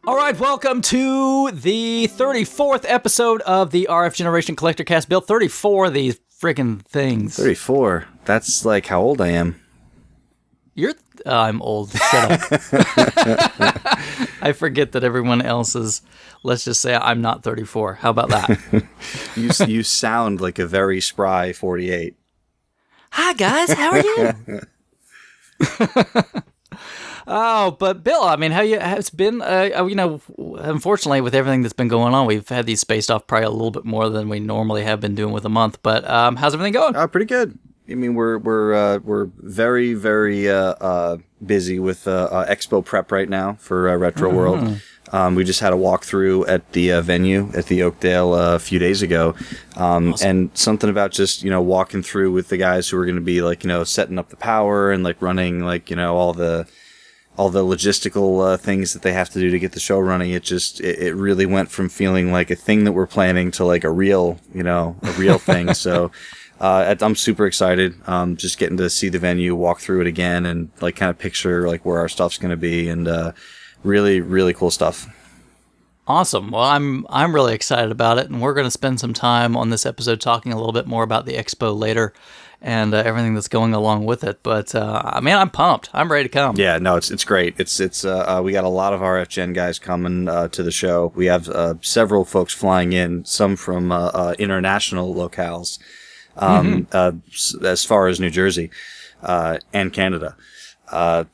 All right, welcome to the 34th episode of the RF Generation Collectorcast. Bill, 34 of these freaking things. 34? That's like how old I am. I'm old. Shut up. I forget that everyone else is, let's just say I'm not 34. How about that? You sound like a very spry 48. Hi, guys. How are you? Oh, but Bill, I mean, it's been, unfortunately with everything that's been going on, we've had these spaced off probably a little bit more than we normally have been doing with a month, but how's everything going? Pretty good. I mean, we're very, very busy with Expo prep right now for RetroWorld. We just had a walkthrough at the venue at the Oakdale a few days ago. Awesome. And something about just, walking through with the guys who are going to be like, setting up the power and like running like, all the logistical things that they have to do to get the show running. It really went from feeling like a thing that we're planning to like a real thing. So I'm super excited. Just getting to see the venue, walk through it again, and like kind of picture like where our stuff's going to be, and really, really cool stuff. Awesome. Well, I'm really excited about it, and we're going to spend some time on this episode talking a little bit more about the expo later and everything that's going along with it. But I'm pumped. I'm ready to come. Yeah, no, it's great. It's we got a lot of RF Gen guys coming to the show. We have several folks flying in, some from international locales, as far as New Jersey and Canada. But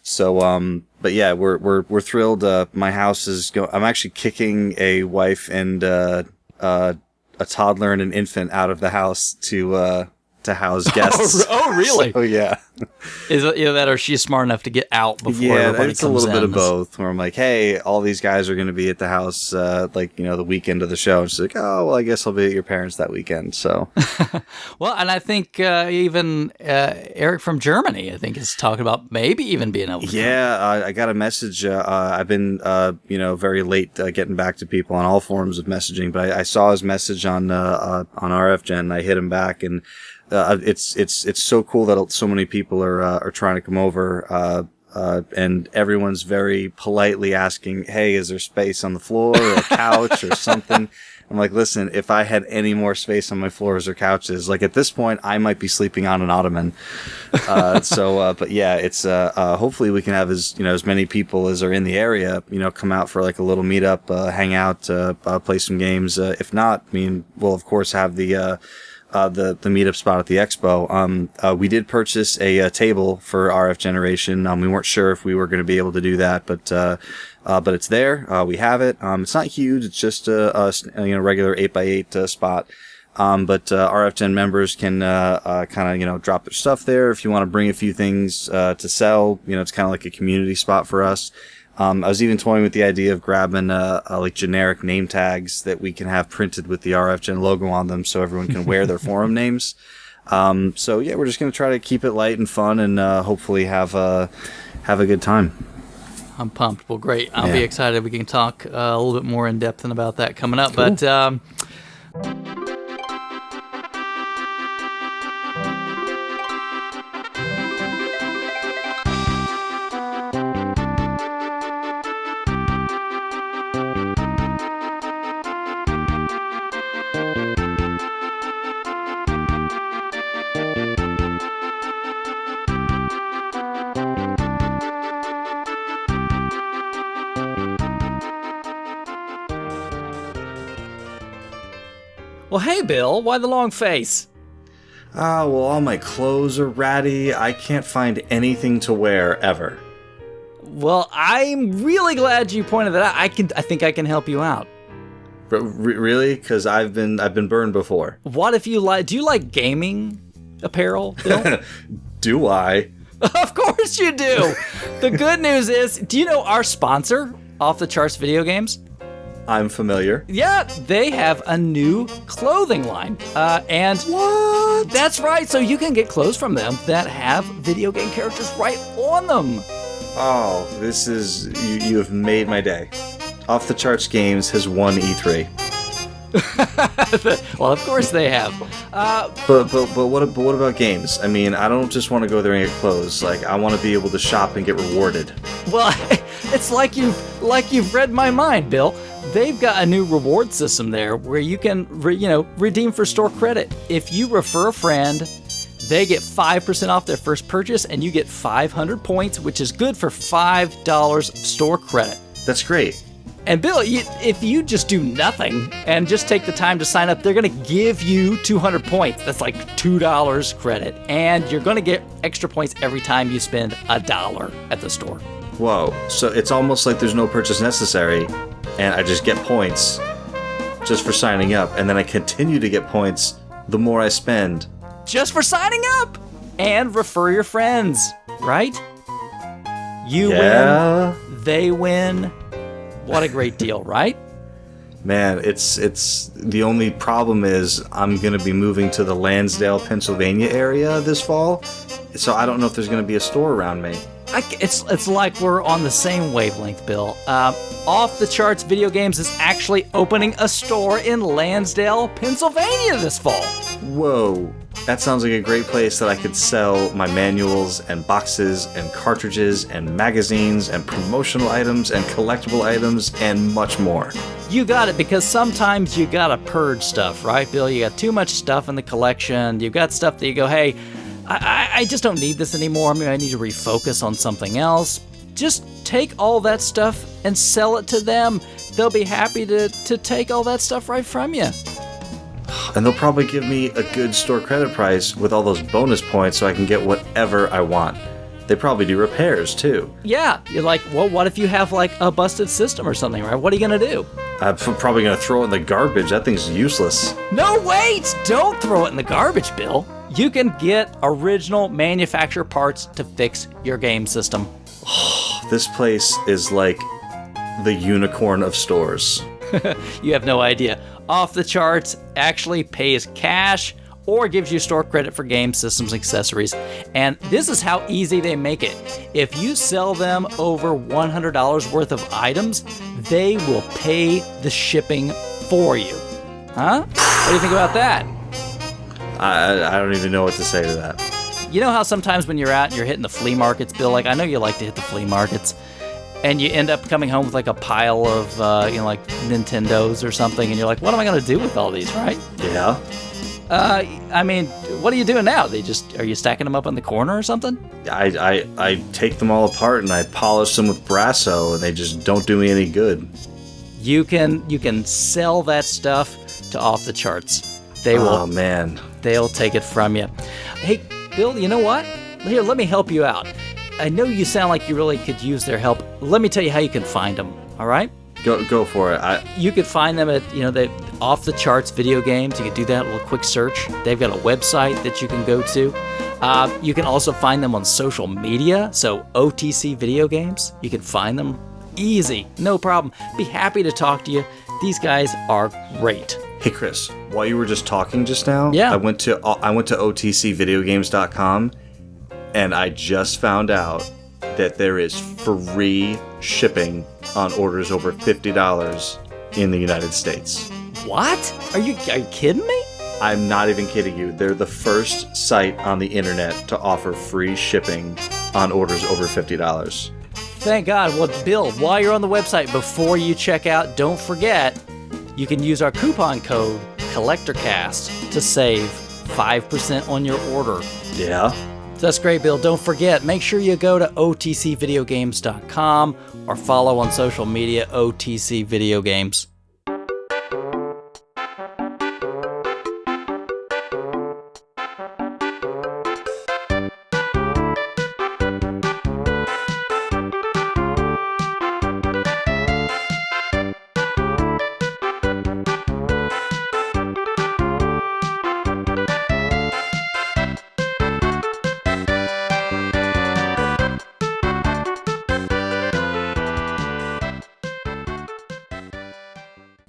yeah, we're thrilled. My house is I'm actually kicking a wife and a toddler and an infant out of the house to house guests. Oh, really? Oh, yeah. Is it either that or she's smart enough to get out before everybody comes in? Yeah, it's a little bit of both, where I'm like, hey, all these guys are going to be at the house, the weekend of the show. And she's like, oh, well, I guess I'll be at your parents that weekend, so. Well, and I think even Eric from Germany, I think, is talking about maybe even being able to come. Yeah, I got a message. I've been, very late getting back to people on all forms of messaging, but I saw his message on RF Gen, and I hit him back, and it's so cool that so many people are trying to come over, and everyone's very politely asking, hey, is there space on the floor or a couch or something? I'm like, listen, if I had any more space on my floors or couches, like at this point, I might be sleeping on an ottoman. But yeah, it's, hopefully we can have as many people as are in the area, come out for like a little meetup, hang out, play some games. If not, I mean, we'll of course have the meetup spot at the expo. We did purchase a table for RF Generation. We weren't sure if we were going to be able to do that, but it's there. We have it. It's not huge. It's just a regular 8x8 spot. But RF Gen members can kind of drop their stuff there. If you want to bring a few things to sell, it's kind of like a community spot for us. I was even toying with the idea of grabbing like generic name tags that we can have printed with the RF Gen logo on them, so everyone can wear their forum names. So yeah, we're just gonna try to keep it light and fun, and hopefully have a good time. I'm pumped. Well, great. I'll be excited. We can talk a little bit more in depth about that coming up. Cool. But well, hey, Bill, why the long face? Well, all my clothes are ratty. I can't find anything to wear ever. Well, I'm really glad you pointed that out. I think I can help you out. But really? Because I've been burned before. What if you like? Do you like gaming apparel, Bill? Do I? Of course you do. The good news is, do you know our sponsor, Off the Charts Video Games? I'm familiar. Yeah, they have a new clothing line. And what? That's right. So you can get clothes from them that have video game characters right on them. Oh, this is... You have made my day. Off the Charts Games has won E3. Well, of course they have. But what about games? I mean, I don't just want to go there and get clothes. Like, I want to be able to shop and get rewarded. Well, it's like you've read my mind, Bill. They've got a new reward system there where you can redeem for store credit. If you refer a friend, they get 5% off their first purchase, and you get 500 points, which is good for $5 of store credit. That's great. And Bill, if you just do nothing and just take the time to sign up, they're going to give you 200 points. That's like $2 credit. And you're going to get extra points every time you spend $1 at the store. Whoa. So it's almost like there's no purchase necessary, and I just get points just for signing up. And then I continue to get points the more I spend. Just for signing up! And refer your friends, right? You win, they win. What a great deal, right? Man, it's the only problem is I'm going to be moving to the Lansdale, Pennsylvania area this fall, so I don't know if there's going to be a store around me. It's like we're on the same wavelength, Bill. Off the Charts Video Games is actually opening a store in Lansdale, Pennsylvania this fall. Whoa. That sounds like a great place that I could sell my manuals and boxes and cartridges and magazines and promotional items and collectible items and much more. You got it, because sometimes you gotta purge stuff, right, Bill? You got too much stuff in the collection. You've got stuff that you go, hey, I just don't need this anymore. Maybe I need to refocus on something else. Just take all that stuff and sell it to them. They'll be happy to take all that stuff right from you. And they'll probably give me a good store credit price with all those bonus points so I can get whatever I want. They probably do repairs, too. Yeah, you're like, well, what if you have, like, a busted system or something, right? What are you going to do? I'm probably going to throw it in the garbage. That thing's useless. No, wait! Don't throw it in the garbage, Bill. You can get original manufacturer parts to fix your game system. This place is like the unicorn of stores. You have no idea. Off the Charts actually pays cash or gives you store credit for game systems and accessories. And this is how easy they make it. If you sell them over $100 worth of items, they will pay the shipping for you. Huh? What do you think about that? I don't even know what to say to that. You know how sometimes when you're out and you're hitting the flea markets, Bill, like I know you like to hit the flea markets, and you end up coming home with like a pile of, like Nintendos or something, and you're like, what am I going to do with all these, right? Yeah. I mean, what are you doing now? Are you stacking them up in the corner or something? I take them all apart and I polish them with Brasso, and they just don't do me any good. You can sell that stuff to Off the Charts. They will. Oh man. They'll take it from you. Hey, Bill, you know what? Here, let me help you out. I know you sound like you really could use their help. Let me tell you how you can find them, all right? Go for it. You could find them at, the Off the Charts Video Games. You could do that, a little quick search. They've got a website that you can go to. You can also find them on social media, so OTC Video Games. You can find them easy, no problem. Be happy to talk to you. These guys are great. Hey Chris, while you were just talking just now, yeah. I went to OTCVideogames.com, and I just found out that there is free shipping on orders over $50 in the United States. What? Are you kidding me? I'm not even kidding you. They're the first site on the internet to offer free shipping on orders over $50. Thank God. Well, Bill, while you're on the website, before you check out, don't forget, you can use our coupon code Collectorcast to save 5% on your order. Yeah. That's great, Bill. Don't forget, make sure you go to otcvideogames.com or follow on social media OTC Video Games.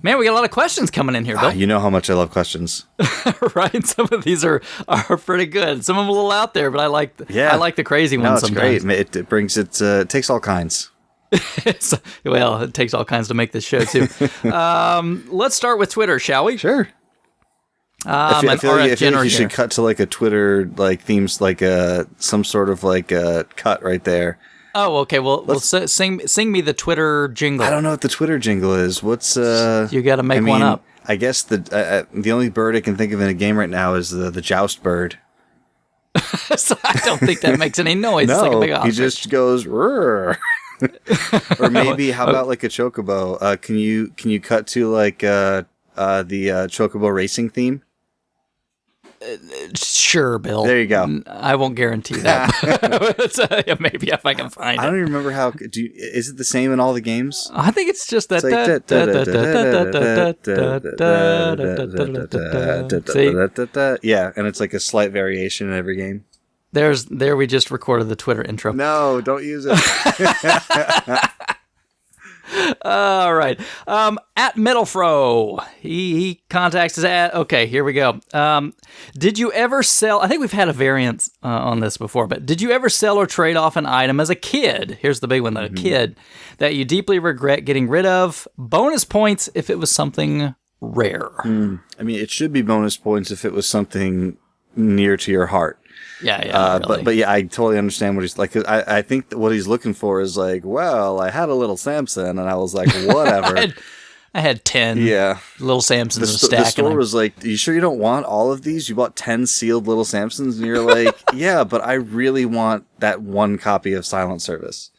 Man, we got a lot of questions coming in here, Bill. You know how much I love questions. Right? Some of these are pretty good. Some of them a little out there, but I like the crazy ones sometimes. It's great. It takes all kinds. Well, it takes all kinds to make this show, too. Let's start with Twitter, shall we? Sure. I feel like you should cut to like a Twitter like themes, like some sort of like cut right there. Oh, okay. Well, sing me the Twitter jingle. I don't know what the Twitter jingle is. What's You got to make one up. I guess the only bird I can think of in a game right now is the joust bird. So I don't think that makes any noise. No, it's like a big he just goes. Or maybe how about like a chocobo? Can you cut to like the chocobo racing theme? Sure, Bill. There you go. I won't guarantee that. Maybe if I can find it. I don't even remember how. Is it the same in all the games? I think it's just that. Yeah, and it's like a slight variation in every game. There we just recorded the Twitter intro. No, don't use it. All right. At Metalfro, he contacts us at, okay, here we go. Did you ever sell, I think we've had a variant on this before, but did you ever sell or trade off an item as a kid? Here's the big one, though, a kid that you deeply regret getting rid of. Bonus points if it was something rare. I mean, it should be bonus points if it was something near to your heart. Yeah, really. But yeah, I totally understand what he's like. 'Cause I think that what he's looking for is like, well, I had a little Samson, and I was like, whatever. I had 10 little Samsons in a stack. The store was like, are you sure you don't want all of these? You bought 10 sealed little Samsons, and you're like, yeah, but I really want that one copy of Silent Service.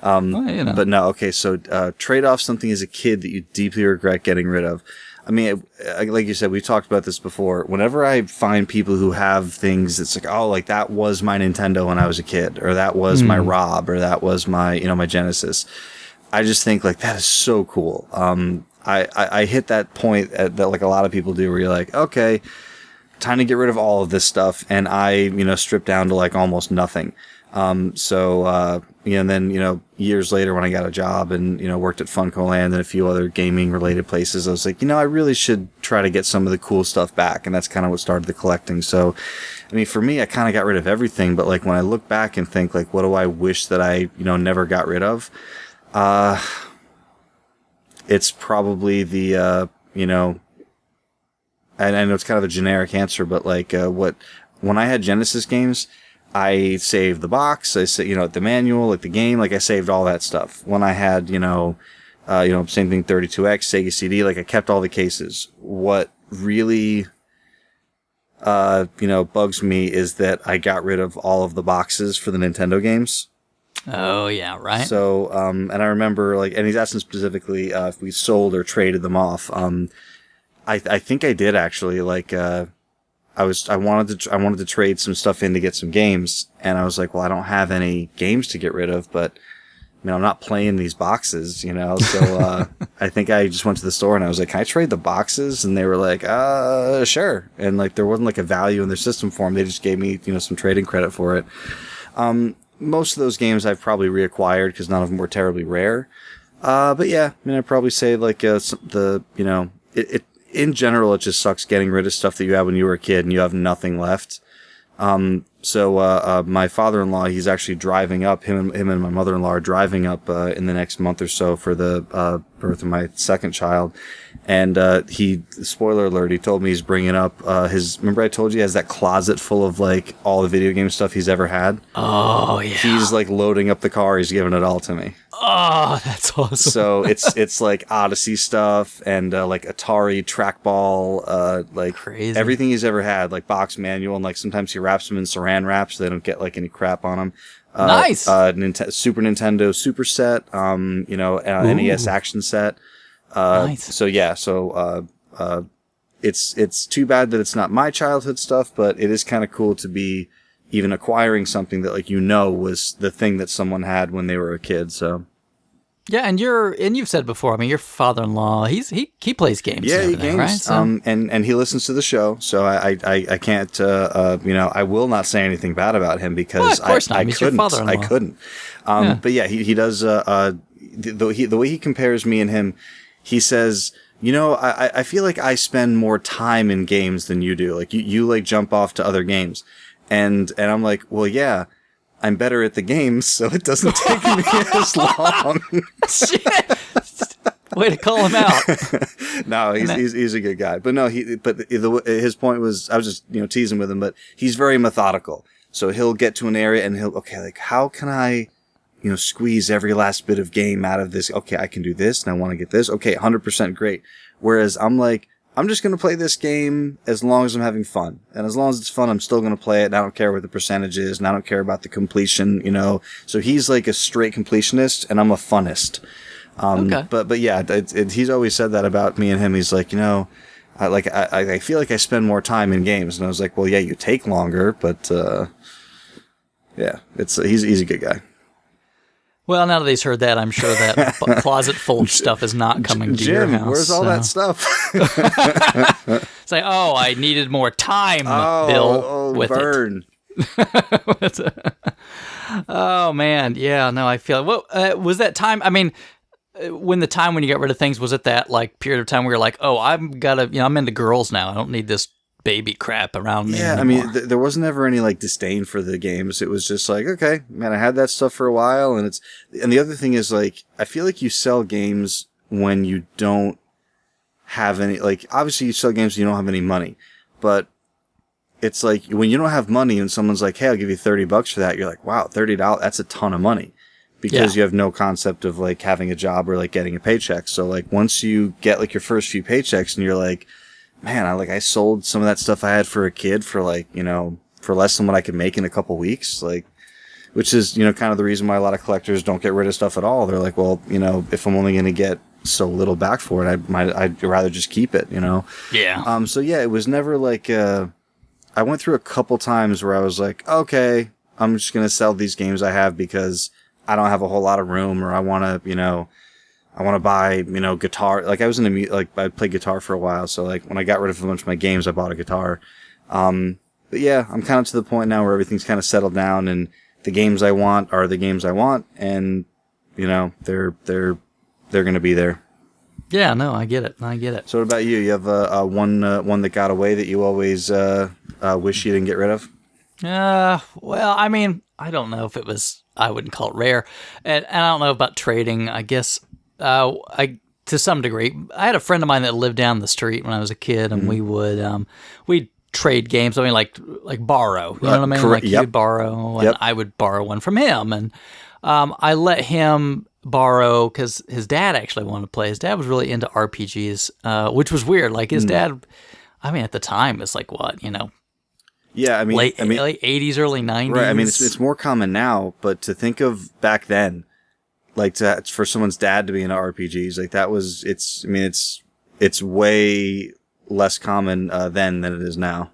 But no, okay, so trade off something as a kid that you deeply regret getting rid of. I mean, like you said, we talked about this before. Whenever I find people who have things, it's like, oh, like that was my Nintendo when I was a kid, or that was my Rob, or that was my, my Genesis. I just think like that is so cool. I hit that point that like a lot of people do, where you're like, okay, time to get rid of all of this stuff, and I, strip down to like almost nothing. And then, years later when I got a job and, worked at Funko Land and a few other gaming related places, I was like, I really should try to get some of the cool stuff back. And that's kind of what started the collecting. So, I mean, for me, I kind of got rid of everything. But like when I look back and think like, what do I wish that I, never got rid of? It's probably the, and I know it's kind of a generic answer, but like, when I had Genesis games, I saved the box, I saved, the manual, like the game, like I saved all that stuff. When I had, same thing, 32X, Sega CD, like I kept all the cases. What really, bugs me is that I got rid of all of the boxes for the Nintendo games. Oh, yeah, right. So, and I remember, like, and he's asking specifically if we sold or traded them off. I think I did actually, like, I wanted to trade some stuff in to get some games, and I was like, well, I don't have any games to get rid of, but I mean, I'm not playing these boxes, so, I think I just went to the store and I was like, can I trade the boxes? And they were like, sure. And like, there wasn't like a value in their system for them. They just gave me, some trading credit for it. Most of those games I've probably reacquired because none of them were terribly rare. But yeah, I mean, I'd probably say like, in general, it just sucks getting rid of stuff that you had when you were a kid and you have nothing left. So my father-in-law, he's actually driving up, him and my mother-in-law are driving up, in the next month or so for the, birth of my second child. And, spoiler alert, he told me he's bringing up, remember I told you he has that closet full of like all the video game stuff he's ever had? Oh, yeah. He's like loading up the car. He's giving it all to me. Oh, that's awesome. So it's like Odyssey stuff and, like Atari trackball, like crazy. Everything he's ever had, like box manual. And like sometimes he wraps them in saran wrap so they don't get like any crap on them. Nice. Super Nintendo Super Set, NES Action Set. Nice. So yeah, it's too bad that it's not my childhood stuff, but it is kind of cool to be even acquiring something that like was the thing that someone had when they were a kid. So yeah, and you've said before, I mean, your father-in-law, he plays games. Yeah, he games. Right? So. And he listens to the show, so I can't I will not say anything bad about him because well, of course not. I He's couldn't. Your father-in-law. I couldn't. But yeah, he does. The way he compares me and him, he says, I feel like I spend more time in games than you do. Like you like jump off to other games. And I'm like, well, yeah, I'm better at the games, so it doesn't take me as long. Shit. Way to call him out. No, he's a good guy. But no, his point was, I was just, teasing with him, but he's very methodical. So he'll get to an area and how can I, squeeze every last bit of game out of this? Okay, I can do this and I want to get this. Okay, 100% great. Whereas I'm like, I'm just going to play this game as long as I'm having fun. And as long as it's fun, I'm still going to play it. And I don't care what the percentage is. And I don't care about the completion, So he's like a straight completionist and I'm a funnist. Okay. But yeah, he's always said that about me and him. He's like, I feel like I spend more time in games. And I was like, well, yeah, you take longer, but, yeah, he's a good guy. Well, now that he's heard that, I'm sure that closet full of stuff is not coming to your house. Where's all that stuff? It's like, I needed more time, Bill. With burn. It. Oh, man. Yeah, no, I feel it. What was that time? I mean, when you got rid of things, was it that like period of time where you're like, I'm into girls now. I don't need this baby crap around me anymore. I mean, there wasn't ever any like disdain for the games. It was just like, okay, man, I had that stuff for a while, and the other thing is like, I feel like you sell games when you don't have any, like, obviously you sell games when you don't have any money, but it's like when you don't have money and someone's like, hey, I'll give you $30 for that. You're like, wow, $30, that's a ton of money, because you have no concept of like having a job or like getting a paycheck. So like once you get like your first few paychecks and you're like, man, I sold some of that stuff I had for a kid for like, for less than what I could make in a couple weeks, like, which is, kind of the reason why a lot of collectors don't get rid of stuff at all. They're like, well, if I'm only going to get so little back for it, I'd rather just keep it, Yeah. So yeah, it was never like, I went through a couple times where I was like, okay, I'm just going to sell these games I have because I don't have a whole lot of room, or I want to buy, guitar. Like I was I played guitar for a while. So like when I got rid of a bunch of my games, I bought a guitar. But yeah, I'm kind of to the point now where everything's kind of settled down and the games I want are the games I want. And, they're going to be there. Yeah, no, I get it. So what about you? You have one that got away that you always wish you didn't get rid of? Well, I mean, I don't know if it was, I wouldn't call it rare. And I don't know about trading. I guess, to some degree, I had a friend of mine that lived down the street when I was a kid, and we would, we'd trade games. I mean, like borrow, you know what I mean? Correct. Like he'd borrow and I would borrow one from him. And, I let him borrow because his dad actually wanted to play. His dad was really into RPGs, which was weird. Like his dad, I mean, at the time, it's like what, Yeah, late 80s, early 90s. Right. I mean, it's more common now, but to think of back then, like for someone's dad to be into RPGs, like that was, it's way less common then than it is now.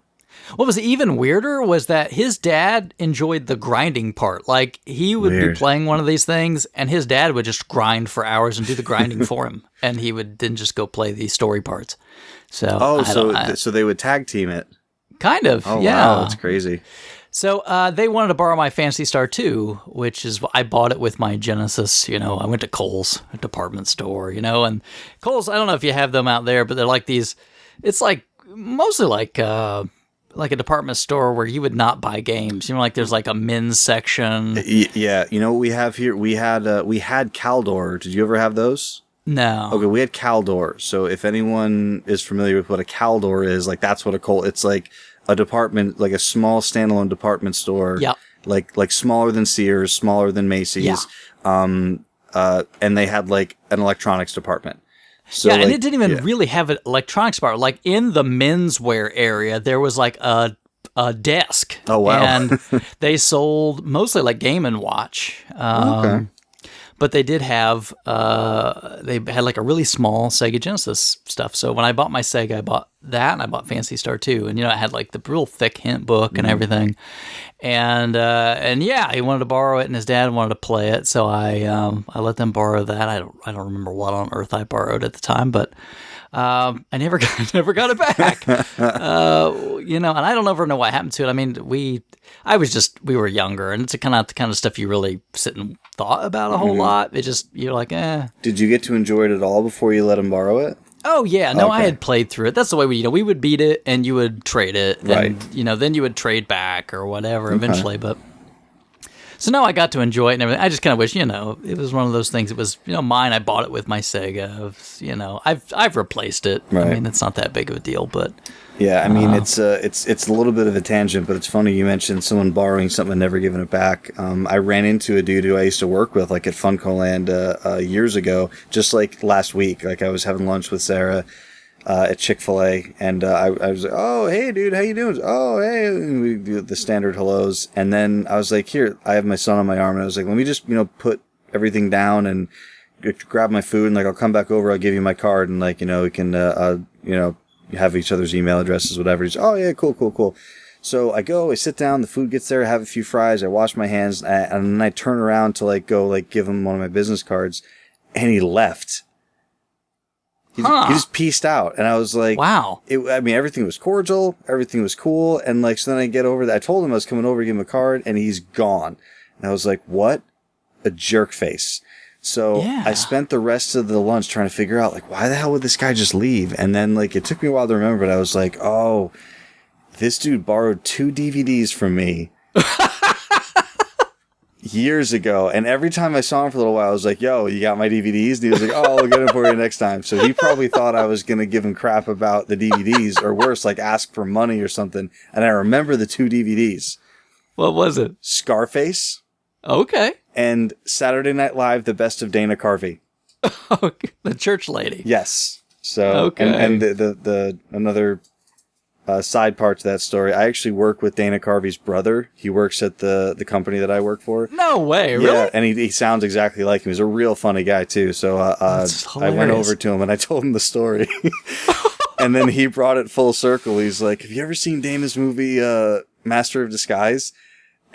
What was even weirder was that his dad enjoyed the grinding part. Like he would be playing one of these things and his dad would just grind for hours and do the grinding for him. And he would then just go play the story parts. So, so they would tag team it. Kind of. Oh, yeah. Wow. That's crazy. So they wanted to borrow my Phantasy Star 2, which is, I bought it with my Genesis. I went to Kohl's, a department store, and Kohl's, I don't know if you have them out there, but they're like these, it's like mostly like a department store where you would not buy games. Like there's like a men's section. Yeah. What we have here? We had Caldor. Did you ever have those? No. Okay, we had Caldor. So if anyone is familiar with what a Caldor is, like that's what a Kohl, it's like a department, like a small standalone department store. Yeah. Like smaller than Sears, smaller than Macy's. Yeah. And they had like an electronics department. So yeah, and it didn't even really have an electronics bar. Like in the menswear area, there was like a desk. Oh, wow. And they sold mostly like Game & Watch. Okay. But they did have, they had like a really small Sega Genesis stuff. So when I bought my Sega, I bought that and I bought Phantasy Star 2. And, it had like the real thick hint book and everything. And yeah, he wanted to borrow it and his dad wanted to play it. So I let them borrow that. I don't remember what on earth I borrowed at the time, but I never got it back. And I don't ever know what happened to it. I mean, we were younger, and it's the kind of stuff you really sit and thought about a whole lot. It just, you're like, eh. Did you get to enjoy it at all before you let him borrow it? Oh yeah, no, okay. I had played through it. That's the way we would beat it, and you would trade it, and right. Then you would trade back or whatever eventually. But So now I got to enjoy it and everything. I just kind of wish, it was one of those things. It was, mine. I bought it with my Sega. I've replaced it. Right. I mean, it's not that big of a deal, but yeah, I mean, it's a little bit of a tangent, but it's funny you mentioned someone borrowing something and never giving it back. I ran into a dude who I used to work with, like at Funcoland years ago, just like last week. Like I was having lunch with Sarah at Chick-fil-A, and I was like, "Oh, hey, dude, how you doing?" "Oh, hey," and we do the standard hellos, and then I was like, "Here, I have my son on my arm," and I was like, "Let me just put everything down and grab my food, and like I'll come back over, I'll give you my card, and like we can have each other's email addresses, whatever." He's, "Oh yeah, cool." So I go, I sit down, the food gets there, I have a few fries, I wash my hands, and then I turn around to like go like give him one of my business cards, and he left. He just pieced out, and I was like, wow. Everything was cordial, everything was cool, and like, so then I get over that. I told him I was coming over to give him a card, and he's gone. And I was like, what a jerk face. So yeah. I spent the rest of the lunch trying to figure out, like, why the hell would this guy just leave? And then, like, it took me a while to remember, but I was like, oh, this dude borrowed 2 DVDs from me years ago, and every time I saw him for a little while, I was like, "Yo, you got my DVDs?" And he was like, "Oh, I'll get them for you next time." So he probably thought I was gonna give him crap about the DVDs, or worse, like ask for money or something. And I remember the 2 DVDs. What was it? Scarface. Okay. And Saturday Night Live: The Best of Dana Carvey. Okay. The church lady. Yes. So okay. And the another side part to that story, I actually work with Dana Carvey's brother. He works at the company that I work for. No way, really? Yeah, and he sounds exactly like him. He's a real funny guy, too. So I went over to him and I told him the story. And then he brought it full circle. He's like, "Have you ever seen Dana's movie Master of Disguise?"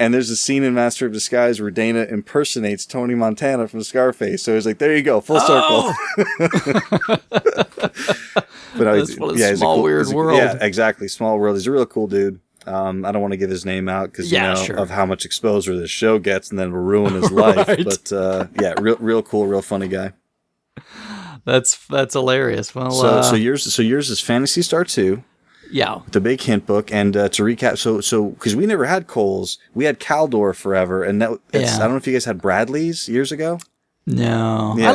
And there's a scene in Master of Disguise where Dana impersonates Tony Montana from Scarface. So he's like, "There you go, full circle." But a small weird world. Yeah, exactly. Small world. He's a real cool dude. I don't want to give his name out because sure. of how much exposure this show gets, and then it'll ruin his life. Right. But real cool, real funny guy. That's hilarious. Well, so yours is Phantasy Star 2. Yeah. The big hint book, and to recap, so because we never had Kohl's, we had Caldor forever, and I don't know if you guys had Bradley's years ago. No, yeah.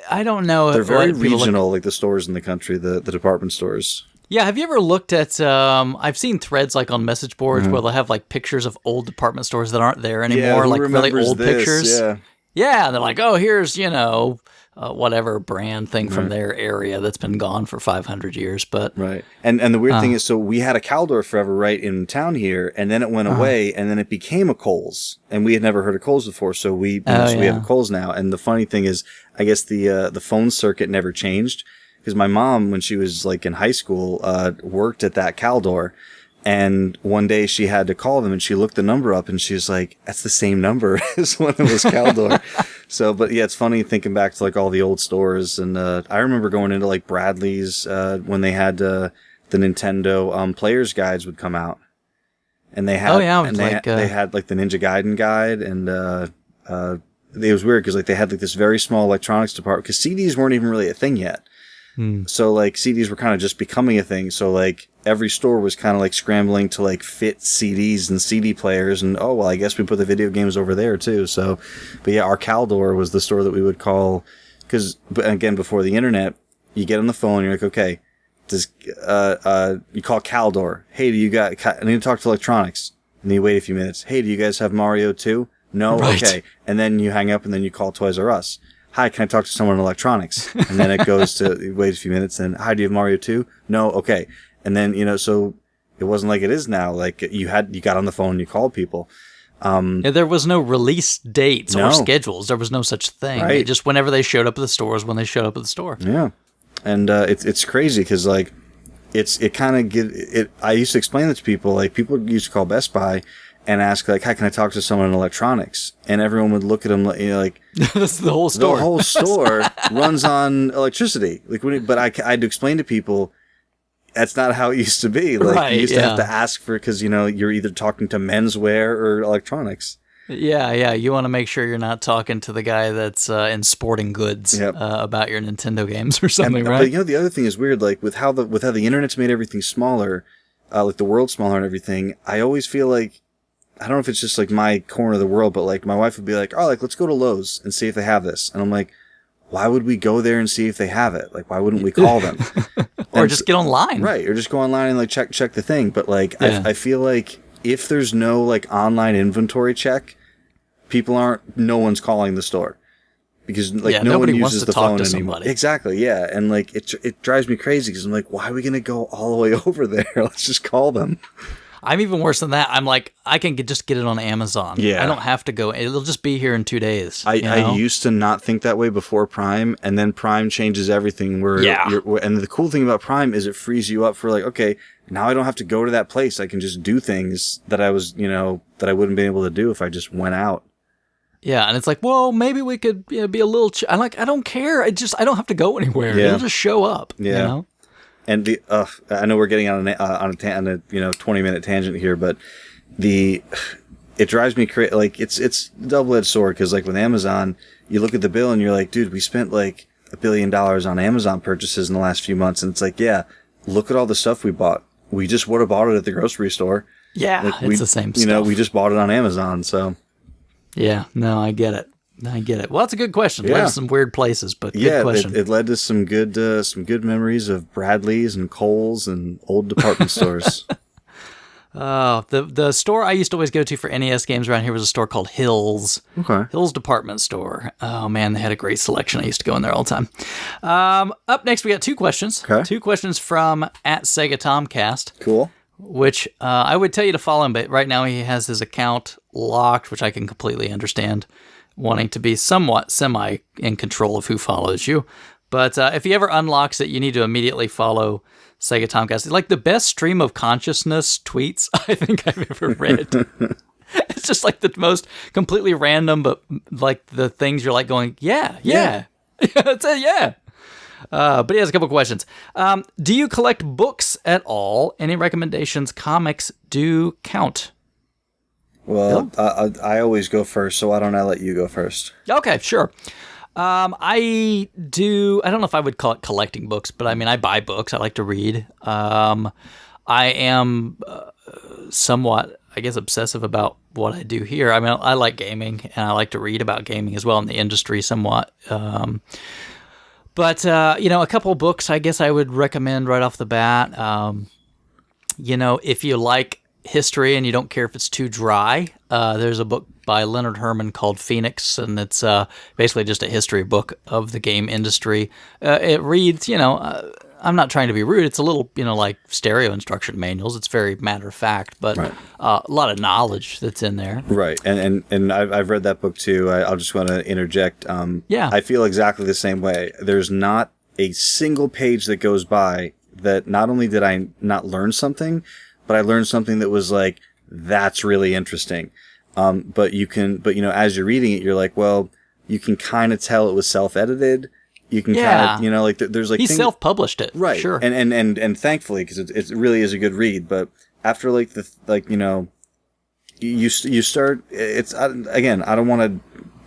I don't know. They're very regional, like the stores in the country, the department stores. Yeah, have you ever looked at? I've seen threads like on message boards where they'll have like pictures of old department stores that aren't there anymore, like really old pictures. Yeah, they're like, oh, here's whatever brand thing from their area that's been gone for 500 years. But right, and the weird thing is, so we had a Caldor forever right in town here, and then it went away, and then it became a Kohl's, and we had never heard of Kohl's before, so we have a Kohl's now. And the funny thing is, I guess the phone circuit never changed because my mom, when she was like in high school, worked at that Caldor. And one day she had to call them, and she looked the number up, and she was like, "That's the same number as when it was Caldor." So, but yeah, it's funny thinking back to like all the old stores. And I remember going into like Bradley's when they had the Nintendo players guides would come out, and they had they had like the Ninja Gaiden guide, and it was weird because like they had like this very small electronics department because CDs weren't even really a thing yet. So like CDs were kind of just becoming a thing. So like every store was kind of like scrambling to like fit CDs and CD players, and oh well, I guess we put the video games over there too. So, but yeah, our Caldor was the store that we would call because again before the internet, you get on the phone, you're like, okay, you call Caldor. Hey, I need to talk to electronics. And then you wait a few minutes. Hey, do you guys have Mario 2? No, right. Okay, and then you hang up, and then you call Toys R Us. Hi, can I talk to someone in electronics? And then it goes to wait a few minutes, and hi, do you have Mario 2? No, okay. And then, so it wasn't like it is now. Like you got on the phone and you called people. There was no release dates or schedules. There was no such thing. Right. It just whenever they showed up at the stores, when they showed up at the store. Yeah. And it's crazy because like it kind of I used to explain it to people. Like people used to call Best Buy and ask like, "Hi, can I talk to someone in electronics?" And everyone would look at them like that's the whole store. The whole store runs on electricity. Like, but I had to explain to people that's not how it used to be. Like you used to have to ask for because you're either talking to menswear or electronics. Yeah. You want to make sure you're not talking to the guy that's in sporting goods about your Nintendo games or something, right? But the other thing is weird. Like with how the internet's made everything smaller, like the world smaller and everything. I always feel like I don't know if it's just like my corner of the world, but like my wife would be like, oh, like let's go to Lowe's and see if they have this. And I'm like, why would we go there and see if they have it? Like, why wouldn't we call them? Or just get online. Right. Or just go online and like check the thing. But like, I feel like if there's no like online inventory check, no one's calling the store. Because like no one uses the phone anymore. Exactly, yeah, and like it drives me crazy because I'm like, why are we gonna go all the way over there? Let's just call them. I'm even worse than that. I'm like, I can just get it on Amazon. Yeah, I don't have to go. It'll just be here in 2 days. I used to not think that way before Prime, and then Prime changes everything. And the cool thing about Prime is it frees you up for like, okay, now I don't have to go to that place. I can just do things that I was, that I wouldn't be able to do if I just went out. Yeah, and it's like, well, maybe we could be a little. I'm like, I don't care. I don't have to go anywhere. Yeah. It'll just show up. Yeah. And I know we're getting on a 20-minute tangent here, but it drives me crazy. Like it's a double-edged sword because like with Amazon, you look at the bill and you're like, dude, we spent like $1 billion on Amazon purchases in the last few months, and it's like, yeah, look at all the stuff we bought. We just would have bought it at the grocery store. Yeah, like it's the same stuff. We just bought it on Amazon, so. Yeah, no, I get it. Well, that's a good question. Led to some weird places, but good question. It led to some good memories of Bradley's and Kohl's and old department stores. The store I used to always go to for NES games around here was a store called Hills. Okay. Hills Department Store. Oh, man, they had a great selection. I used to go in there all the time. Up next, we got 2 questions. Okay. 2 questions from @SegaTomcast. Cool. Which I would tell you to follow him, but right now he has his account locked, which I can completely understand, wanting to be somewhat semi in control of who follows you. But if he ever unlocks it, you need to immediately follow Sega Tomcast. It's like the best stream of consciousness tweets I think I've ever read. It's just like the most completely random, but like the things you're like going, yeah. That's it, yeah. But he has a couple questions. Do you collect books at all? Any recommendations? Comics do count. Well, I always go first, so why don't I let you go first? Okay, sure. I don't know if I would call it collecting books, but I mean, I buy books. I like to read. I am somewhat, I guess, obsessive about what I do here. I mean, I like gaming, and I like to read about gaming as well in the industry somewhat. But a couple books I guess I would recommend right off the bat. If you like history and you don't care if it's too dry, there's a book by Leonard Herman called Phoenix, and it's basically just a history book of the game industry. It reads, I'm not trying to be rude. It's a little, like stereo instruction manuals. It's very matter of fact, but a lot of knowledge that's in there. Right, and I've read that book too. I'll just want to interject. I feel exactly the same way. There's not a single page that goes by that not only did I not learn something, but I learned something that was like, that's really interesting. But as you're reading it, you're like, well, you can kind of tell it was self-edited. You can kind of, like there's like he self-published it, right? Sure, and thankfully, because it really is a good read. But after you start. It's again, I don't want to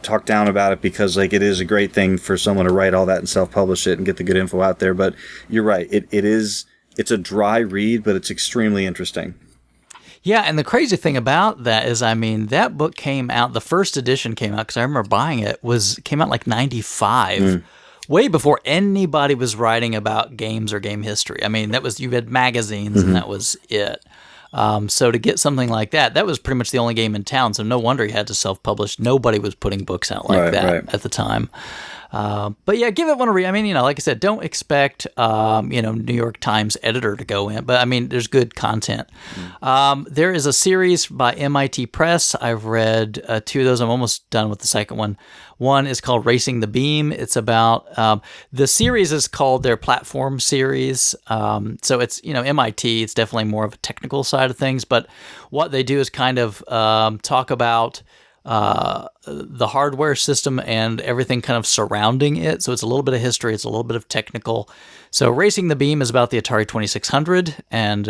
talk down about it because like it is a great thing for someone to write all that and self-publish it and get the good info out there. But you're right, it's a dry read, but it's extremely interesting. Yeah, and the crazy thing about that is, I mean, that book came out, the first edition came out, because I remember buying it, came out like 95, way before anybody was writing about games or game history. I mean, you had magazines, and that was it. So to get something like that was pretty much the only game in town, so no wonder he had to self-publish. Nobody was putting books out like that at the time. But yeah, give it one a read. I mean, like I said, don't expect, New York Times editor to go in, but I mean, there's good content. There is a series by MIT Press. I've read 2 of those. I'm almost done with the second one. One is called Racing the Beam. It's about, the series is called their platform series. So it's, MIT, it's definitely more of a technical side of things, but what they do is kind of, talk about, the hardware system and everything kind of surrounding it. So it's a little bit of history. It's a little bit of technical. So Racing the Beam is about the Atari 2600. And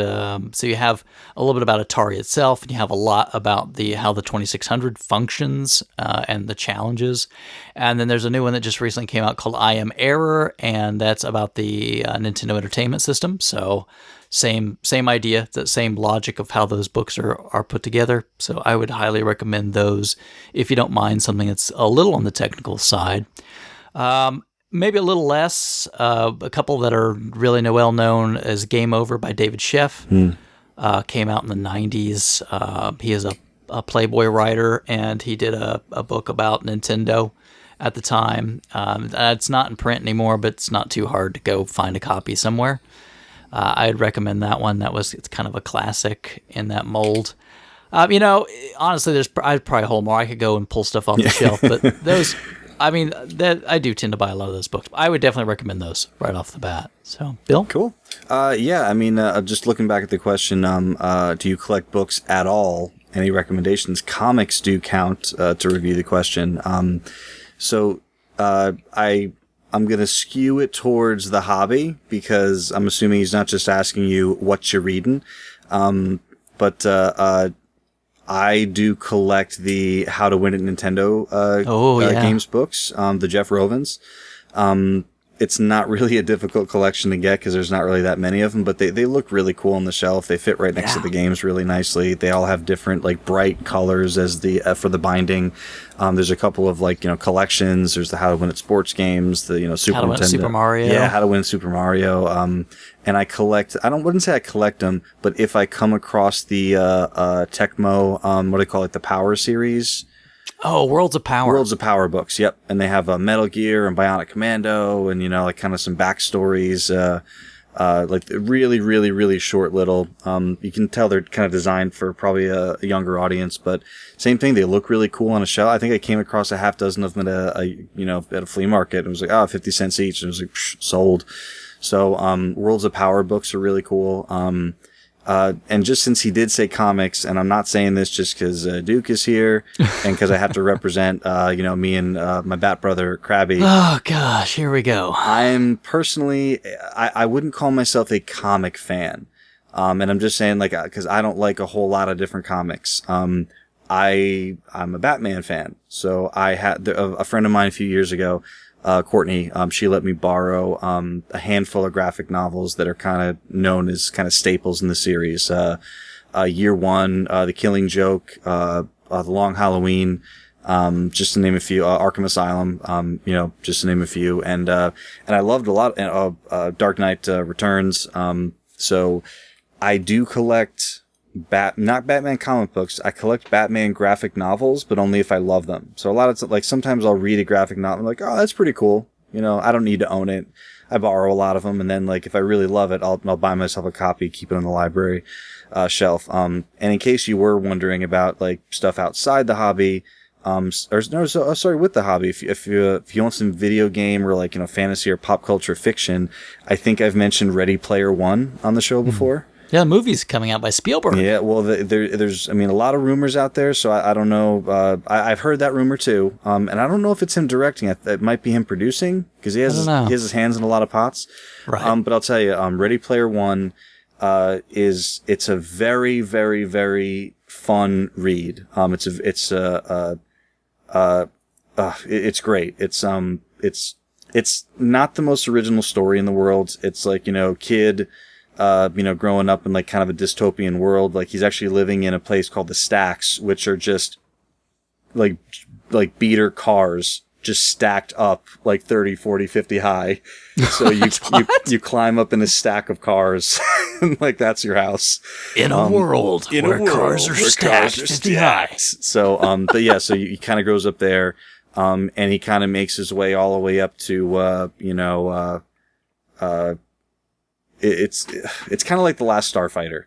so you have a little bit about Atari itself, and you have a lot about how the 2600 functions and the challenges. And then there's a new one that just recently came out called I Am Error, and that's about the Nintendo Entertainment System. So same idea, the same logic of how those books are put together. So I would highly recommend those if you don't mind something that's a little on the technical side. Maybe a little less. A couple that are really well known as Game Over by David Sheff. Came out in the 90s. He is a Playboy writer, and he did a book about Nintendo at the time. It's not in print anymore, but it's not too hard to go find a copy somewhere. I'd recommend that one. It's kind of a classic in that mold. Honestly, I'd probably a whole more. I could go and pull stuff off the shelf, but those, I do tend to buy a lot of those books. I would definitely recommend those right off the bat. So, Bill? Cool. Just looking back at the question, do you collect books at all? Any recommendations? Comics do count to review the question. I'm going to skew it towards the hobby because I'm assuming he's not just asking you what you're reading. I do collect the How to Win at Nintendo games books, the Jeff Rovens. It's not really a difficult collection to get because there's not really that many of them, but they look really cool on the shelf. They fit right next to the games really nicely. They all have different bright colors as for the binding. There's a couple of collections. There's the How to Win at Sports Games, the Super How to Win Nintendo. at Super Mario. Yeah, How to Win at Super Mario. And I collect. Wouldn't say I collect them, but if I come across the Tecmo, what do they call it, the Power series. Oh, Worlds of Power. Worlds of Power books, yep. And they have Metal Gear and Bionic Commando and, kind of some backstories, really, really, really short little. You can tell they're kind of designed for probably a younger audience, but same thing. They look really cool on a shelf. I think I came across a half dozen of them at a flea market. It was 50 cents each. And it was sold. So, Worlds of Power books are really cool. And just since he did say comics, and I'm not saying this just because Duke is here and because I have to represent, me and my bat brother Krabby. Oh gosh, here we go. I'm personally, I wouldn't call myself a comic fan, and I'm just saying because I don't like a whole lot of different comics. I'm a Batman fan, so I had a friend of mine a few years ago. Courtney, she let me borrow a handful of graphic novels that are kind of known as kind of staples in the series. Year One, The Killing Joke, The Long Halloween, just to name a few. Arkham Asylum, just to name a few. And I loved a lot of Dark Knight Returns. So I do collect not Batman comic books. I collect Batman graphic novels, but only if I love them. So a lot of sometimes I'll read a graphic novel and oh, that's pretty cool. I don't need to own it. I borrow a lot of them, and then if I really love it, I'll buy myself a copy, keep it on the library shelf. And in case you were wondering about stuff outside the hobby, with the hobby, if you want some video game or fantasy or pop culture fiction, I think I've mentioned Ready Player One on the show before. Yeah, the movie's coming out by Spielberg. Yeah, well, there's a lot of rumors out there, so I don't know. I've heard that rumor too, and I don't know if it's him directing. It might be him producing because he has his hands in a lot of pots. Right. But I'll tell you, Ready Player One it's a very, very, very fun read. It's great. It's not the most original story in the world. It's kid. Growing up in kind of a dystopian world, he's actually living in a place called the Stacks, which are just beater cars just stacked up 30, 40, 50 high. So you climb up in a stack of cars and that's your house. In a world where cars are stacked 50 high. So, so he kind of grows up there, and he kind of makes his way all the way up to, it's kind of like The Last Starfighter.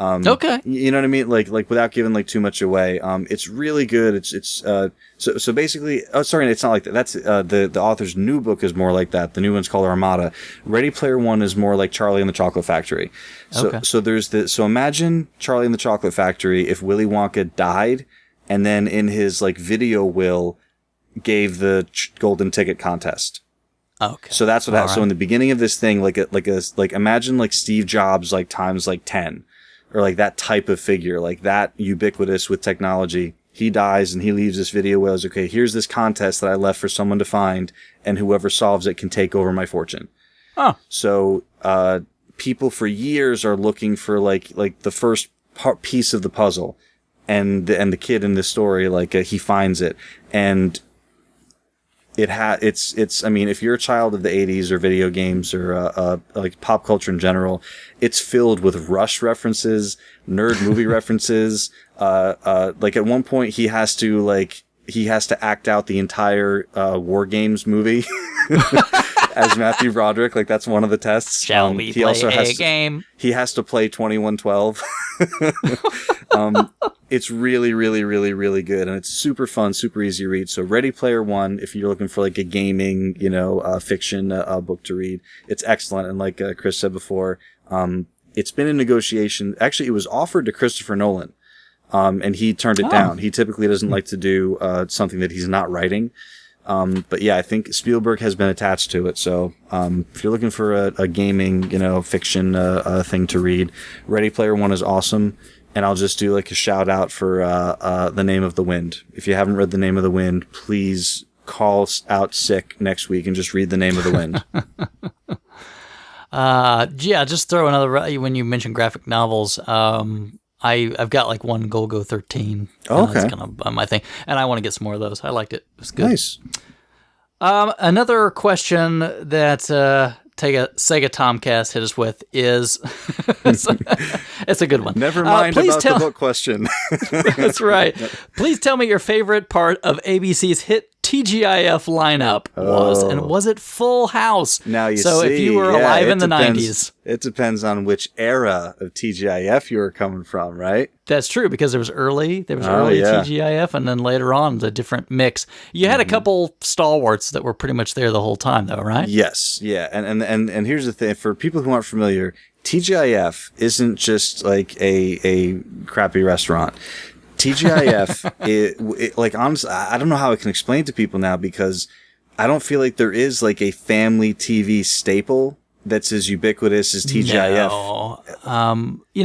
Okay. You know what I mean? Without giving too much away. It's really good. So basically, it's not like that. That's, the author's new book is more like that. The new one's called Armada. Ready Player One is more like Charlie and the Chocolate Factory. So imagine Charlie and the Chocolate Factory if Willy Wonka died and then in his video will gave the golden ticket contest. Okay. So that's what happened. Right. So in the beginning of this thing, imagine Steve Jobs times 10, or that type of figure, that ubiquitous with technology. He dies and he leaves this video where it's okay. Here's this contest that I left for someone to find, and whoever solves it can take over my fortune. Oh. So people for years are looking for like the first piece of the puzzle, and the kid in this story, like he finds it, and it's I mean, if you're a child of the 80s or video games or like pop culture in general, it's filled with Rush references, nerd movie references. Like at one point he has to act out the entire War Games movie as Matthew Broderick. Like that's one of the tests. Shall we play a game? He has to play 2112. It's really, really, really, really good, and it's super fun, super easy to read. So Ready Player One, if you're looking for like a gaming, fiction book to read, it's excellent. And like Chris said before, it's been in negotiation. Actually, it was offered to Christopher Nolan, and he turned it down. He typically doesn't like to do something that he's not writing. But yeah, I think Spielberg has been attached to it. So if you're looking for a gaming, fiction thing to read, Ready Player One is awesome. And I'll just do like a shout out for The Name of the Wind. If you haven't read The Name of the Wind, please call out sick next week and just read The Name of the Wind. Yeah, just throw another. When you mention graphic novels, I've got like one Golgo 13. Oh, okay. That's kind of my thing, and I want to get some more of those. I liked it. It was good. Nice. Another question that Sega Tomcast hit us with is it's a good one. Never mind about the book question. That's right. Please tell me your favorite part of ABC's hit TGIF lineup was, and was it Full House? Now you so see, if you were alive in the 90s. It depends on which era of TGIF you were coming from, right? That's true, because there was early TGIF, and then later on the different mix. You had a couple stalwarts that were pretty much there the whole time, though, right? Yes, yeah, and here's the thing: for people who aren't familiar, TGIF isn't just like a crappy restaurant. TGIF, like honestly, I don't know how I can explain to people now, because I don't feel like there is like a family TV staple that's as ubiquitous as TGIF. No.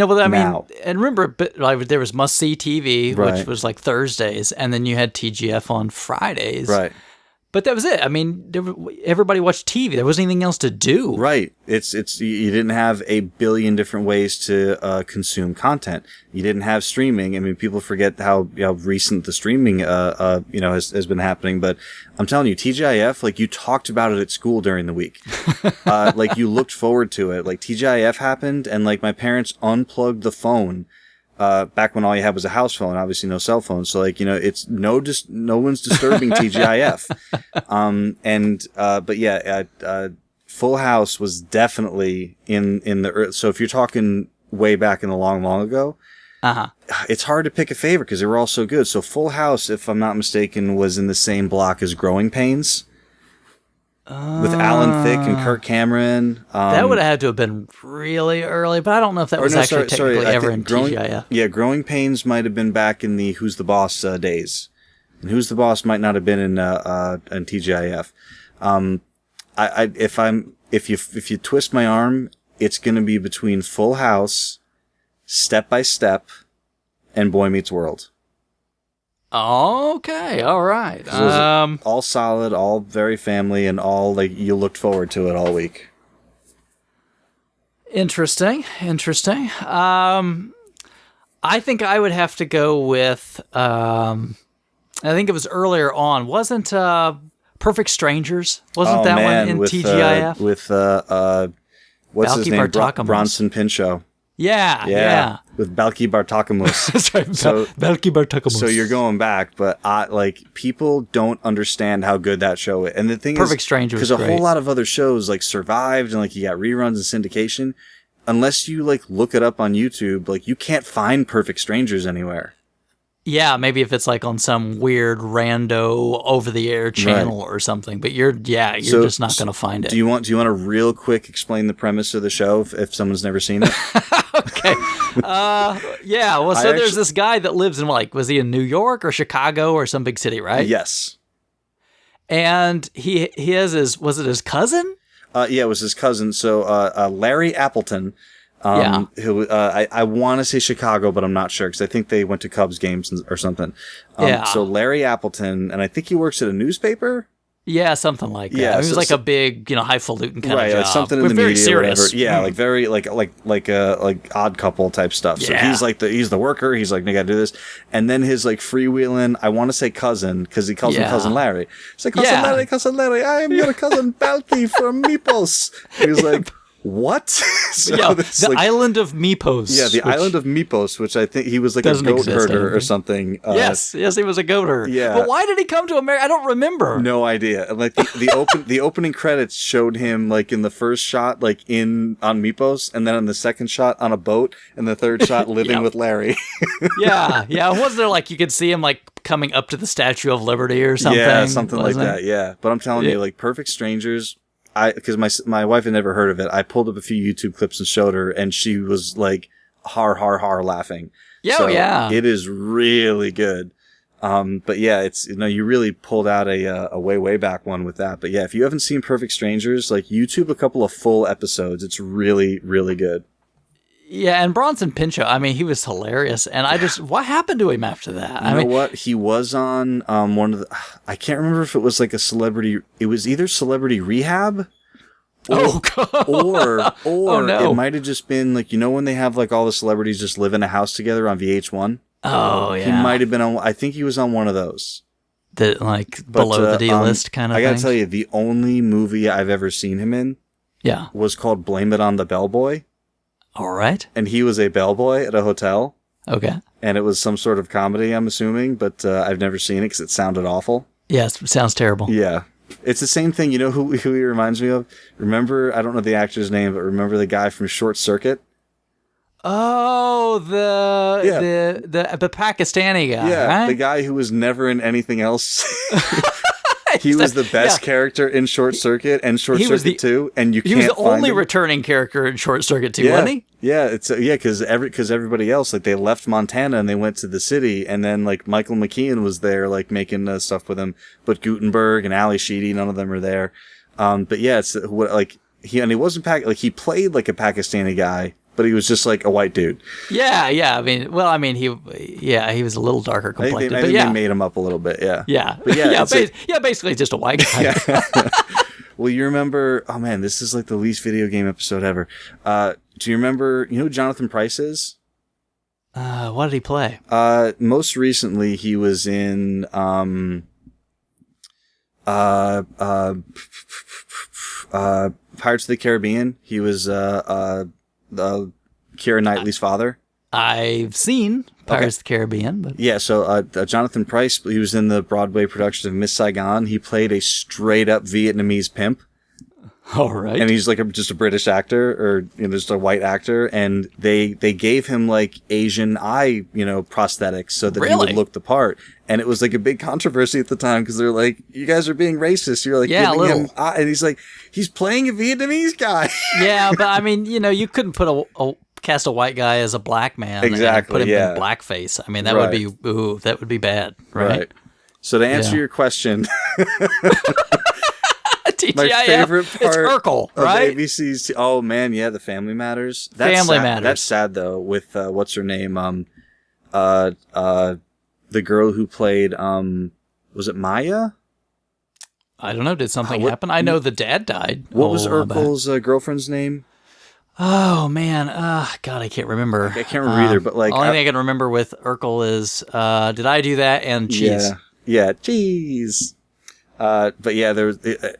But I mean, and remember, like, there was Must See TV, which was like Thursdays, and then you had TGF on Fridays. Right. But that was it. I mean, everybody watched TV. There wasn't anything else to do. Right. It's you didn't have a billion different ways to consume content. You didn't have streaming. I mean, people forget how recent the streaming has been happening. But I'm telling you, TGIF, like, you talked about it at school during the week. Like, you looked forward to it. Like, TGIF happened, and like my parents unplugged the phone. Back when all you had was a house phone, obviously no cell phone. So like, it's no one's disturbing TGIF. But yeah, Full House was definitely in the, so if you're talking way back in the long ago, it's hard to pick a favorite because they were all so good. So Full House, if I'm not mistaken, was in the same block as Growing Pains. With Alan Thicke and Kirk Cameron. That would have had to have been really early, but I don't know if that was technically ever in TGIF. Yeah, Growing Pains might have been back in the Who's the Boss days. And Who's the Boss might not have been in TGIF. If you twist my arm, it's going to be between Full House, Step by Step, and Boy Meets World. Okay, all right. All solid, all very family, and all like you looked forward to it all week. Interesting. I think I would have to go with. I think it was earlier on. Wasn't Perfect Strangers? Wasn't that one in TGIF? With what's his name? Bronson Pinchot. Yeah. With Balki Bartokomous. That's right. Balki Bartokomous. So you're going back, but people don't understand how good that show is. And the thing Perfect Strangers, because a whole lot of other shows like survived and like you got reruns and syndication. Unless you like look it up on YouTube, like you can't find Perfect Strangers anywhere. Yeah, maybe if it's like on some weird rando over-the-air channel or something. But you're just not going to find it. Do you want to real quick explain the premise of the show if someone's never seen it? Okay. Yeah. Well, so there's this guy that lives in was he in New York or Chicago or some big city, right? Yes. And he has was it his cousin? Yeah, it was his cousin. So Larry Appleton. Who I want to say Chicago, but I'm not sure because I think they went to Cubs games or something. So Larry Appleton, and I think he works at a newspaper. Yeah, something like that. Yeah, I mean, it was so- like so- a big, highfalutin kind Right, of job. like something in But the very media serious. or whatever. Yeah, like very like Odd Couple type stuff. So Yeah. he's the worker. He's like, I gotta do this. And then his like freewheeling, I want to say cousin because he calls him Yeah. Cousin Larry. He's like, Yeah. Cousin Larry, I am your cousin Balky from Meeples. He was like, what? So Yeah, this, the like, island of Meepos. yeah, the which island of Meepos, which I think he was like a doesn't goat exist, I herder don't or think. something. Yes, he was a goat herder. Yeah. But why did he come to America? I don't remember. No idea. And like the opening credits showed him like in the first shot like on Meepos, and then in the second shot on a boat, and the third shot living Yeah. with Larry. Yeah. Wasn't there like you could see him like coming up to the Statue of Liberty or something? Yeah, something like wasn't that. it? Yeah, but I'm telling you, like Perfect Strangers. Because my wife had never heard of it. I pulled up a few YouTube clips and showed her, and she was like har laughing. Yeah, So yeah. it is really good. But yeah, it's you really pulled out a way back one with that. But yeah, if you haven't seen Perfect Strangers, like YouTube a couple of full episodes. It's really good. Yeah, and Bronson Pinchot, I mean, he was hilarious. And what happened to him after that? You know what? He was on one of the. I can't remember if it was like a celebrity. It was either Celebrity Rehab. Oh, God. Or Oh, no. it might have just been like when they have like all the celebrities just live in a house together on VH1. Oh, yeah. He might have been on. I think he was on one of those. The, below the D list kind of I thing. gotta tell you, the only movie I've ever seen him in Yeah. was called Blame It on the Bellboy, All right. and he was a bellboy at a hotel, Okay. and it was some sort of comedy, I'm assuming, but I've never seen it because it sounded awful. Yes, sounds terrible. Yeah. It's the same thing. You know who he reminds me of? Remember, I don't know the actor's name, but remember the guy from Short Circuit? Oh, the Pakistani guy, Yeah, right? the guy who was never in anything else. He was the best character in Short Circuit and Short He was Circuit 2, and you He can't was the find only him. returning character in Short Circuit 2, Yeah, wasn't he? yeah, it's because everybody else, like, they left Montana and they went to the city, and then like Michael McKean was there, like making stuff with him, but Gutenberg and Ali Sheedy, none of them are there. But yeah, it's he wasn't he played like a Pakistani guy, but he was just like a white dude. Yeah. I mean, he was a little darker I think complected, they, but yeah. they made him up a little bit. Yeah. Yeah. But yeah, Basically just a white guy. Well, you remember? Oh man, this is like the least video game episode ever. Do you remember? You know who Jonathan Pryce is? What did he play? Most recently, he was in Pirates of the Caribbean. He was Keira Knightley's father. I've seen Pirates of the Caribbean, but Yeah, so Jonathan Pryce, he was in the Broadway production of Miss Saigon. He played a straight up Vietnamese pimp. all right. And he's like just a British actor, or just a white actor, and they gave him like Asian eye prosthetics so that he Really? would look the part. And it was like a big controversy at the time because they're like, you guys are being racist. You're like Yeah, a giving him little. and he's like, he's playing a Vietnamese guy. Yeah, but I mean, you couldn't put cast a white guy as a black man and Exactly, put him yeah. in blackface. I mean, that Right. would be bad, right? So to answer Yeah. your question, TGIF, my favorite part it's Urkel, of right? ABC's. Oh man, yeah, the Family Matters. Family sad. Matters. That's sad though. With what's her name? The girl who played was it Maya? I don't know. Did something what- happen? I know the dad died. What was a while back. Urkel's girlfriend's name? Oh man, God, I can't remember. I can't remember either. But like, only thing I can remember with Urkel is did I do that and cheese? yeah, cheese. But yeah, there was,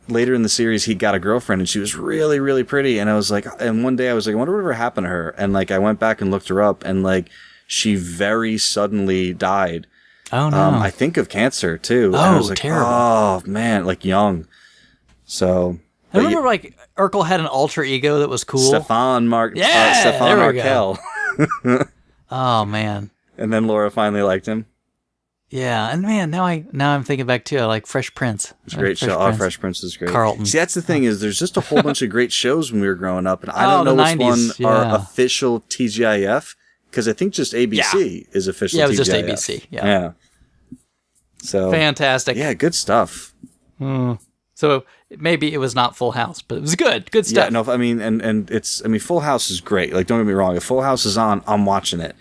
later in the series, he got a girlfriend, and she was really, really pretty. And I was like, and one day I was like, I wonder whatever happened to her. And like, I went back and looked her up, and like, she very suddenly died. Oh no, I think of cancer too. And I Oh, was like, terrible. oh man, like young. So I remember like Urkel had an alter ego that was cool. Stefan Yeah, there we go. Arkell. Oh man, And then Laura finally liked him. yeah, and man, now I'm thinking back too. I like Fresh Prince. It's a great show. Oh, Fresh Prince is great. Carlton. See, that's the thing is there's just a whole bunch of great shows when we were growing up, and I Oh, don't know the which 90s, one are yeah. official TGIF, because I think just ABC is official TGIF. Yeah, it was just ABC, yeah. So Fantastic. yeah, good stuff. So maybe it was not Full House, but it was good. Good stuff. Yeah, no, I mean, and it's, I mean, Full House is great. Like, don't get me wrong. If Full House is on, I'm watching it.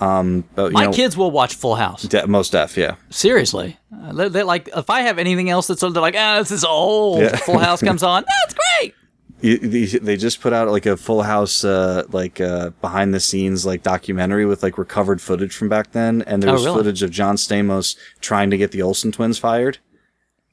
But My kids will watch Full House. Most def, yeah. Seriously. They like, if I have anything else that's they're like, this is old. Yeah. Full House comes on. That's great. They just put out like a Full House, behind the scenes like documentary with like recovered footage from back then, and there was footage of John Stamos trying to get the Olsen twins fired.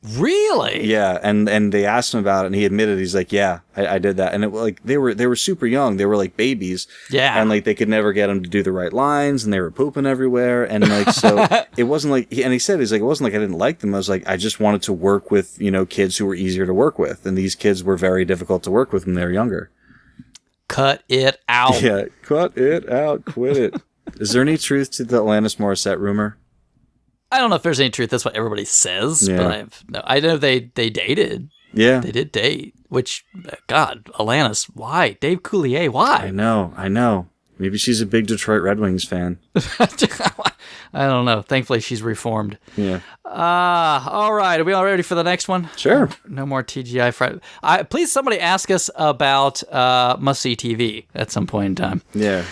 Really? Yeah, and they asked him about it, and he admitted, he's like, yeah, I did that, and it like they were super young, they were like babies, yeah, and like they could never get them to do the right lines, and they were pooping everywhere, and like so it wasn't like, and he said, he's like, it wasn't like I didn't like them, I was like, I just wanted to work with kids who were easier to work with, and these kids were very difficult to work with when they were younger. Cut it out. Yeah, cut it out, quit it. Is there any truth to the Alanis Morissette rumor? I don't know if there's any truth. That's what everybody says, but I know they dated. Yeah, they did date. Which, God, Alanis, why? Dave Coulier, why? I know. Maybe she's a big Detroit Red Wings fan. I don't know. Thankfully, she's reformed. Yeah. All right. Are we all ready for the next one? Sure. No more TGI Friday. Please, somebody ask us about Must See TV at some point in time. Yeah.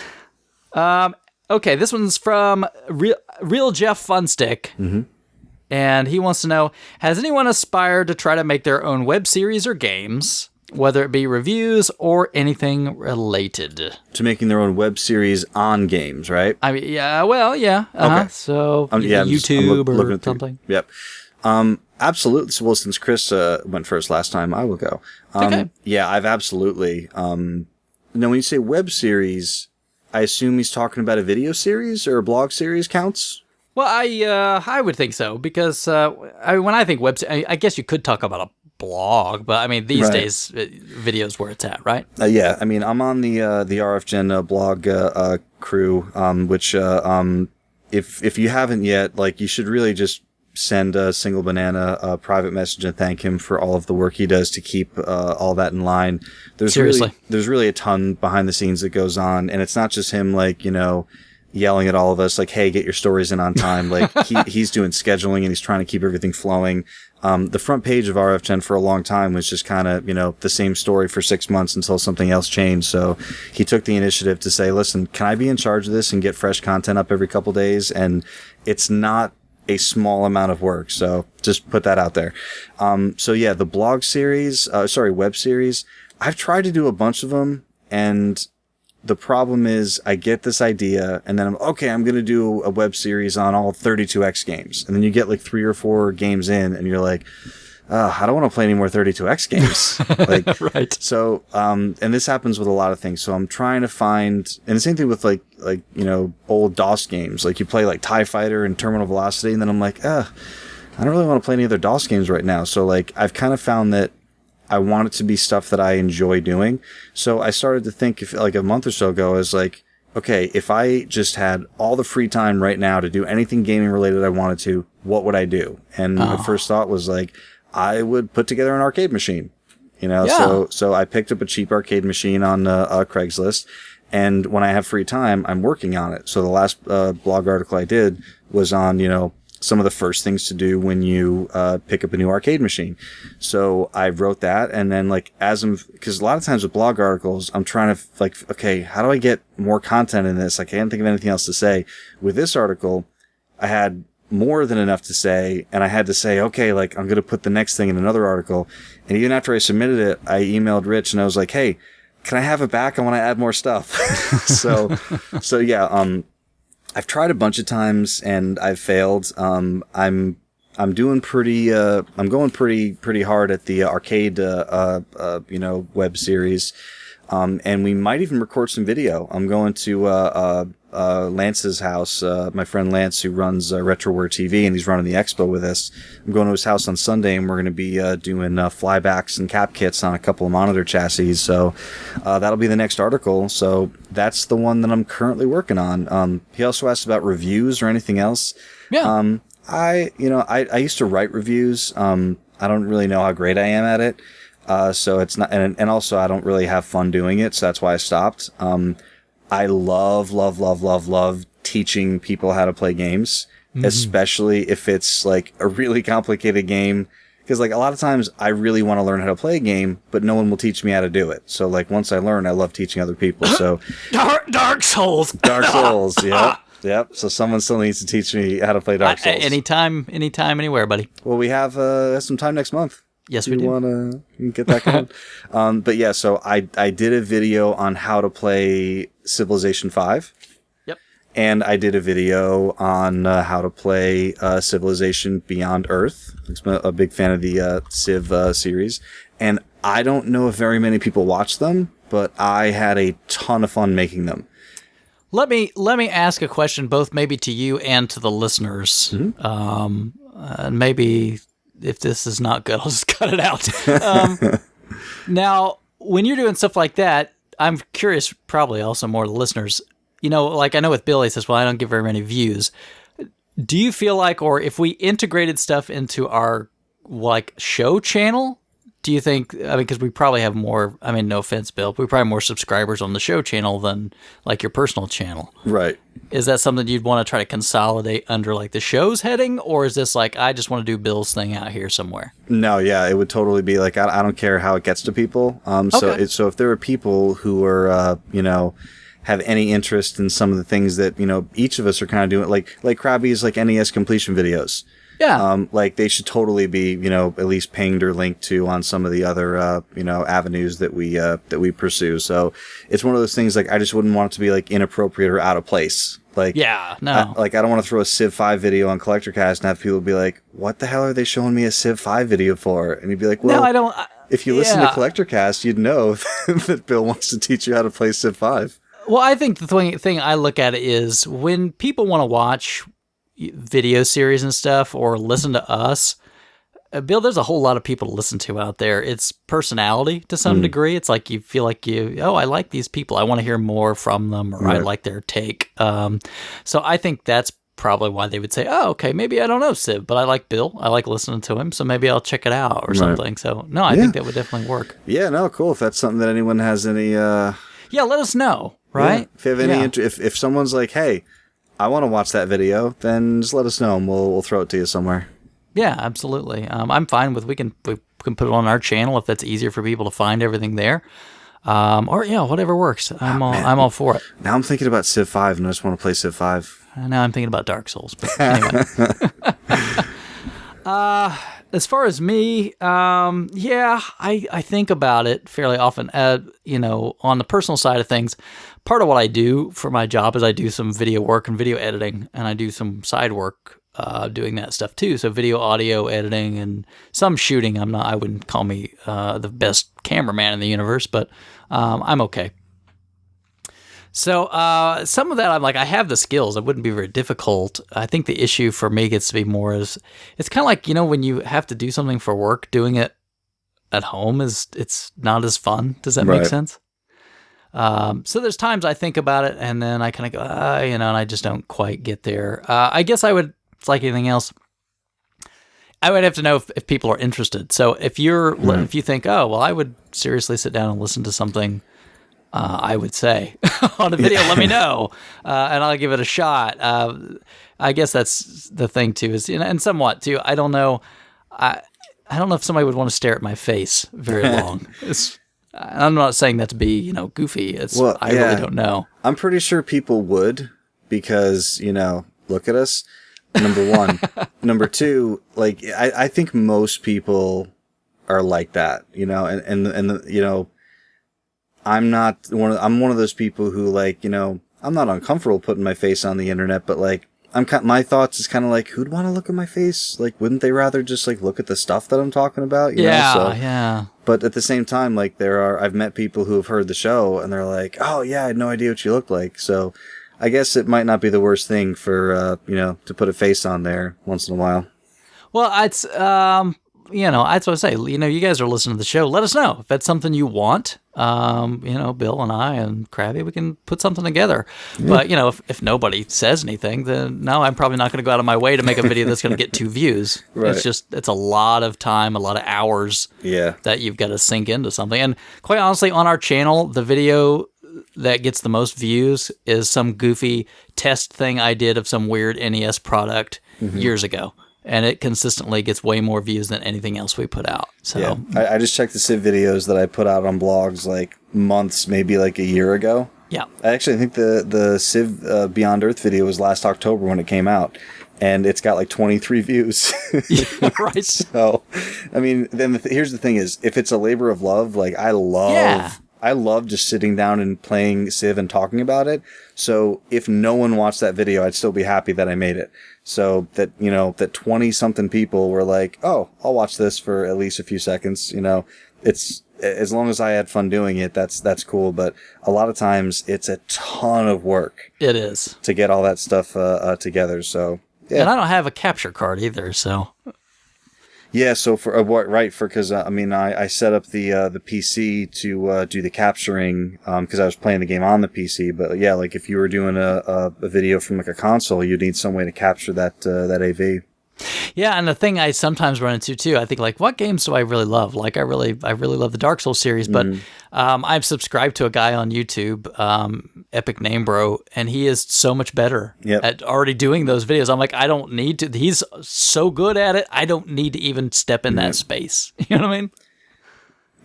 Okay, this one's from Real Jeff Funstick, and he wants to know, has anyone aspired to try to make their own web series or games, whether it be reviews or anything related? To making their own web series on games, right? I mean, yeah, well, yeah. Okay. So, YouTube or something? Yep. Absolutely. Well, since Chris went first last time, I will go. Okay. Yeah, I've absolutely... now, when you say web series... I assume he's talking about a video series or a blog series counts? Well, I would think so, because when I think web, I guess you could talk about a blog, but I mean these days video's where it's at, right? Yeah, I mean I'm on the RF Gen blog crew, which if you haven't yet, like you should really just send a Single Banana a private message and thank him for all of the work he does to keep all that in line. Seriously. There's really a ton behind the scenes that goes on, and it's not just him like, yelling at all of us like, hey, get your stories in on time. Like he's doing scheduling and he's trying to keep everything flowing. The front page of RF Gen for a long time was just kind of, the same story for 6 months until something else changed. So he took the initiative to say, listen, can I be in charge of this and get fresh content up every couple days? And it's not a small amount of work. So just put that out there. So yeah, the blog series, web series, I've tried to do a bunch of them, and the problem is I get this idea and then I'm going to do a web series on all 32X games. And then you get like 3 or 4 games in and you're like, I don't want to play any more 32X games. Like, right. So, and this happens with a lot of things. So I'm trying to find, and the same thing with like, old DOS games. Like you play like TIE Fighter and Terminal Velocity. And then I'm like, I don't really want to play any other DOS games right now. So like, I've kind of found that I want it to be stuff that I enjoy doing. So I started to think, if like a month or so ago, I was like, okay, if I just had all the free time right now to do anything gaming related I wanted to, what would I do? And my first thought was like, I would put together an arcade machine, so I picked up a cheap arcade machine on Craigslist. And when I have free time, I'm working on it. So the last blog article I did was on, some of the first things to do when you pick up a new arcade machine. So I wrote that, and then because a lot of times with blog articles, I'm trying to okay, how do I get more content in this? I can't think of anything else to say. With this article, I had more than enough to say, and I had to say, okay, I'm going to put the next thing in another article. And even after I submitted it, I emailed Rich and I was like, hey, can I have it back? I want to add more stuff. So yeah, I've tried a bunch of times and I've failed. I'm doing I'm going pretty hard at the arcade, web series. And we might even record some video. I'm going to, Lance's house, my friend Lance, who runs RetroWorld TV, and he's running the expo with us. I'm going to his house on Sunday, and we're going to be doing flybacks and cap kits on a couple of monitor chassis. So that'll be the next article. So that's the one that I'm currently working on. He also asked about reviews or anything else. Yeah. I used to write reviews. I don't really know how great I am at it. So it's not, and also I don't really have fun doing it. So that's why I stopped. I love teaching people how to play games, especially if it's like a really complicated game. Because a lot of times I really want to learn how to play a game, but no one will teach me how to do it. So once I learn, I love teaching other people. So Dark Souls. Dark Souls, yeah. Yep. So someone still needs to teach me how to play Dark Souls. Anytime, anywhere, buddy. Well, we have some time next month. Yes, we do. You want to get that going? But yeah, so I did a video on how to play Civilization 5. Yep. And I did a video on how to play Civilization Beyond Earth. I'm a big fan of the Civ series. And I don't know if very many people watch them, but I had a ton of fun making them. Let me ask a question, both maybe to you and to the listeners. And maybe if this is not good, I'll just cut it out. Now, when you're doing stuff like that, I'm curious, probably also more to the listeners. You know, like I know with Billy says, well, I don't get very many views. Do you feel like, or if we integrated stuff into our like show channel, do you think, I mean, because we probably have more, I mean, no offense, Bill, but we probably have more subscribers on the show channel than like your personal channel. Right. Is that something you'd want to try to consolidate under like the show's heading? Or is this like, I just want to do Bill's thing out here somewhere? No, yeah, it would totally be like, I don't care how it gets to people. Okay. So if there are people who are, you know, have any interest in some of the things that, you know, each of us are kind of doing, like Krabby's like NES completion videos. Yeah. Like they should totally be, you know, at least pinged or linked to on some of the other, you know, avenues that we pursue. So it's one of those things like I just wouldn't want it to be like inappropriate or out of place. Like, yeah, no. I don't want to throw a Civ 5 video on Collectorcast and have people be like, what the hell are they showing me a Civ 5 video for? And you'd be like, well, no, I don't. If you listen to Collectorcast, you'd know that Bill wants to teach you how to play Civ 5. Well, I think the thing I look at is when people want to watch video series and stuff or listen to us, Bill, there's a whole lot of people to listen to out there. It's personality to some degree. It's like you feel like I like these people. I want to hear more from them, or I like their take. So I think that's probably why they would say, oh, okay, maybe I don't know Civ, but I like Bill. I like listening to him, so maybe I'll check it out or something. So no, I think that would definitely work. Yeah, no, cool. If that's something that anyone has any... yeah, let us know, right? Yeah. If you have any if someone's like, hey, I want to watch that video, then just let us know and we'll throw it to you somewhere. Yeah, absolutely. I'm fine with we can put it on our channel if that's easier for people to find everything there, or whatever works. I'm all for it. Now I'm thinking about Civ 5 and I just want to play Civ 5. Now I'm thinking about Dark Souls. But anyway, as far as me, I think about it fairly often. On the personal side of things, part of what I do for my job is I do some video work and video editing, and I do some side work doing that stuff too. So video, audio editing, and some shooting. I wouldn't call me the best cameraman in the universe, but I'm okay. So some of that, I'm like, I have the skills. It wouldn't be very difficult. I think the issue for me gets to be more is, it's kind of like, when you have to do something for work, doing it at home it's not as fun. Does that make sense? So there's times I think about it and then I kind of go, and I just don't quite get there. I guess I would, it's like anything else, I would have to know if people are interested. So if if you think, oh, well, I would seriously sit down and listen to something, I would say on a video, let me know, and I'll give it a shot. I guess that's the thing too, is, and somewhat too, I don't know. I don't know if somebody would want to stare at my face very long. I'm not saying that to be, goofy. I really don't know. I'm pretty sure people would, because, look at us. Number one. Number two, like, I think most people are like that, and I'm one of those people who, like, I'm not uncomfortable putting my face on the internet, but like, my thoughts is kind of like, who'd want to look at my face? Like, wouldn't they rather just like look at the stuff that I'm talking about? Yeah. But at the same time, like, I've met people who have heard the show and they're like, oh yeah, I had no idea what you looked like. So I guess it might not be the worst thing for, to put a face on there once in a while. Well, it's, that's what I say. You guys are listening to the show. Let us know if that's something you want. Bill and I and Krabby, we can put something together. Yeah. But, if nobody says anything, then no, I'm probably not going to go out of my way to make a video that's going to get 2 views. Right. It's a lot of time, a lot of hours that you've got to sink into something. And quite honestly, on our channel, the video that gets the most views is some goofy test thing I did of some weird NES product years ago. And it consistently gets way more views than anything else we put out. So I just checked the Civ videos that I put out on blogs like months, maybe like a year ago. Yeah. I think the Civ Beyond Earth video was last October when it came out, and it's got like 23 views. Yeah, right. So, I mean, then here's the thing: is if it's a labor of love, like I love just sitting down and playing Civ and talking about it. So if no one watched that video, I'd still be happy that I made it. So that, you know, that 20 something people were like, oh, I'll watch this for at least a few seconds. You know, it's, as long as I had fun doing it, that's cool. But a lot of times it's a ton of work. It is. To get all that stuff together. So, yeah. And I don't have a capture card either, so. Yeah, so because I mean, I set up the PC to do the capturing because I was playing the game on the PC. But yeah, like if you were doing a video from like a console, you'd need some way to capture that AV. Yeah, and the thing I sometimes run into too, I think like, what games do I really love? Like I really love the Dark Souls series, but I'm subscribed to a guy on YouTube, Epic Name Bro, and he is so much better at already doing those videos. I'm like, I don't need to. He's so good at it. I don't need to even step in that space. You know what I mean?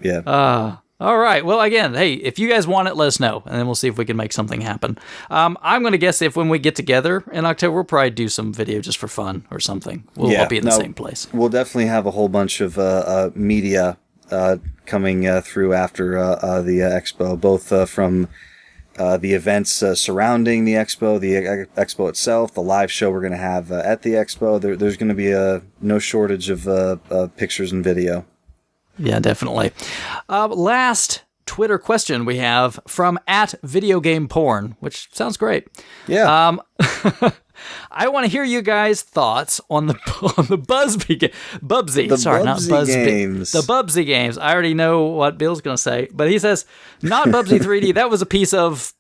Yeah. All right. Well, again, hey, if you guys want it, let us know, and then we'll see if we can make something happen. I'm going to guess if when we get together in October, we'll probably do some video just for fun or something. We'll all be in the same place. We'll definitely have a whole bunch of media coming through after the expo, both from the events surrounding the expo, the expo itself, the live show we're going to have at the expo. There's going to be no shortage of pictures and video. Yeah, definitely. Last Twitter question we have from @videogameporn, which sounds great. Yeah. I want to hear you guys' thoughts on the Bubsy. Sorry, not Bubsy games. The Bubsy games. I already know what Bill's going to say, but he says not Bubsy 3D. That was a piece of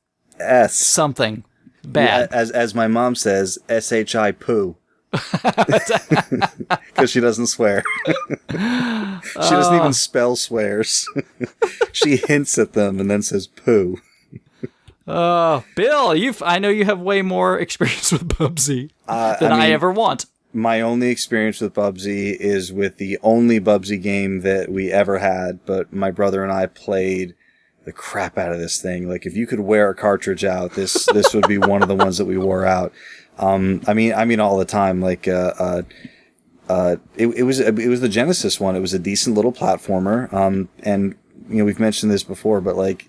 something bad. Yeah, as my mom says, S-H-I-Poo. Because she doesn't swear. She doesn't even spell swears. She hints at them and then says poo. Bill, I know you have way more experience with Bubsy than I ever want. My only experience with Bubsy is with the only Bubsy game that we ever had, but my brother and I played the crap out of this thing. Like, if you could wear a cartridge out, this would be one of the ones that we wore out. I mean, all the time. Like, it was the Genesis one. It was a decent little platformer. And you know, we've mentioned this before, but like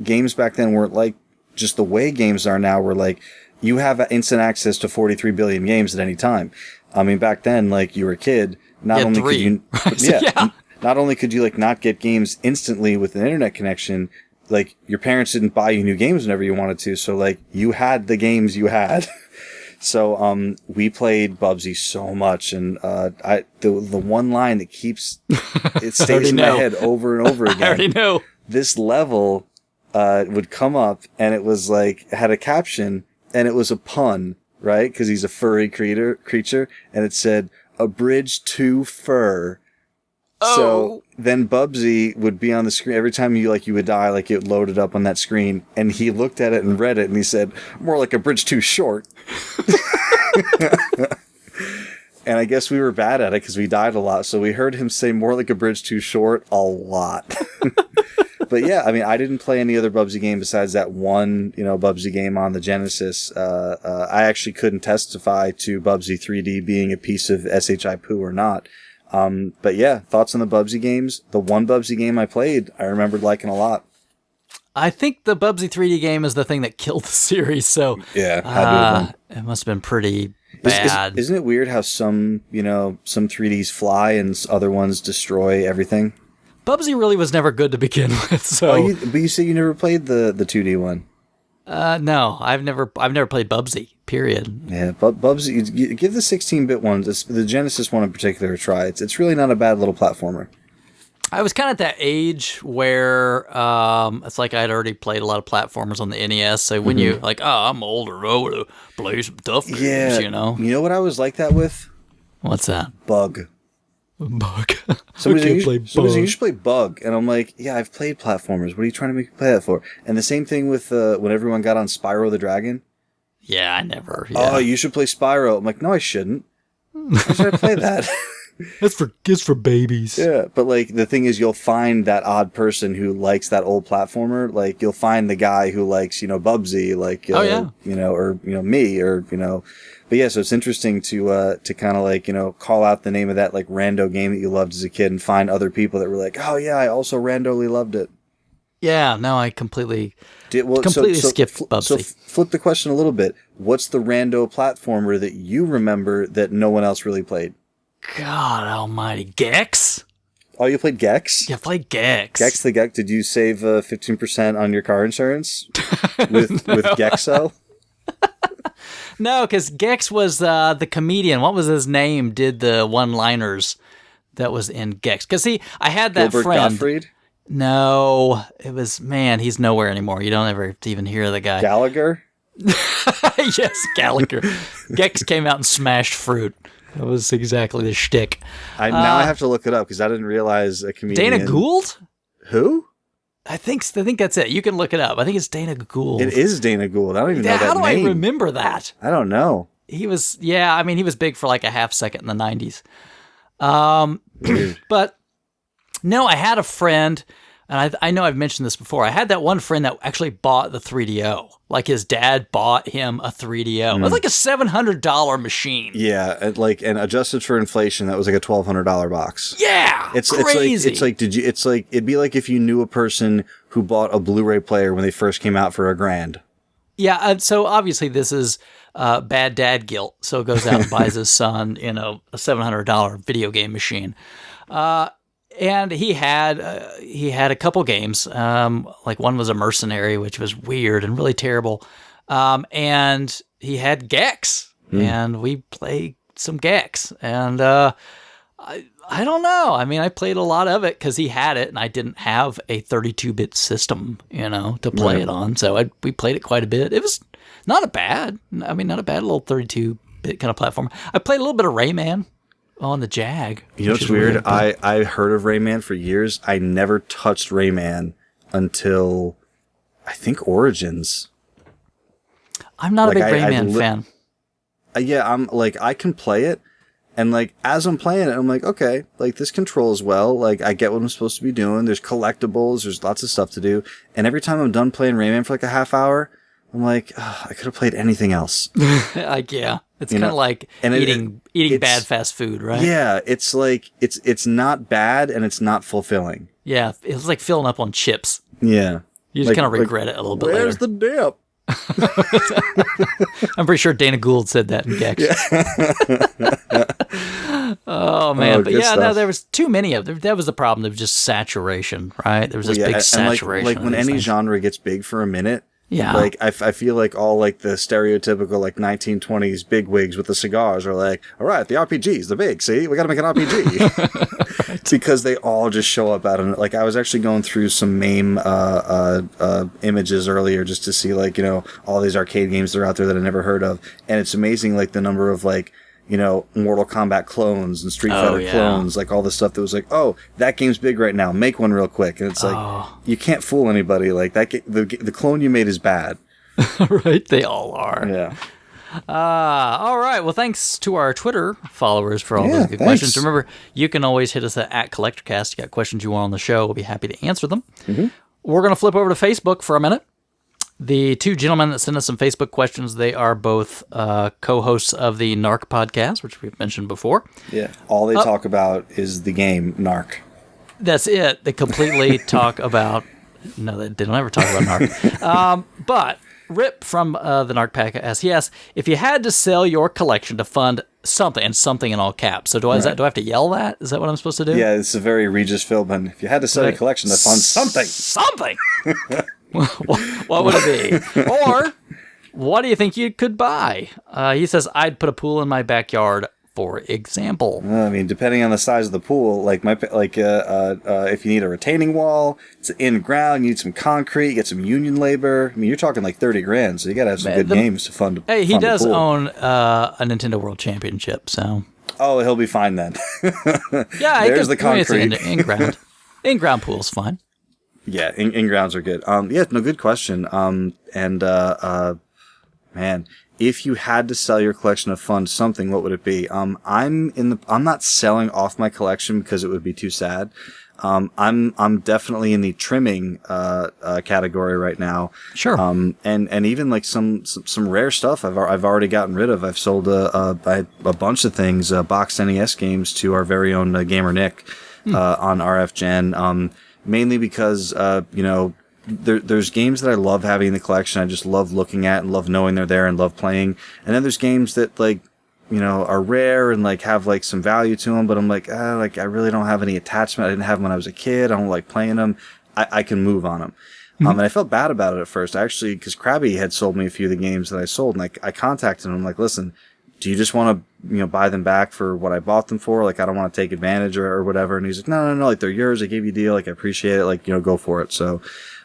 games back then weren't like just the way games are now. Where like you have instant access to 43 billion games at any time. I mean, back then, like you were a kid. Not only could you, not only could you like not get games instantly with an internet connection. Like your parents didn't buy you new games whenever you wanted to. So like you had the games you had. So, we played Bubsy so much, and the one line that it stays in my head over and over again. I already know. This level would come up, and it was like had a caption, and it was a pun, right? Because he's a furry creature, and it said "a bridge to fur." Oh. So then Bubsy would be on the screen every time you would die, like it loaded up on that screen, and he looked at it and read it, and he said, "More like a bridge too short." And I guess we were bad at it because we died a lot, so we heard him say "more like a bridge too short" a lot. But yeah, I mean, I didn't play any other Bubsy game besides that one, Bubsy game on the Genesis. I actually couldn't testify to Bubsy 3D being a piece of S-H-I-Poo or not. But yeah, thoughts on the Bubsy games? The one Bubsy game I played, I remembered liking a lot. I think the Bubsy 3D game is the thing that killed the series. So yeah, it must have been pretty bad. Isn't it weird how some 3Ds fly and other ones destroy everything? Bubsy really was never good to begin with. So, but you say you never played the 2D one. No, I've never played Bubsy. Period. Yeah, but Bubsy, you give the 16-bit ones, the Genesis one in particular, a try. It's really not a bad little platformer. I was kind of at that age where it's like I'd already played a lot of platformers on the NES. So when you like, I'm older, I want to play some tough games, You know what I was like that with? What's that? Bug. Somebody you should play Bug, and I'm like, yeah, I've played platformers. What are you trying to make me play that for? And the same thing with when everyone got on Spyro the Dragon. Yeah, I never. Yeah. Oh, you should play Spyro. I'm like, no, I shouldn't. Why should I play that? It's for babies. Yeah, but like the thing is, you'll find that odd person who likes that old platformer. Like you'll find the guy who likes, Bubsy, like or me, or But yeah, so it's interesting to kind of like call out the name of that like rando game that you loved as a kid, and find other people that were like, oh yeah, I also randomly loved it. Yeah, no, I completely skipped Bubsy. So flip the question a little bit. What's the rando platformer that you remember that no one else really played? God almighty. Gex? Oh, you played Gex? Yeah, I played Gex. Gex the Gex. Did you save 15% on your car insurance with Gexo? No, because Gex was the comedian. What was his name? Did the one-liners that was in Gex. Because, see, I had that Gilbert friend. Gottfried? No, it was, man, he's nowhere anymore. You don't ever even hear the guy. Gallagher? Yes, Gallagher. Gex came out and smashed fruit. That was exactly the shtick. Now I have to look it up because I didn't realize a comedian. Dana Gould? Who? I think that's it. You can look it up. I think it's Dana Gould. It is Dana Gould. I don't even know that name. How do I remember that? I don't know. He was, he was big for like a half second in the 90s. But no, I had a friend, and I know I've mentioned this before. I had that one friend that actually bought the 3DO. Like his dad bought him a 3DO. It was like a $700 machine. Yeah, and adjusted for inflation, that was like a $1,200 box. Yeah, it's crazy. It's like it'd be like if you knew a person who bought a Blu-ray player when they first came out for $1,000. Yeah, so obviously this is bad dad guilt. So goes out and buys his son, a $700 video game machine. And he had a couple games. Like one was a Mercenary, which was weird and really terrible. And he had Gex, and we played some Gex. And I don't know. I mean, I played a lot of it because he had it, and I didn't have a 32-bit system, to play it on. So we played it quite a bit. It was not a bad little 32-bit kind of platform. I played a little bit of Rayman on the Jag. You know what's weird? I heard of Rayman for years. I never touched Rayman until I think Origins. I'm not a big Rayman fan. Yeah, I'm like, I can play it, and like as I'm playing it, I'm like, okay, like this controls well. Like I get what I'm supposed to be doing. There's collectibles. There's lots of stuff to do. And every time I'm done playing Rayman for like a half hour, I'm like, I could have played anything else. Yeah. It's kind of like eating bad fast food, right? Yeah, it's like it's not bad and it's not fulfilling. Yeah, it's like filling up on chips. Yeah, you just kind of regret it a little bit later. Where's the dip? I'm pretty sure Dana Gould said that in Gex. Yeah. Oh man, but yeah, no, there was too many of them. That was the problem. There was just saturation, right? There was this big saturation. Like when any genre gets big for a minute. Yeah. Like, I feel like all, like, the stereotypical, like, 1920s bigwigs with the cigars are like, all right, the RPG's the big, see? We gotta make an RPG. Right. Because they all just show up out of it. Like, I was actually going through some MAME images earlier just to see, like, all these arcade games that are out there that I never heard of. And it's amazing, like, the number of, like, Mortal Kombat clones and Street Fighter clones, like all the stuff that was like, oh, that game's big right now, make one real quick. And it's like, you can't fool anybody. Like that, the clone you made is bad. Right? They all are. Yeah. All right. Well, thanks to our Twitter followers for all those good questions. Remember, you can always hit us at Collectorcast. You got questions you want on the show, we'll be happy to answer them. Mm-hmm. We're going to flip over to Facebook for a minute. The two gentlemen that sent us some Facebook questions, they are both co-hosts of the Narc podcast, which we've mentioned before. Yeah. All they talk about is the game Narc. That's it. They completely talk about... No, they don't ever talk about Narc. But Rip from the Narc podcast, he asks, if you had to sell your collection to fund something, and something in all caps. So do I have to yell that? Is that what I'm supposed to do? Yeah, it's a very Regis Philbin. If you had to sell your collection to fund something. Something! What would it be? Or, what do you think you could buy? He says, I'd put a pool in my backyard, for example. I mean, depending on the size of the pool, if you need a retaining wall, it's in ground, you need some concrete, you get some union labor. I mean, you're talking like $30,000, so you gotta have some good games to fund. Hey, he does own a Nintendo World Championship, so. Oh, he'll be fine then. Yeah, there's the concrete. In ground. In ground pool's fine. Yeah, in grounds are good. Yeah, no, good question. Man, if you had to sell your collection to fund something, what would it be? I'm not selling off my collection because it would be too sad. I'm definitely in the trimming, category right now. Sure. And even like some rare stuff I've already gotten rid of. I've sold, a bunch of things, boxed NES games to our very own, Gamer Nick, on RF Gen. Mainly because, there's games that I love having in the collection. I just love looking at and love knowing they're there and love playing. And then there's games that like, are rare and like have like some value to them, but I'm like, like I really don't have any attachment. I didn't have them when I was a kid. I don't like playing them. I can move on them. And I felt bad about it at first, actually, because Krabby had sold me a few of the games that I sold, and like I contacted him, like, listen, do you just want to, buy them back for what I bought them for? Like, I don't want to take advantage or whatever. And he's like, no, like they're yours. I gave you a deal. Like, I appreciate it. Like, go for it. So,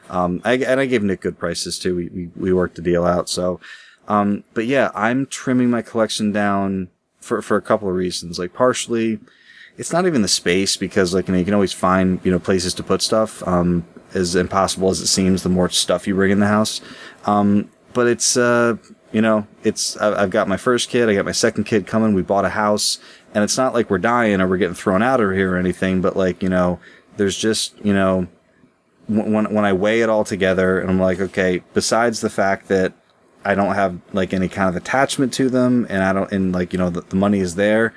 I gave Nick good prices too. We worked the deal out. So, but yeah, I'm trimming my collection down for a couple of reasons. Like, partially, it's not even the space, because like, you can always find, places to put stuff. As impossible as it seems, the more stuff you bring in the house. But it's, I've got my first kid, I got my second kid coming, we bought a house, and it's not like we're dying or we're getting thrown out of here or anything, but like, there's just, when I weigh it all together and I'm like, okay, besides the fact that I don't have like any kind of attachment to them, and the money is there,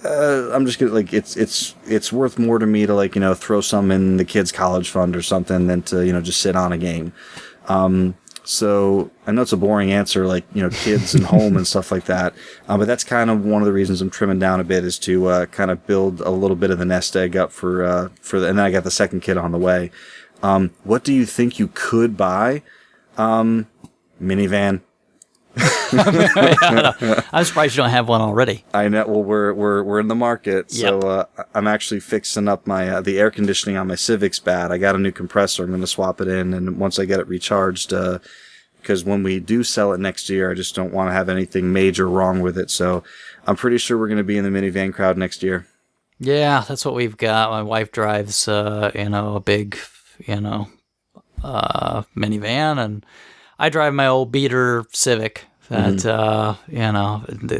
I'm just gonna like, it's worth more to me to like, throw some in the kids' college fund or something than to, just sit on a game. So I know it's a boring answer, like, kids and home and stuff like that. But that's kind of one of the reasons I'm trimming down a bit, is to, kind of build a little bit of the nest egg up and then I got the second kid on the way. What do you think you could buy? Minivan. I'm surprised you don't have one already. I know. Well, we're in the market, so I'm actually fixing up my the air conditioning on my Civic's bad. I got a new compressor. I'm going to swap it in, and once I get it recharged, because when we do sell it next year, I just don't want to have anything major wrong with it. So I'm pretty sure we're going to be in the minivan crowd next year. Yeah, that's what we've got. My wife drives, a big, minivan, and I drive my old beater Civic that,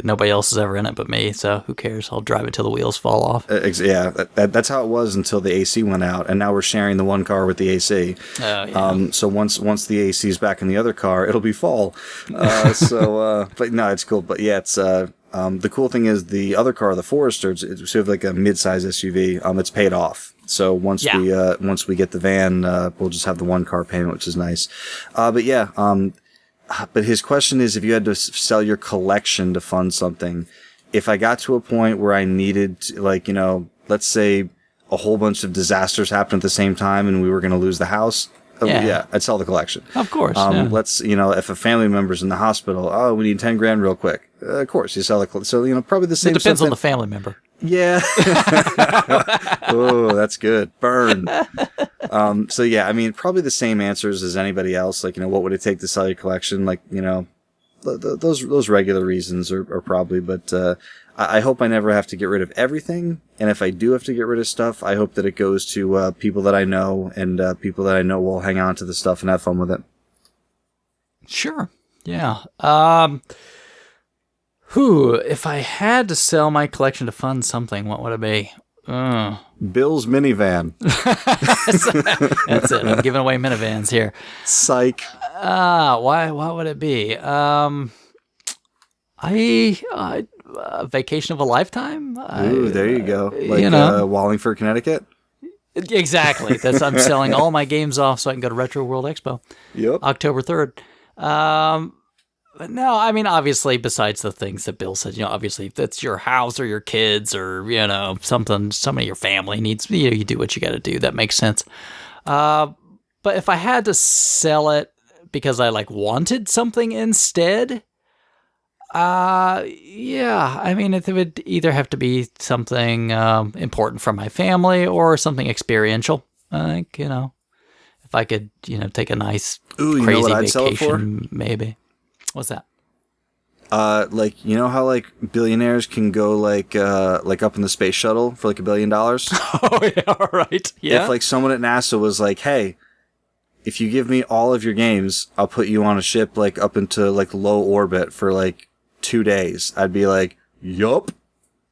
nobody else is ever in it but me, so who cares? I'll drive it till the wheels fall off. Yeah, that's how it was until the AC went out, and now we're sharing the one car with the AC. So once the AC is back in the other car, it'll be fall. But no, it's cool. But yeah, it's... the cool thing is the other car, the Forester, it's sort of like a mid-size SUV. It's paid off. So once we get the van, we'll just have the one car payment, which is nice. But his question is, if you had to sell your collection to fund something, if I got to a point where I needed to, like, let's say a whole bunch of disasters happened at the same time and we were going to lose the house. I'd sell the collection. Of course. Let's, if a family member's in the hospital, we need 10 grand real quick. Of course, you sell the collection. So, probably the same. It depends on the family member. Yeah. Oh, that's good. Burn. Probably the same answers as anybody else. Like, what would it take to sell your collection? Like, those regular reasons are probably, but, I hope I never have to get rid of everything. And if I do have to get rid of stuff, I hope that it goes to, people that I know, and, people that I know will hang on to the stuff and have fun with it. Sure. Yeah. If I had to sell my collection to fund something, what would it be? Bill's minivan. That's it. I'm giving away minivans here. Psych. What would it be? Vacation of a lifetime. Ooh, there you go. Like Wallingford, Connecticut. Exactly. I'm selling all my games off so I can go to RetroWorld Expo. Yep. October 3rd. But no, obviously, besides the things that Bill said, obviously, if that's your house or your kids or, something, somebody in your family needs, you do what you got to do. That makes sense. But if I had to sell it because I wanted something instead, it would either have to be something important for my family or something experiential. I think, if I could, take a nice crazy vacation, maybe. What's that? How billionaires can go up in the space shuttle for $1 billion? Oh yeah, all right. Yeah. If someone at NASA was like, hey, if you give me all of your games, I'll put you on a ship like up into like low orbit for like 2 days. I'd be like, yup.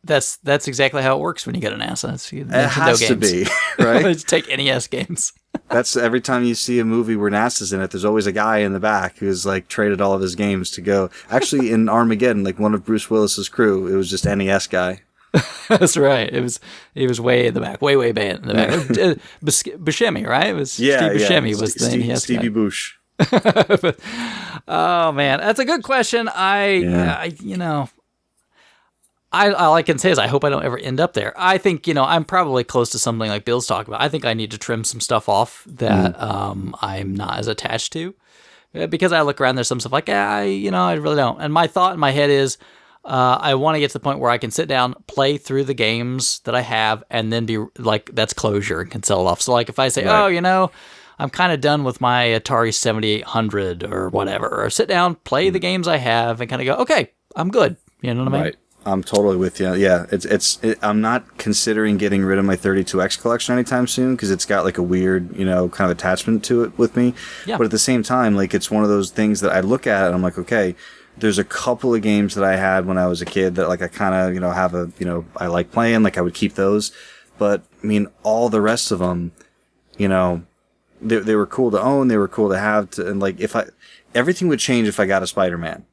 That's exactly how it works when you get an NASA. It's It Nintendo has to games. be, right? Just take NES games. That's every time you see a movie where NASA's in it, there's always a guy in the back who's like traded all of his games to go. Actually, in Armageddon, like one of Bruce Willis's crew, it was just NES guy. That's right. He was way in the back, way back in the back. Buscemi, right? It was Steve Buscemi was the NES Stevie guy. Bush. Oh man, that's a good question. All I can say is I hope I don't ever end up there. I think, I'm probably close to something like Bill's talking about. I think I need to trim some stuff off that I'm not as attached to. Because I look around, there's some stuff like, I really don't. And my thought in my head is, I want to get to the point where I can sit down, play through the games that I have, and then be like, that's closure and can sell it off. So like if I say, Right. I'm kind of done with my Atari 7800 or whatever, or sit down, play the games I have, and kind of go, okay, I'm good. You know what I mean? Right. I'm totally with you. Yeah, I'm not considering getting rid of my 32X collection anytime soon because it's got like a weird, kind of attachment to it with me. Yeah. But at the same time, like it's one of those things that I look at and I'm like, okay, there's a couple of games that I had when I was a kid that like I kind of, have I like playing, like I would keep those. But I mean, all the rest of them, they were cool to own, they were cool to have, and like everything would change if I got a Spider-Man.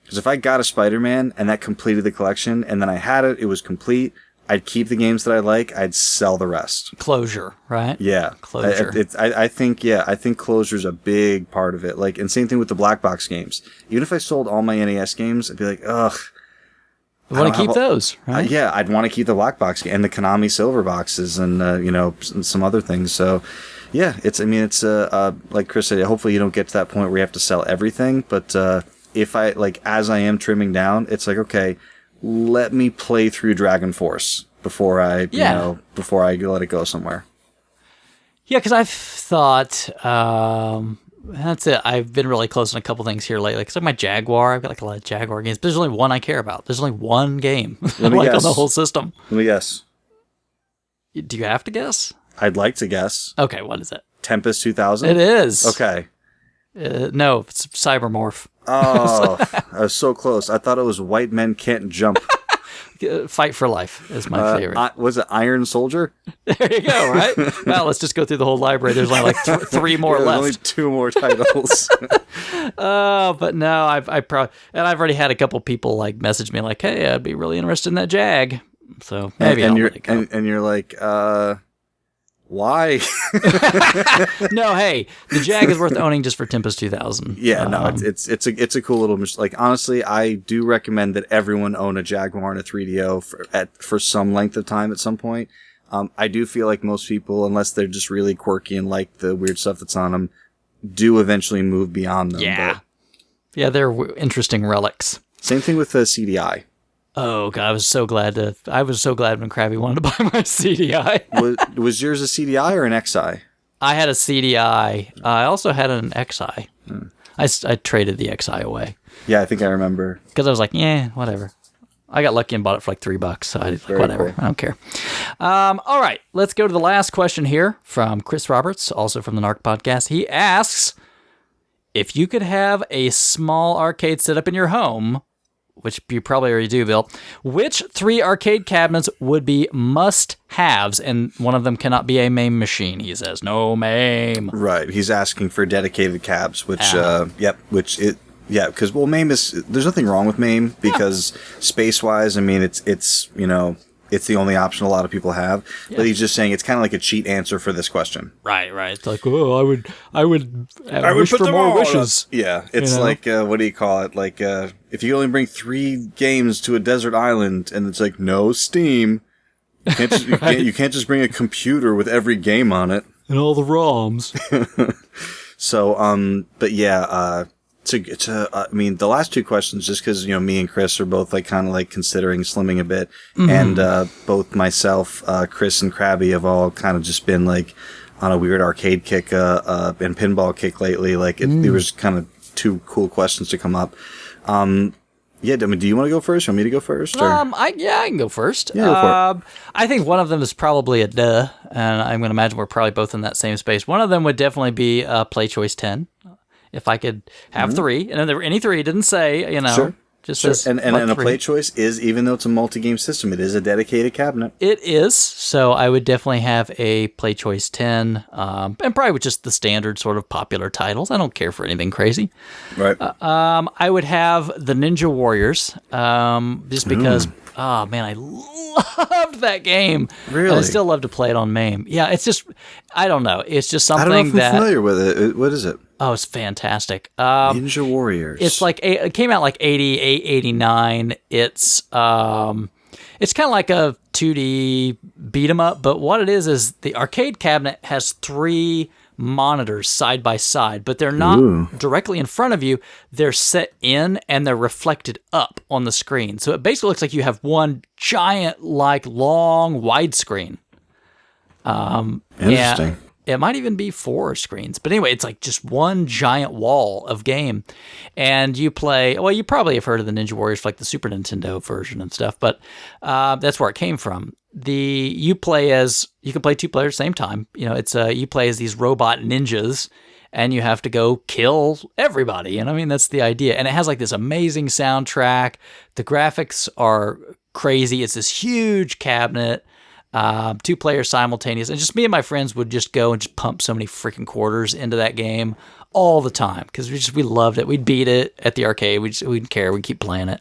Because if I got a Spider-Man and that completed the collection, and then I had it, it was complete, I'd keep the games that I like, I'd sell the rest. Closure, right? Yeah. Closure. I think closure's a big part of it. Like, and same thing with the black box games. Even if I sold all my NES games, I'd be like, ugh. You want to keep those, right? Yeah, I'd want to keep the black box and the Konami silver boxes and, some other things. So, yeah, it's like Chris said, hopefully you don't get to that point where you have to sell everything, but, if I, like, as I am trimming down, it's like, okay, let me play through Dragon Force before I, before I let it go somewhere. Yeah, because I've thought, that's it. I've been really close on a couple things here lately. Because like my Jaguar, I've got like a lot of Jaguar games, but there's only one I care about. There's only one game I like on the whole system. Let me guess. Do you have to guess? I'd like to guess. Okay, what is it? Tempest 2000? It is. Okay. No, it's Cybermorph. Oh, I was so close. I thought it was White Men Can't Jump. Fight for Life is my favorite. Was it Iron Soldier? There you go, right? Well, let's just go through the whole library. There's only like three more left. Only 2 more titles. But no, I've already had a couple people like message me like, hey, I'd be really interested in that Jag. So maybe I'll let it go. And you're like, why? No, hey, the Jag is worth owning just for Tempest 2000. Yeah, no, it's a cool little like. Honestly, I do recommend that everyone own a Jaguar and a 3DO for some length of time at some point. I do feel like most people, unless they're just really quirky and like the weird stuff that's on them, do eventually move beyond them. Yeah, yeah, they're interesting relics. Same thing with the CDI. Oh God, I was so glad when Krabby wanted to buy my CDI. Was yours a CDI or an XI? I had a CDI. I also had an XI. I traded the XI away. Yeah, I think I remember. Because I was like, yeah, whatever. I got lucky and bought it for like $3, so I was like, whatever. Cool. I don't care. All right, let's go to the last question here from Chris Roberts, also from the Narc Podcast. He asks, if you could have a small arcade set up in your home, which you probably already do, Bill, which 3 arcade cabinets would be must-haves? And one of them cannot be a MAME machine, he says. No MAME. Right. He's asking for dedicated cabs, which, because, MAME is, there's nothing wrong with MAME because space-wise, I mean, it's it's the only option a lot of people have. Yeah. But he's just saying it's kind of like a cheat answer for this question. Right. It's like, I would wish for more wishes. Yeah, it's like, what do you call it? Like, if you only bring 3 games to a desert island, and it's like, no Steam. You can't just bring a computer with every game on it. And all the ROMs. So, but yeah, I mean, the last 2 questions, just because, me and Chris are both like kind of like considering slimming a bit. Mm-hmm. And, both myself, Chris and Krabby have all kind of just been like on a weird arcade kick, and pinball kick lately. Like it was kind of 2 cool questions to come up. Yeah, I mean, do you want to go first? You want me to go first? Or? I can go first. Yeah, go for it. I think one of them is probably a duh, and I'm going to imagine we're probably both in that same space. One of them would definitely be Play Choice 10. If I could have three, and then there were any three, it didn't say, Sure. Just sure. says And a Play Choice is, even though it's a multi-game system, it is a dedicated cabinet. It is, so I would definitely have a Play Choice 10, and probably with just the standard sort of popular titles. I don't care for anything crazy. Right. I would have the Ninja Warriors, just because, oh man, I loved that game. Really? And I still love to play it on MAME. Yeah, it's just, I don't know. It's just something I don't know if I'm that... familiar with it. What is it? Oh, it's fantastic. Ninja Warriors. It's like, it came out like 88, 89. It's kind of like a 2D beat 'em up, but what it is the arcade cabinet has 3 monitors side by side, but they're not directly in front of you. They're set in and they're reflected up on the screen. So it basically looks like you have one giant, like, long widescreen. Interesting. It might even be 4 screens. But anyway, it's like just one giant wall of game. And you play... Well, you probably have heard of the Ninja Warriors, like the Super Nintendo version and stuff, but that's where it came from. You can play 2 players at the same time. It's you play as these robot ninjas, and you have to go kill everybody. And I mean, that's the idea. And it has like this amazing soundtrack. The graphics are crazy. It's this huge cabinet. 2 players simultaneous, and just me and my friends would just go and just pump so many freaking quarters into that game all the time because we loved it. We'd beat it at the arcade. We didn't care. We'd keep playing it.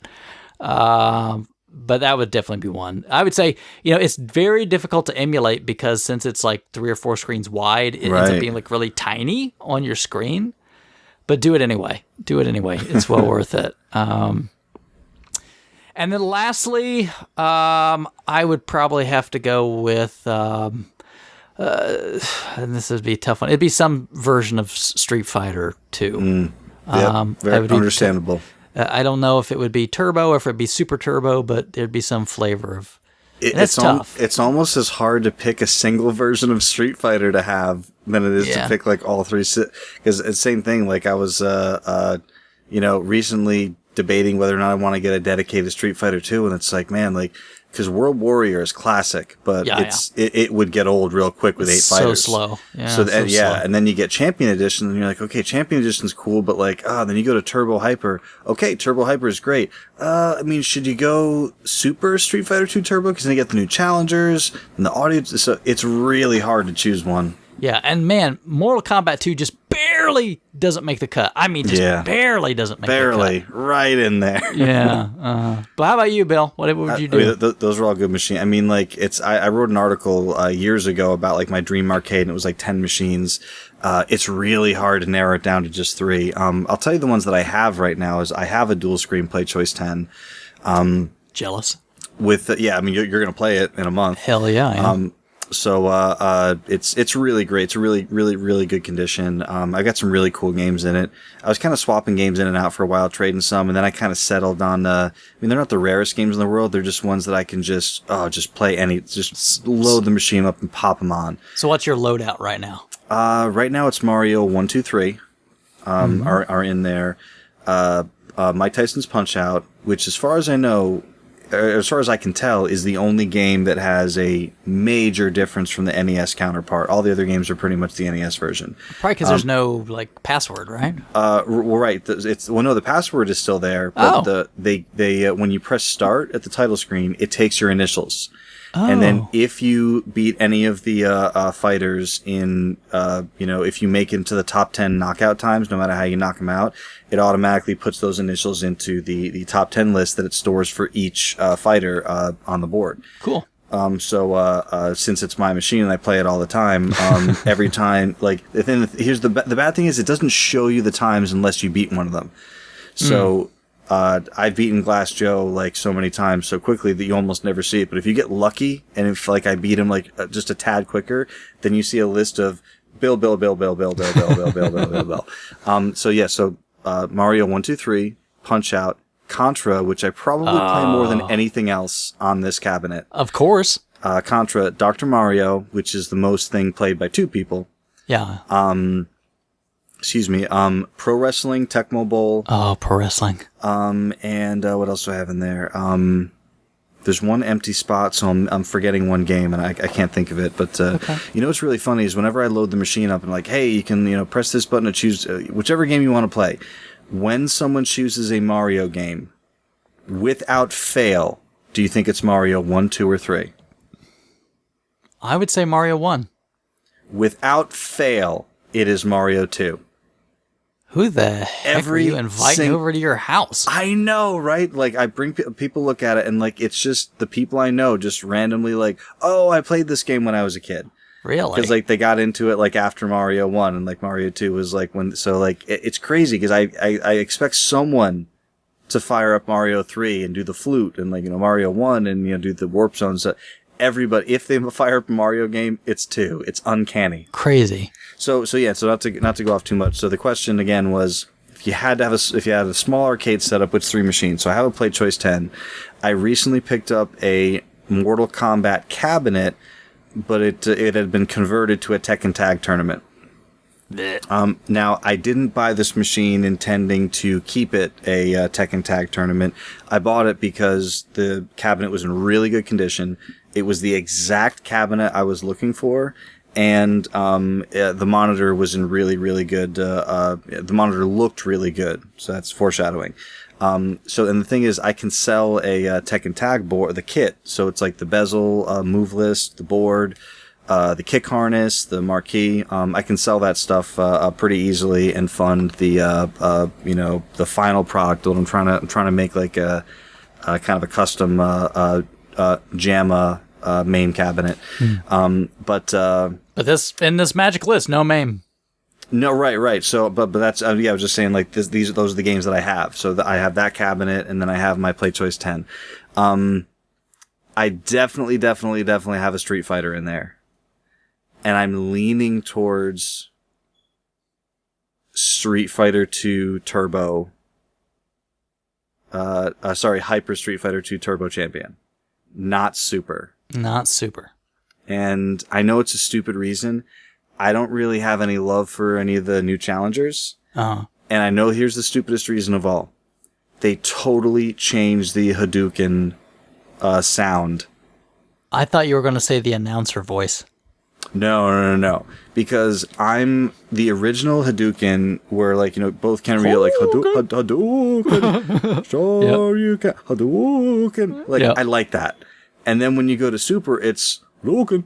But that would definitely be one. I would say, it's very difficult to emulate because since it's like 3 or 4 screens wide, it ends up being like really tiny on your screen. But do it anyway. It's well worth it. And then lastly, I would probably have to go with, and this would be a tough one. It'd be some version of Street Fighter 2. Very understandable. I don't know if it would be turbo or if it'd be super turbo, but there'd be some flavor of. It's tough. It's almost as hard to pick a single version of Street Fighter to have than it is to pick like all 3. Because it's the same thing. Like I was, recently debating whether or not I want to get a dedicated Street Fighter 2, and it's like, man, like, because World Warrior is classic, but it would get old real quick with 8 fighters. So slow. Yeah, slow. And then you get Champion Edition, and you're like, okay, Champion Edition's cool, but like, then you go to Turbo Hyper. Okay, Turbo Hyper is great. I mean, should you go Super Street Fighter 2 Turbo? Because then you get the new challengers and the audio. So it's really hard to choose one. Yeah, and man, Mortal Kombat 2 just barely doesn't make the cut. I mean, barely doesn't make the cut. Barely, right in there. Yeah. But how about you, Bill? What would you do? I mean, those are all good machines. I mean, like, I wrote an article years ago about like my dream arcade, and it was like 10 machines. It's really hard to narrow it down to just 3. I'll tell you the ones that I have right now is I have a dual screen Play Choice 10. Jealous. With I mean, you're gonna play it in a month. Hell yeah, I am. So it's really great. It's a really, really, really good condition. I got some really cool games in it. I was kind of swapping games in and out for a while, trading some, and then I kind of settled on, I mean, they're not the rarest games in the world. They're just ones that I can just play just load the machine up and pop them on. So what's your loadout right now? Right now it's Mario 1, 2, 3, are in there. Mike Tyson's Punch-Out!, which as far as I know, as far as I can tell, is the only game that has a major difference from the NES counterpart. All the other games are pretty much the NES version. Probably because there's no like password, right? Well, right. No, the password is still there, but they when you press start at the title screen, it takes your initials. And then if you beat any of the fighters in, if you make it into the top 10 knockout times, no matter how you knock them out, it automatically puts those initials into the top 10 list that it stores for each fighter on the board. Cool. So since it's my machine and I play it all the time, every time, like, here's the bad thing is it doesn't show you the times unless you beat one of them. So I've beaten Glass Joe like so many times so quickly that you almost never see it. But if you get lucky and if like I beat him like just a tad quicker, then you see a list of Bill. So Mario 1, 2, 3, Punch-Out!, Contra, which I probably play more than anything else on this cabinet. Of course. Contra, Dr. Mario, which is the most thing played by 2 people. Yeah. excuse me, pro wrestling, Tecmo Bowl. Oh, pro wrestling. And what else do I have in there? There's one empty spot, so I'm forgetting one game, and I can't think of it. But Okay. you know what's really funny is whenever I load the machine up and like, hey, you can press this button to choose whichever game you want to play. When someone chooses a Mario game, without fail, do you think it's Mario 1, 2, or 3? I would say Mario 1. Without fail, it is Mario 2. Who the heck are you inviting over to your house? I know, right? Like, I bring people look at it, and like, it's just the people I know just randomly like, oh, I played this game when I was a kid. Really? Because like they got into it like after Mario 1, and like Mario 2 was like when. So like it's crazy because I expect someone to fire up Mario 3 and do the flute, and like Mario 1 and do the warp zone. So everybody, if they fire up a Mario game, it's 2. It's uncanny. Crazy. So yeah. So not to go off too much. So the question again was, if you had a small arcade setup with 3 machines. So I have a Play Choice 10. I recently picked up a Mortal Kombat cabinet, but it had been converted to a Tekken Tag tournament. Now, I didn't buy this machine intending to keep it a Tekken Tag tournament. I bought it because the cabinet was in really good condition. It was the exact cabinet I was looking for, and the monitor was in really, really good. The monitor looked really good, so that's foreshadowing. And the thing is, I can sell a Tekken Tag board, the kit. So it's like the bezel, move list, the board, the kick harness, the marquee. I can sell that stuff pretty easily and fund the final product. What I'm trying to make like a kind of a custom JAMA main cabinet. But this in this magic list, no MAME. No, right. So, but that's I was just saying like those are the games that I have. So I have that cabinet, and then I have my Play Choice 10. I definitely have a Street Fighter in there, and I'm leaning towards Street Fighter 2 Turbo. Hyper Street Fighter 2 Turbo Champion, not Super. Not Super. And I know it's a stupid reason. I don't really have any love for any of the new challengers. Uh-huh. And I know here's the stupidest reason of all. They totally changed the Hadouken sound. I thought you were going to say the announcer voice. No. Because I'm the original Hadouken where both Ken and Ryu like Hadouken, sure you can, Hadouken. I like that. And then when you go to Super, it's Hadouken.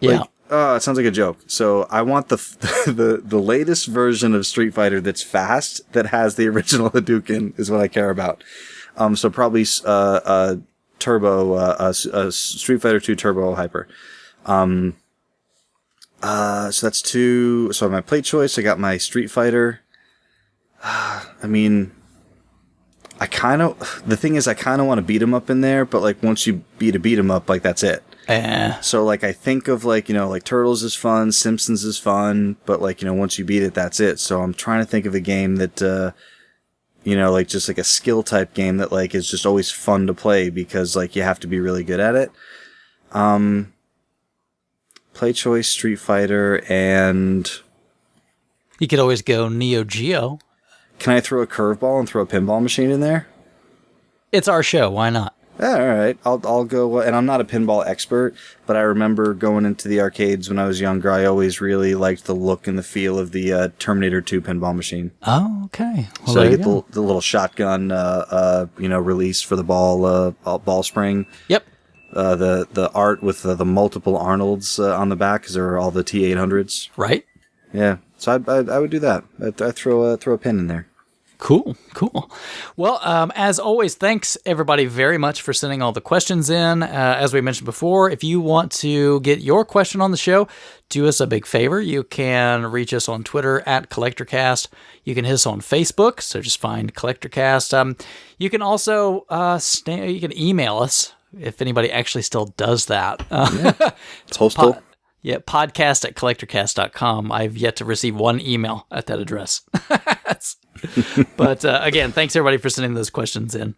Yeah. It sounds like a joke. So I want the latest version of Street Fighter that's fast, that has the original Hadouken, is what I care about. So probably Turbo, Street Fighter 2 Turbo Hyper. So that's 2. So I have my Play Choice. I got my Street Fighter. I mean, the thing is, I kind of want to beat 'em up in there, but like once you beat 'em up, like that's it. So like I think of like Turtles is fun, Simpsons is fun, but like once you beat it, that's it. So I'm trying to think of a game that like just like a skill type game that like is just always fun to play because like you have to be really good at it. Play Choice, Street Fighter, and you could always go Neo Geo. Can I throw a curveball and throw a pinball machine in there? It's our show. Why not? Yeah, all right. I'll go. And I'm not a pinball expert, but I remember going into the arcades when I was younger. I always really liked the look and the feel of the Terminator 2 pinball machine. Oh, okay. Well, so you get the little shotgun, release for the ball spring. Yep. The art with the multiple Arnolds on the back, because there are all the T800s. Right. Yeah. So I would do that. I'd throw a pin in there. Cool. Well, as always, thanks everybody very much for sending all the questions in. As we mentioned before, if you want to get your question on the show, do us a big favor. You can reach us on Twitter at Collectorcast. You can hit us on Facebook, so just find Collectorcast. You can also you can email us if anybody actually still does that. It's postal. Podcast at collectorcast.com. I've yet to receive one email at that address. But again, thanks everybody for sending those questions in.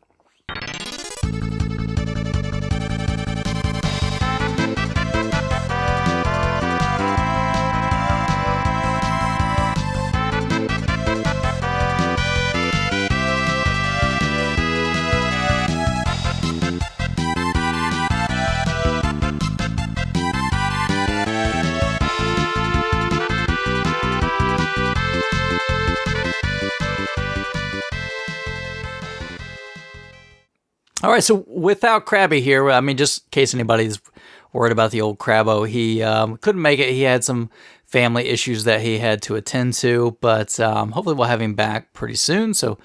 All right, so without Krabby here, I mean, just in case anybody's worried about the old Crabbo, he couldn't make it. He had some family issues that he had to attend to, but hopefully we'll have him back pretty soon. So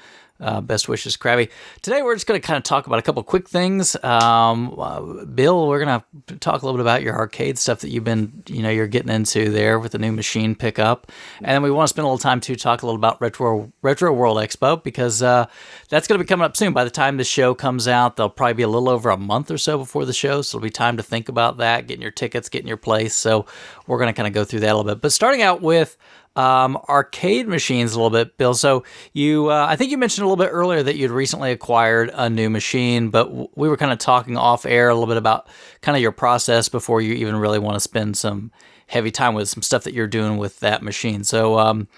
best wishes, Krabby. Today we're just going to kind of talk about a couple quick things. Bill, we're going to talk a little bit about your arcade stuff that you're getting into there with the new machine pickup. And then we want to spend a little time to talk a little about RetroWorld Expo, because that's going to be coming up soon. By the time the show comes out, there'll probably be a little over a month or so before the show. So it'll be time to think about that, getting your tickets, getting your place. So we're going to kind of go through that a little bit. But starting out with arcade machines a little bit, Bill. So I think you mentioned a little bit earlier that you'd recently acquired a new machine, but we were kind of talking off air a little bit about kind of your process before you even really want to spend some heavy time with some stuff that you're doing with that machine. So kind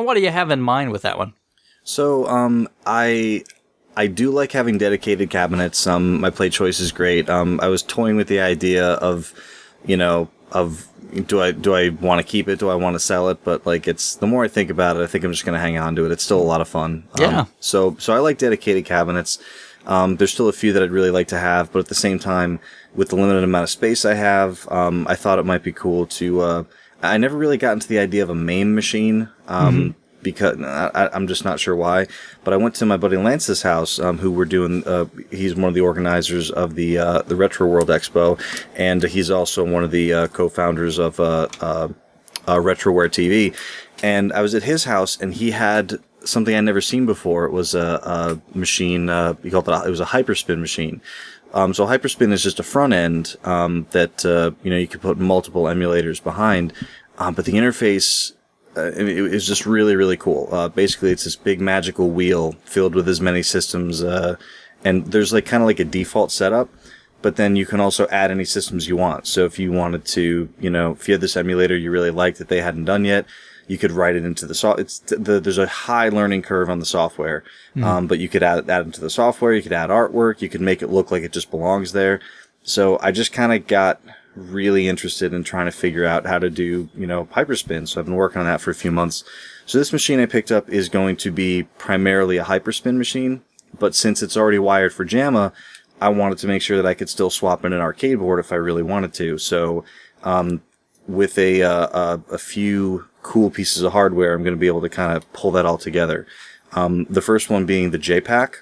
of what do you have in mind with that one? So, I do like having dedicated cabinets. My play choice is great. I was toying with the idea of, do I want to keep it? Do I want to sell it? But the more I think about it, I think I'm just going to hang on to it. It's still a lot of fun. Yeah. So I like dedicated cabinets. There's still a few that I'd really like to have, but at the same time, with the limited amount of space I have, I thought it might be cool to, I never really got into the idea of a main machine. Because I'm just not sure why, but I went to my buddy Lance's house, who we're doing. He's one of the organizers of the RetroWorld Expo, and he's also one of the co-founders of RetroWare TV. And I was at his house, and he had something I'd never seen before. It was a machine. He called it. It was a hyperspin machine. So hyperspin is just a front end that you could put multiple emulators behind, but the interface. It was just really, really cool. Basically, it's this big magical wheel filled with as many systems, and there's kind of a default setup, but then you can also add any systems you want. So if you wanted to, if you had this emulator you really liked that they hadn't done yet, you could write it into the software. There's a high learning curve on the software, but you could add it into the software. You could add artwork. You could make it look like it just belongs there. So I just kind of got really interested in trying to figure out how to do, hyperspin. So I've been working on that for a few months. So this machine I picked up is going to be primarily a hyperspin machine, but since it's already wired for JAMA, I wanted to make sure that I could still swap in an arcade board if I really wanted to. So, with a few cool pieces of hardware, I'm going to be able to kind of pull that all together. The first one being the JPack.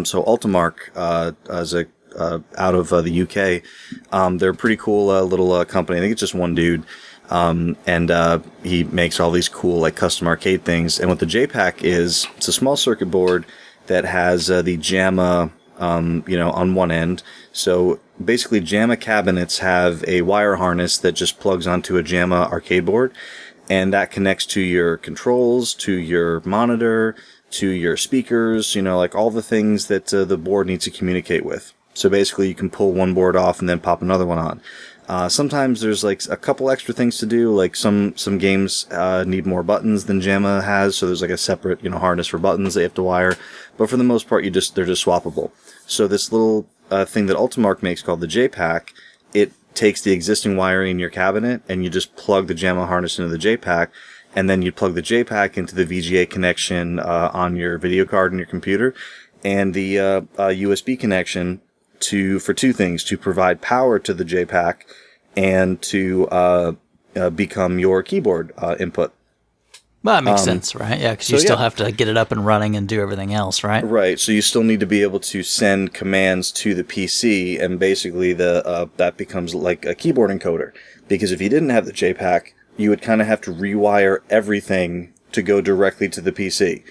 So Ultimark, is out of the UK. They're a pretty cool little company. I think it's just one dude. And he makes all these cool custom arcade things. And what the JPack is, it's a small circuit board that has the JAMA on one end. So basically JAMA cabinets have a wire harness that just plugs onto a JAMA arcade board, and that connects to your controls, to your monitor, to your speakers, all the things that the board needs to communicate with. So basically you can pull one board off and then pop another one on. Sometimes there's a couple extra things to do, some games need more buttons than JAMA has, so there's a separate harness for buttons they have to wire. But for the most part, they're just swappable. So this little thing that Ultimark makes called the JPack, it takes the existing wiring in your cabinet and you just plug the JAMA harness into the JPack, and then you plug the JPack into the VGA connection on your video card in your computer, and the USB connection for two things: to provide power to the JPack and to become your keyboard input. Well, that makes sense, right? Yeah, because you still have to get it up and running and do everything else, right? Right. So you still need to be able to send commands to the PC, and basically that becomes like a keyboard encoder. Because if you didn't have the JPack, you would kind of have to rewire everything to go directly to the PC.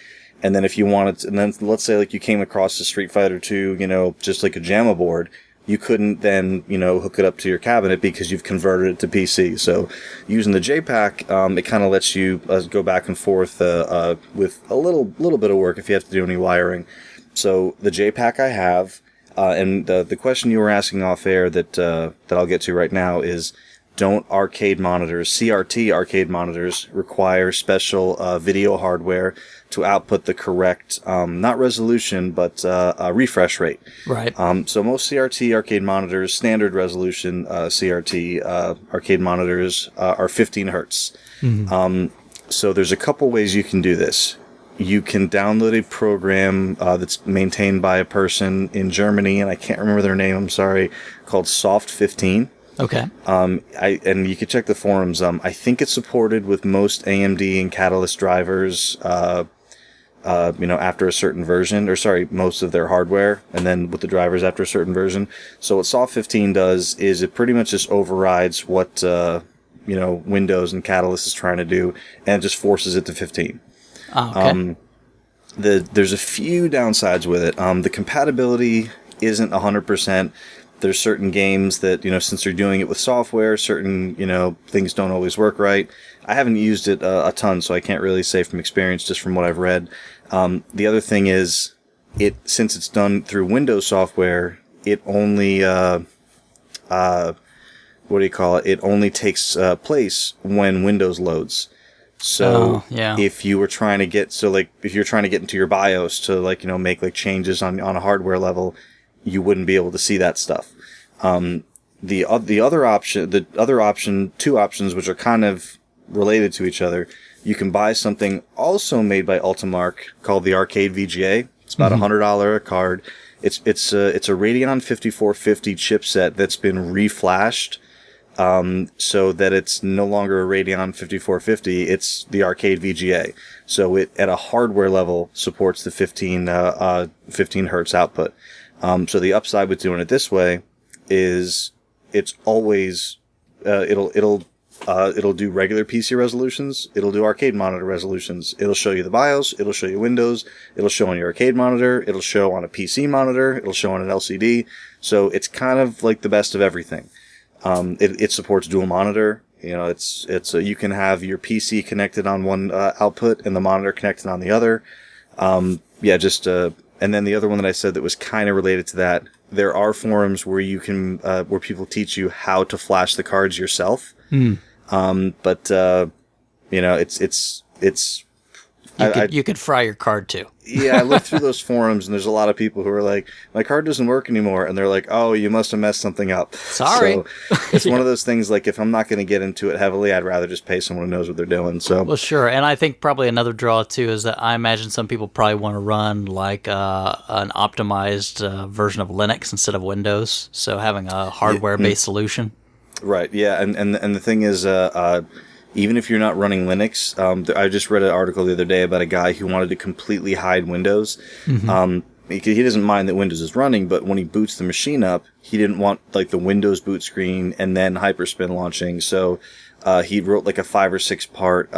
And then if you wanted to, and then let's say you came across a Street Fighter 2, just a JAMA board, you couldn't then, hook it up to your cabinet because you've converted it to PC. So using the JPack, it kind of lets you go back and forth with a little bit of work if you have to do any wiring. So the JPack I have, and the question you were asking off air that I'll get to right now is, don't arcade monitors, CRT arcade monitors, require special video hardware to output the correct, not resolution, but refresh rate? Right. So most CRT arcade monitors, standard resolution CRT arcade monitors are 15 hertz. So there's a couple ways you can do this. you can download a program that's maintained by a person in Germany, and I can't remember their name, I'm sorry, called Soft 15. Okay. And you can check the forums. I think it's supported with most AMD and Catalyst drivers, after a certain version, most of their hardware, and then with the drivers after a certain version. So what Soft 15 does is it pretty much just overrides what, Windows and Catalyst is trying to do, and it just forces it to 15. Oh, okay. There's a few downsides with it. The compatibility isn't 100%. There's certain games that, since they're doing it with software, certain, things don't always work right. I haven't used it a ton, so I can't really say from experience, just from what I've read. The other thing is, since it's done through Windows software, it only, it only takes place when Windows loads. So if you were trying to get, if you're trying to get into your BIOS to make changes on a hardware level, you wouldn't be able to see that stuff. The other option, two options, which are kind of related to each other, you can buy something also made by Ultimark called the Arcade VGA. It's about $100 a card. It's a Radeon 5450 chipset that's been reflashed, so that it's no longer a Radeon 5450. It's the Arcade VGA. So it, at a hardware level, supports the 15 hertz output. So the upside with doing it this way is it's always, it'll do regular PC resolutions. It'll do arcade monitor resolutions. It'll show you the BIOS. It'll show you Windows. It'll show on your arcade monitor. It'll show on a PC monitor. It'll show on an LCD. So it's kind of like the best of everything. It supports dual monitor. You can have your PC connected on one, output and the monitor connected on the other. And then the other one that I said that was kind of related to that, there are forums where you can, where people teach you how to flash the cards yourself. You could fry your card too. Yeah, I looked through those forums, and there's a lot of people who are like, my card doesn't work anymore. And they're like, oh, you must have messed something up. Sorry. So it's one of those things, like, if I'm not going to get into it heavily, I'd rather just pay someone who knows what they're doing. So, well, sure. And I think probably another draw, too, is that I imagine some people probably want to run like an optimized version of Linux instead of Windows. So having a hardware-based solution. Right, yeah. And the thing is, even if you're not running Linux, I just read an article the other day about a guy who wanted to completely hide Windows. He doesn't mind that Windows is running, but when he boots the machine up, he didn't want the Windows boot screen and then Hyperspin launching. So he wrote a 5 or 6 part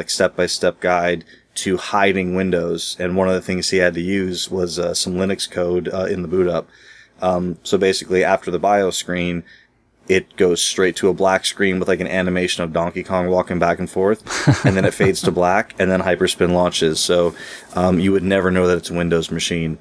step-by-step guide to hiding Windows. And one of the things he had to use was some Linux code in the boot up. So basically, after the BIOS screen, it goes straight to a black screen with an animation of Donkey Kong walking back and forth, and then it fades to black, and then Hyperspin launches. So you would never know that it's a Windows machine.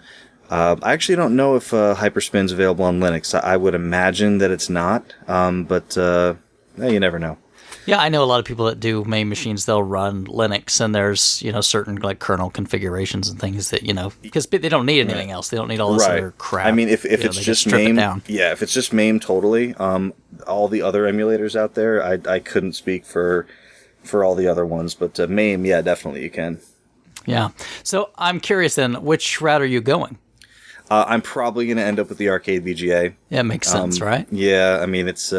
I actually don't know if Hyperspin's available on Linux. I would imagine that it's not, but you never know. Yeah, I know a lot of people that do main machines, they'll run Linux, and there's, certain kernel configurations and things that, because they don't need anything else. They don't need all this other crap. I mean, if it's just MAME, if it's just MAME totally, all the other emulators out there, I couldn't speak for all the other ones, but MAME, yeah, definitely you can. Yeah. So I'm curious then, which route are you going? I'm probably going to end up with the Arcade VGA. Yeah, it makes sense, right? Yeah, I mean, it's...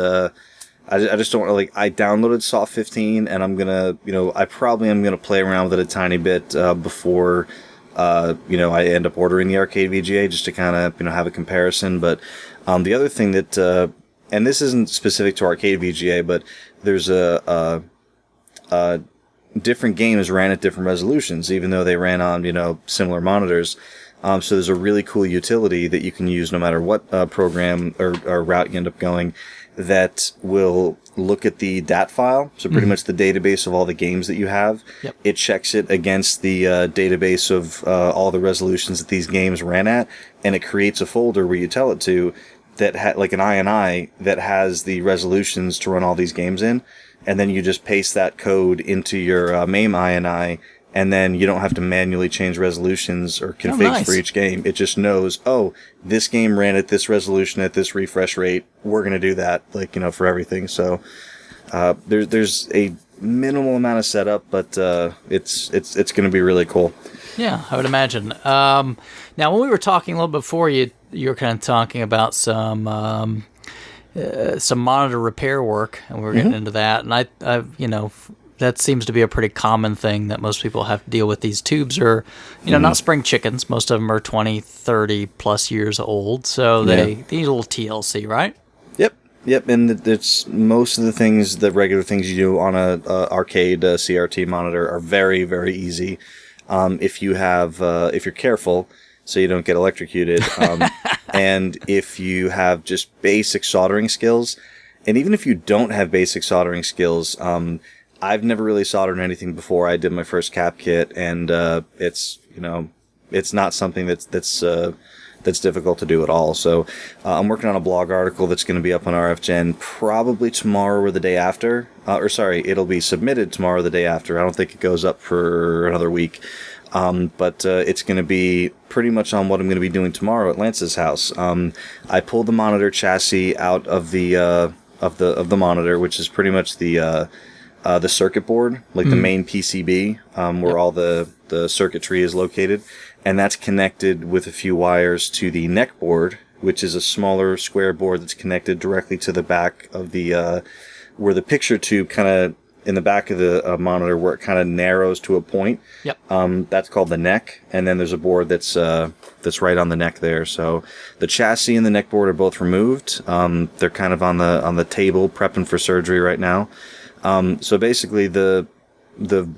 I just don't I downloaded Soft 15, and I'm gonna, I probably am gonna play around with it a tiny bit before, I end up ordering the Arcade VGA just to kind of, have a comparison. But the other thing that, and this isn't specific to Arcade VGA, but there's different games ran at different resolutions, even though they ran on, similar monitors. So there's a really cool utility that you can use no matter what program or route you end up going, that will look at the DAT file, so pretty much the database of all the games that you have. Yep. It checks it against the database of all the resolutions that these games ran at, and it creates a folder where you tell it to, that like an INI that has the resolutions to run all these games in, and then you just paste that code into your MAME INI, and then you don't have to manually change resolutions or configs for each game. It just knows, this game ran at this resolution at this refresh rate. We're going to do that, for everything. So, there's a minimal amount of setup, but it's going to be really cool. Yeah, I would imagine. Now, when we were talking a little before, you were kind of talking about some monitor repair work, and we were getting into that. And I that seems to be a pretty common thing that most people have to deal with. These tubes are, not spring chickens. Most of them are 20, 30 plus years old, so they need a little TLC, right? Yep, and it's most of the things, the regular things you do on a arcade CRT monitor are very, very easy. If you're careful, so you don't get electrocuted, and if you have just basic soldering skills, and even if you don't have basic soldering skills, I've never really soldered anything before. I did my first cap kit, and it's not something that's difficult to do at all. So I'm working on a blog article that's going to be up on RFGen probably tomorrow or the day after. It'll be submitted tomorrow or the day after. I don't think it goes up for another week. But it's going to be pretty much on what I'm going to be doing tomorrow at Lance's house. I pulled the monitor chassis out of the monitor, which is pretty much the circuit board, like the main PCB, where all the circuitry is located. And that's connected with a few wires to the neck board, which is a smaller square board that's connected directly to the back of the, where the picture tube kind of, in the back of the monitor where it kind of narrows to a point. Yep. That's called the neck. And then there's a board that's right on the neck there. So the chassis and the neck board are both removed. They're kind of on the table prepping for surgery right now. So basically the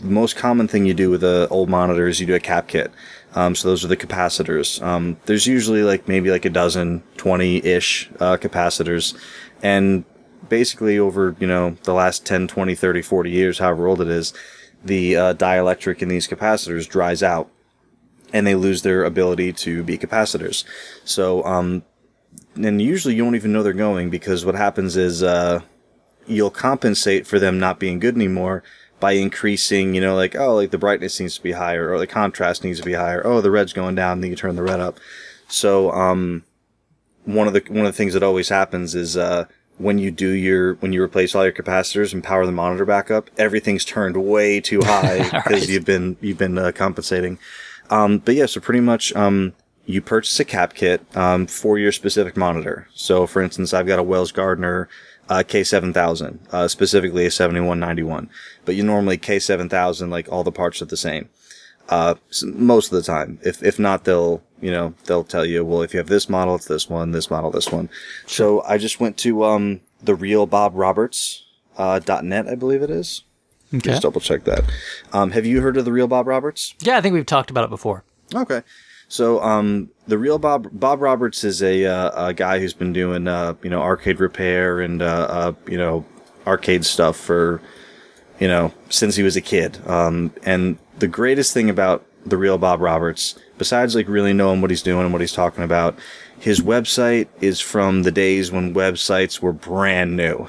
most common thing you do with an old monitor is you do a cap kit. So those are the capacitors. There's usually maybe a dozen, 20-ish capacitors. And basically over, the last 10, 20, 30, 40 years, however old it is, the dielectric in these capacitors dries out and they lose their ability to be capacitors. So, and usually you don't even know they're going, because what happens is, you'll compensate for them not being good anymore by increasing, the brightness needs to be higher, or the contrast needs to be higher. Oh, the red's going down, then you turn the red up. So, one of the things that always happens is, when you replace all your capacitors and power the monitor back up, everything's turned way too high because you've been compensating. But yeah, so pretty much, you purchase a cap kit, for your specific monitor. So for instance, I've got a Wells Gardner, K7000, specifically a 7191, but you normally K7000, all the parts are the same. Most of the time, if not, they'll tell you, well, if you have this model, it's this one, this model, this one. Sure. So I just went to, the real Bob Roberts, .net, I believe it is. Okay. Just double check that. Have you heard of the real Bob Roberts? Yeah, I think we've talked about it before. Okay. So, the real Bob Roberts is a guy who's been doing, arcade repair and, arcade stuff for, since he was a kid. And the greatest thing about the real Bob Roberts, besides really knowing what he's doing and what he's talking about, his website is from the days when websites were brand new.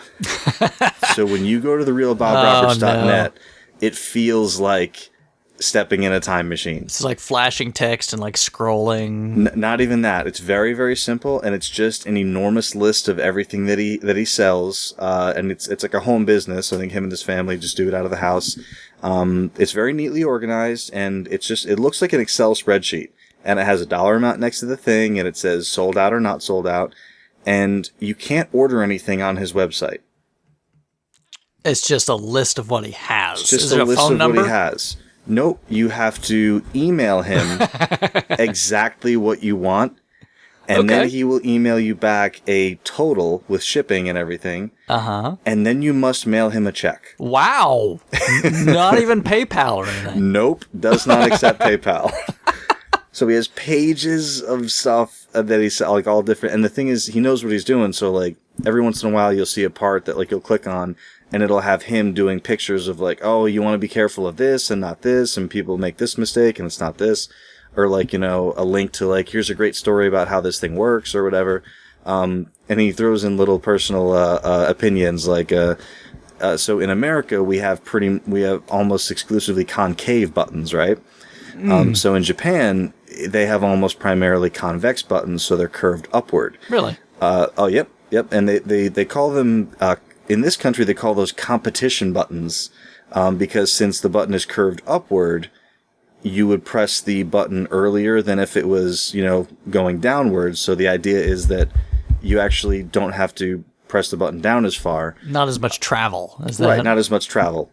So when you go to the realbobroberts.net, it feels like stepping in a time machine. It's like flashing text and scrolling. Not even that. It's very, very simple, and it's just an enormous list of everything that he sells. And it's like a home business. I think him and his family just do it out of the house. It's very neatly organized, and it looks like an Excel spreadsheet, and it has a dollar amount next to the thing, and it says sold out or not sold out, and you can't order anything on his website. It's just a list of what he has. It's just a list of what he has. Nope, you have to email him exactly what you want, and then he will email you back a total with shipping and everything. Uh-huh. And then you must mail him a check. Wow. Not even PayPal or anything. Nope, does not accept PayPal. So he has pages of stuff that he's all different. And the thing is, he knows what he's doing, so every once in a while you'll see a part that you'll click on, and it'll have him doing pictures of oh, you want to be careful of this and not this, and people make this mistake and it's not this. Or a link to here's a great story about how this thing works or whatever. And he throws in little personal opinions so in America we have almost exclusively concave buttons, right? So in Japan they have almost primarily convex buttons, so they're curved upward. Really? Oh, yep. And they call them in this country, they call those competition buttons, because since the button is curved upward, you would press the button earlier than if it was, going downwards. So the idea is that you actually don't have to press the button down as far. Not as much travel as that. Right, not as much travel.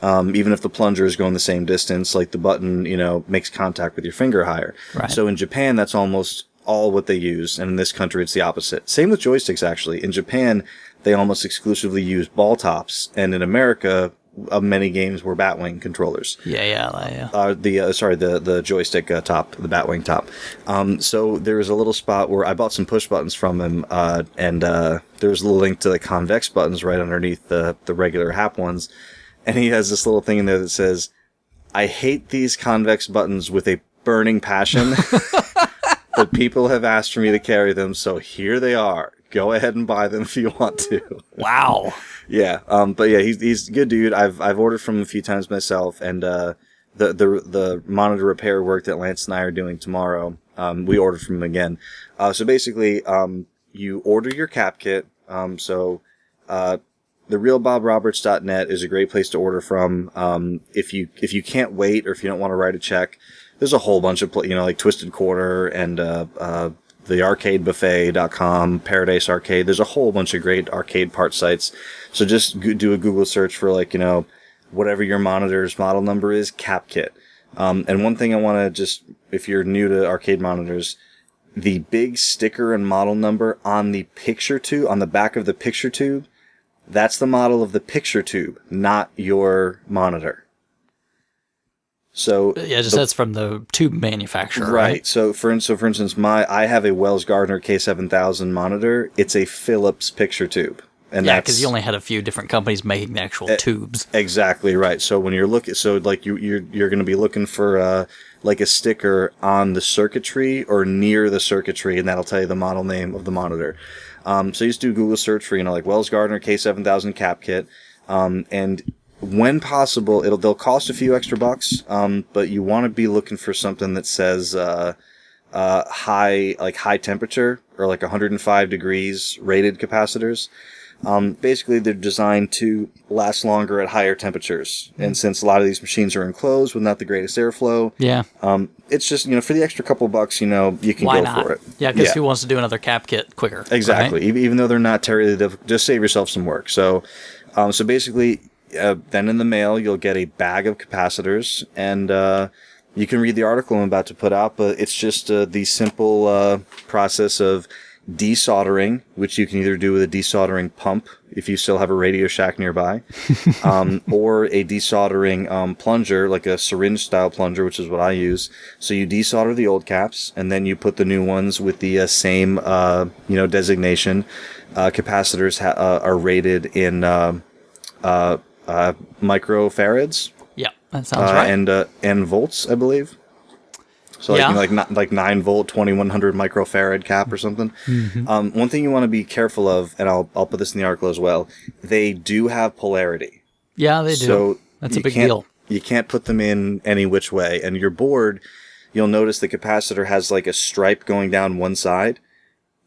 Even if the plunger is going the same distance, like the button, makes contact with your finger higher. Right. So in Japan, that's almost all what they use. And in this country, it's the opposite. Same with joysticks, actually. In Japan, they almost exclusively use ball tops. And in America, many games were Batwing controllers. Yeah. The joystick top, the Batwing top. So there was a little spot where I bought some push buttons from him, and there was a little link to the convex buttons right underneath the regular Hap ones. And he has this little thing in there that says, "I hate these convex buttons with a burning passion, but people have asked for me to carry them, so here they are. Go ahead and buy them if you want to." Wow. Yeah. But yeah, he's a good dude. I've ordered from him a few times myself, and the monitor repair work that Lance and I are doing tomorrow, we ordered from him again. So basically, you order your cap kit. The realbobroberts.net is a great place to order from. If you can't wait, or if you don't want to write a check, there's a whole bunch of like Twisted Quarter and the arcadebuffet.com, Paradise Arcade. There's a whole bunch of great arcade part sites. So just do a Google search for whatever your monitor's model number is, cap kit. And one thing I want to if you're new to arcade monitors, the big sticker and model number on the picture tube, on the back of the picture tube, that's the model of the picture tube, not your monitor. So yeah, that's from the tube manufacturer, right? So for instance, I have a Wells Gardner K7000 monitor. It's a Philips picture tube, and because you only had a few different companies making the actual tubes. Exactly right. So when you're looking, you're going to be looking for a sticker on the circuitry or near the circuitry, and that'll tell you the model name of the monitor. So you just do a Google search for, Wells Gardner K7000 cap kit. And when possible, they'll cost a few extra bucks. But you want to be looking for something that says, high temperature or 105 degrees rated capacitors. Basically they're designed to last longer at higher temperatures. And since a lot of these machines are enclosed with not the greatest airflow, it's just, for the extra couple bucks, you can Why go not? for it. Yeah, because who wants to do another cap kit quicker? Exactly. Right? Even though they're not terribly difficult, just save yourself some work. So basically, then in the mail, you'll get a bag of capacitors, and you can read the article I'm about to put out, but it's just the simple process of desoldering, which you can either do with a desoldering pump if you still have a Radio Shack nearby, or a desoldering plunger, like a syringe style plunger, which is what I use. So you desolder the old caps, and then you put the new ones with the same designation. Capacitors are rated in microfarads. Yeah, that sounds right. And volts, I believe. So like 9 volt, 2100 microfarad cap or something. Mm-hmm. One thing you want to be careful of, and I'll put this in the article as well, they do have polarity. Yeah, they do. So that's a big deal. You can't put them in any which way. And your board, you'll notice the capacitor has a stripe going down one side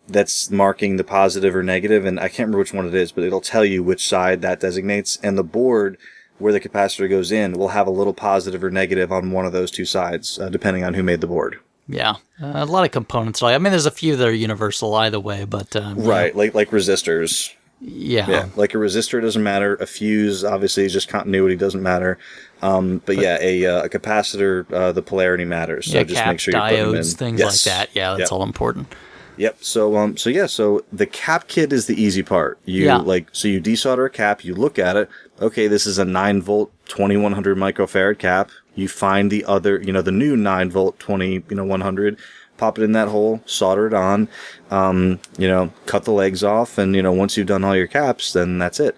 that's marking the positive or negative, and I can't remember which one it is, but it'll tell you which side that designates. And the board where the capacitor goes in will have a little positive or negative on one of those two sides, depending on who made the board. Yeah, a lot of components. There's a few that are universal either way, but right, like resistors. Yeah, like a resistor doesn't matter. A fuse, obviously, is just continuity, doesn't matter. But a capacitor, the polarity matters. So just make sure you put them in. Things like that. Yeah, that's all important. Yep. So the cap kit is the easy part. So you desolder a cap, you look at it. Okay, this is a 9 volt, 2100 microfarad cap. You find the other, the new 9 volt, 100, pop it in that hole, solder it on, cut the legs off, and, once you've done all your caps, then that's it.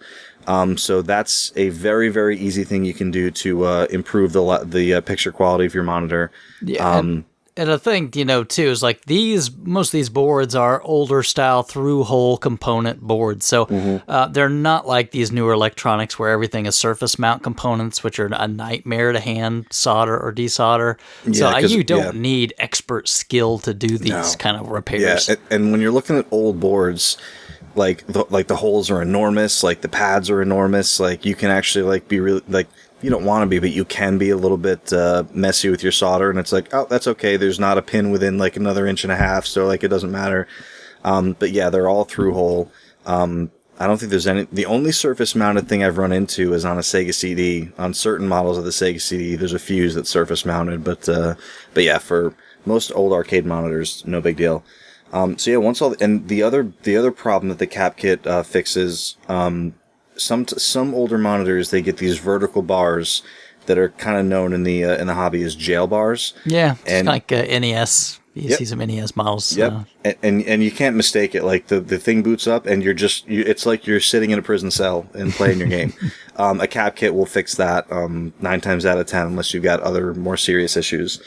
So that's a very, very easy thing you can do to improve the picture quality of your monitor. Yeah. And the thing, too, is most of these boards are older style through-hole component boards. So they're not like these newer electronics where everything is surface mount components, which are a nightmare to hand solder or desolder. So you don't need expert skill to do these kind of repairs. Yeah, and when you're looking at old boards, like the holes are enormous, like the pads are enormous, like you can actually like be really like you don't want to be, but you can be a little bit messy with your solder, and it's like, oh, that's okay. There's not a pin within like another 1.5 inches, so like it doesn't matter. But yeah, they're all through hole. I don't think there's any. The only surface mounted thing I've run into is on a Sega CD. On certain models of the Sega CD, there's a fuse that's surface mounted, but yeah, for most old arcade monitors, no big deal. So yeah, once all and the other problem that the cap kit fixes, some older monitors, they get these vertical bars that are kind of known in the hobby as jail bars. Yeah, it's like NES. You see some NES models. Yep, and you can't mistake it. Like the thing boots up, and it's like you're sitting in a prison cell and playing your game. A cap kit will fix that 9 times out of 10, unless you've got other more serious issues.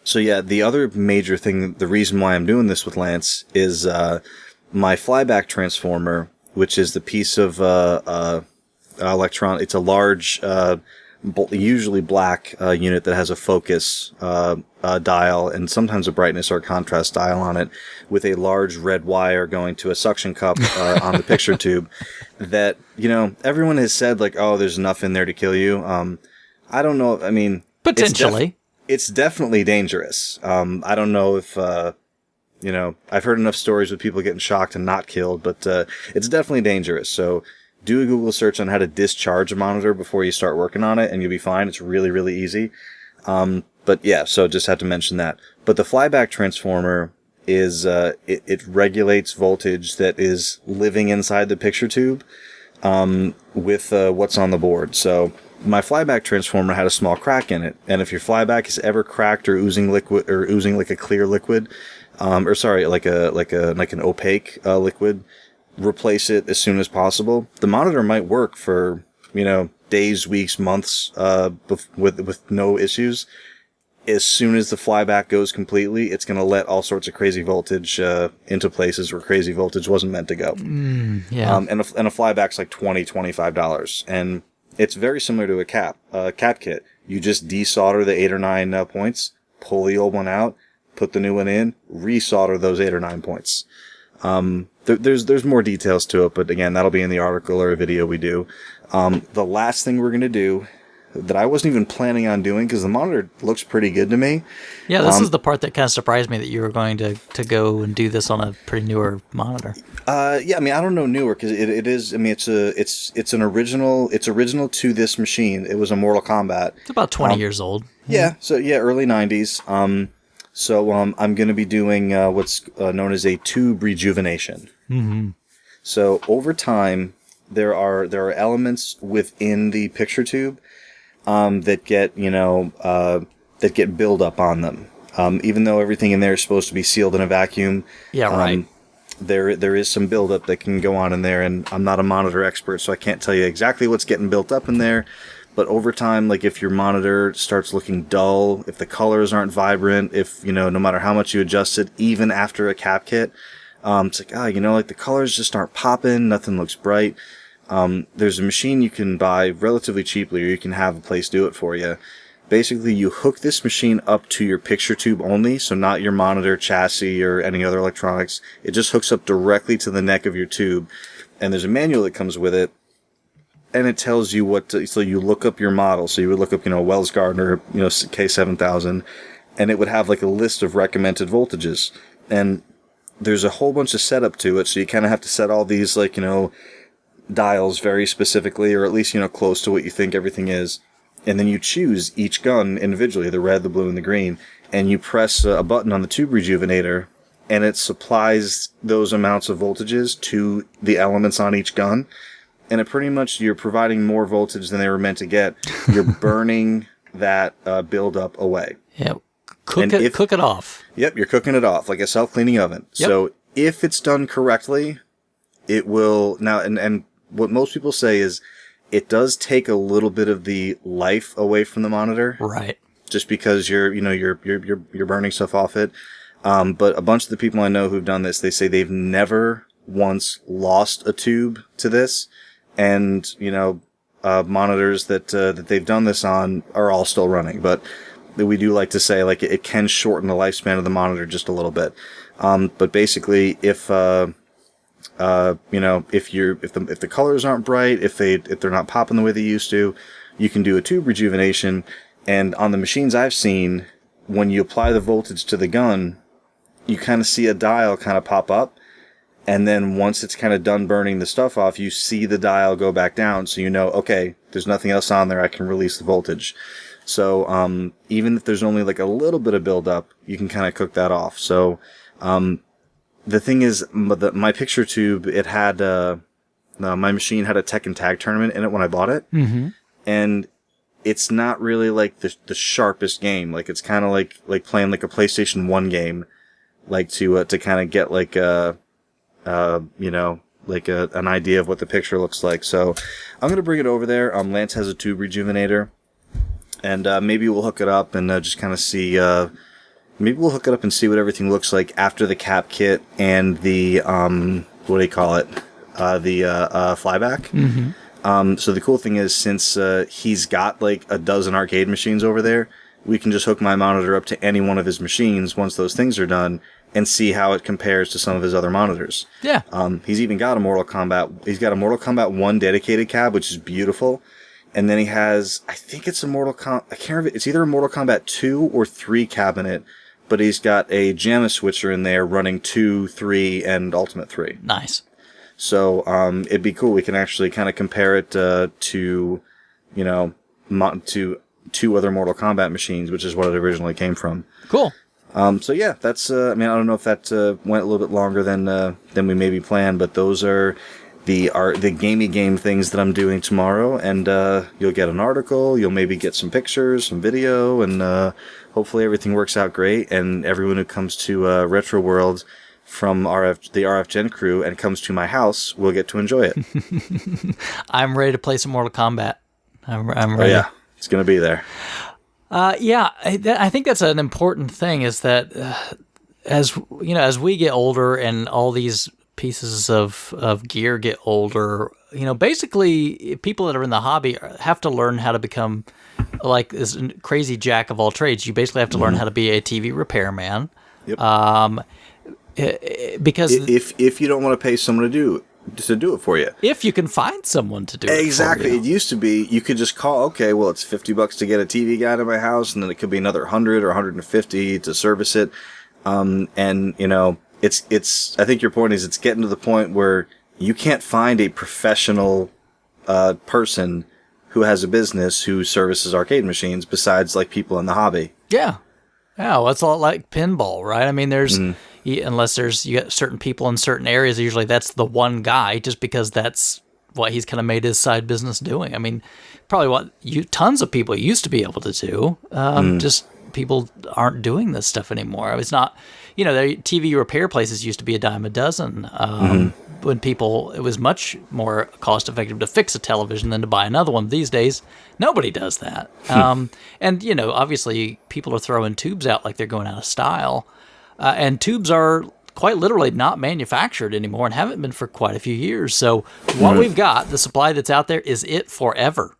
So yeah, the other major thing, the reason why I'm doing this with Lance is my flyback transformer, which is the piece of electron. It's a large, usually black unit that has a focus dial and sometimes a brightness or a contrast dial on it, with a large red wire going to a suction cup on the picture tube. That, everyone has said like, oh, there's enough in there to kill you. I don't know. I mean, potentially. It's definitely dangerous. I don't know if, I've heard enough stories with people getting shocked and not killed, but it's definitely dangerous. So do a Google search on how to discharge a monitor before you start working on it, and you'll be fine. It's really, really easy. But yeah, so just had to mention that. But the flyback transformer is, it regulates voltage that is living inside the picture tube, with what's on the board. So my flyback transformer had a small crack in it, and if your flyback is ever cracked or oozing liquid, or oozing like a clear liquid, like an opaque liquid, replace it as soon as possible. The monitor might work for days, weeks, months with no issues. As soon as the flyback goes completely, it's going to let all sorts of crazy voltage into places where crazy voltage wasn't meant to go. Yeah. And a flyback's like $20-$25, and it's very similar to a cap kit. You just desolder the 8 or 9 points, pull the old one out, put the new one in, resolder those 8 or 9 points. There's more details to it, but again, that'll be in the article or a video we do. The last thing we're going to do, that I wasn't even planning on doing, because the monitor looks pretty good to me. Yeah, this is the part that kind of surprised me, that you were going to go and do this on a pretty newer monitor. Yeah, I mean, I don't know newer, because it is. I mean, it's an original. It's original to this machine. It was a Mortal Kombat. It's about 20 years old. Yeah. So yeah, early 90s. So I'm going to be doing what's known as a tube rejuvenation. Mm-hmm. So over time, there are elements within the picture tube that get buildup on them. Even though everything in there is supposed to be sealed in a vacuum. Yeah, right. There is some buildup that can go on in there, and I'm not a monitor expert, so I can't tell you exactly what's getting built up in there. But over time, like if your monitor starts looking dull, if the colors aren't vibrant, if, no matter how much you adjust it, even after a cap kit, it's like, like the colors just aren't popping, nothing looks bright. There's a machine you can buy relatively cheaply, or you can have a place do it for you. Basically, you hook this machine up to your picture tube only, so not your monitor, chassis, or any other electronics. It just hooks up directly to the neck of your tube, and there's a manual that comes with it, and it tells you so you look up your model. So you would look up, Wells Gardner, K7000, and it would have like a list of recommended voltages. And there's a whole bunch of setup to it, so you kind of have to set all these, dials very specifically, or at least, close to what you think everything is. And then you choose each gun individually, the red, the blue, and the green, and you press a button on the tube rejuvenator, and it supplies those amounts of voltages to the elements on each gun. And it pretty much, you're providing more voltage than they were meant to get. You're burning that buildup away. Yeah, cook it off. Yep, you're cooking it off like a self-cleaning oven. Yep. So if it's done correctly, it will now. And what most people say is, it does take a little bit of the life away from the monitor, right? Just because you're burning stuff off it. But a bunch of the people I know who've done this, they say they've never once lost a tube to this. And, monitors that they've done this on are all still running. But we do like to say, like, it can shorten the lifespan of the monitor just a little bit. But basically, if if the colors aren't bright, if they're not popping the way they used to, you can do a tube rejuvenation. And on the machines I've seen, when you apply the voltage to the gun, you kind of see a dial kind of pop up. And then once it's kind of done burning the stuff off, you see the dial go back down. So you know, okay, there's nothing else on there. I can release the voltage. So even if there's only like a little bit of buildup, you can kind of cook that off. So the thing is, my picture tube, it had my machine had a Tech and Tag tournament in it when I bought it. Mm-hmm. And it's not really like the sharpest game. Like it's kind of like playing like a PlayStation 1 game, like to kind of get like an idea of what the picture looks like. So I'm going to bring it over there. Lance has a tube rejuvenator, and maybe we'll hook it up and just kind of see, maybe we'll hook it up and see what everything looks like after the cap kit and the, what do you call it? The flyback. Mm-hmm. So the cool thing is, since he's got like a dozen arcade machines over there, we can just hook my monitor up to any one of his machines once those things are done and see how it compares to some of his other monitors. Yeah. He's even got a Mortal Kombat 1 dedicated cab, which is beautiful. And then he has, I think it's a I can't remember, it's either a Mortal Kombat 2 or 3 cabinet, but he's got a JAMA switcher in there running 2, 3, and Ultimate 3. Nice. So it'd be cool. We can actually kind of compare it to two other Mortal Kombat machines, which is what it originally came from. Cool. So yeah, that's. I don't know if that went a little bit longer than we maybe planned, but those are the gamey game things that I'm doing tomorrow, and you'll get an article. You'll maybe get some pictures, some video, and hopefully everything works out great. And everyone who comes to RetroWorld from the RF Gen crew and comes to my house will get to enjoy it. I'm ready to play some Mortal Kombat. I'm ready. Oh yeah, it's gonna be there. I think that's an important thing, is that as we get older and all these pieces of gear get older, basically people that are in the hobby have to learn how to become like this crazy jack of all trades. You basically have to learn how to be a TV repairman. Yep. Because if you don't want to pay someone to do it for you, if you can find someone to do it exactly for you. It used to be you could just call, okay, well, it's $50 to get a TV guy to my house, and then it could be another 100 or 150 to service it. It's I think your point is, it's getting to the point where you can't find a professional person who has a business who services arcade machines besides like people in the hobby. Yeah, well, it's all like pinball, right? I mean, there's unless you got certain people in certain areas, usually that's the one guy, just because that's what he's kind of made his side business doing. I mean, probably what tons of people used to be able to do. Just people aren't doing this stuff anymore. It's not, the TV repair places used to be a dime a dozen. When it was much more cost effective to fix a television than to buy another one. These days, nobody does that. And, obviously people are throwing tubes out like they're going out of style. And tubes are quite literally not manufactured anymore and haven't been for quite a few years. So what we've got, the supply that's out there, is it forever.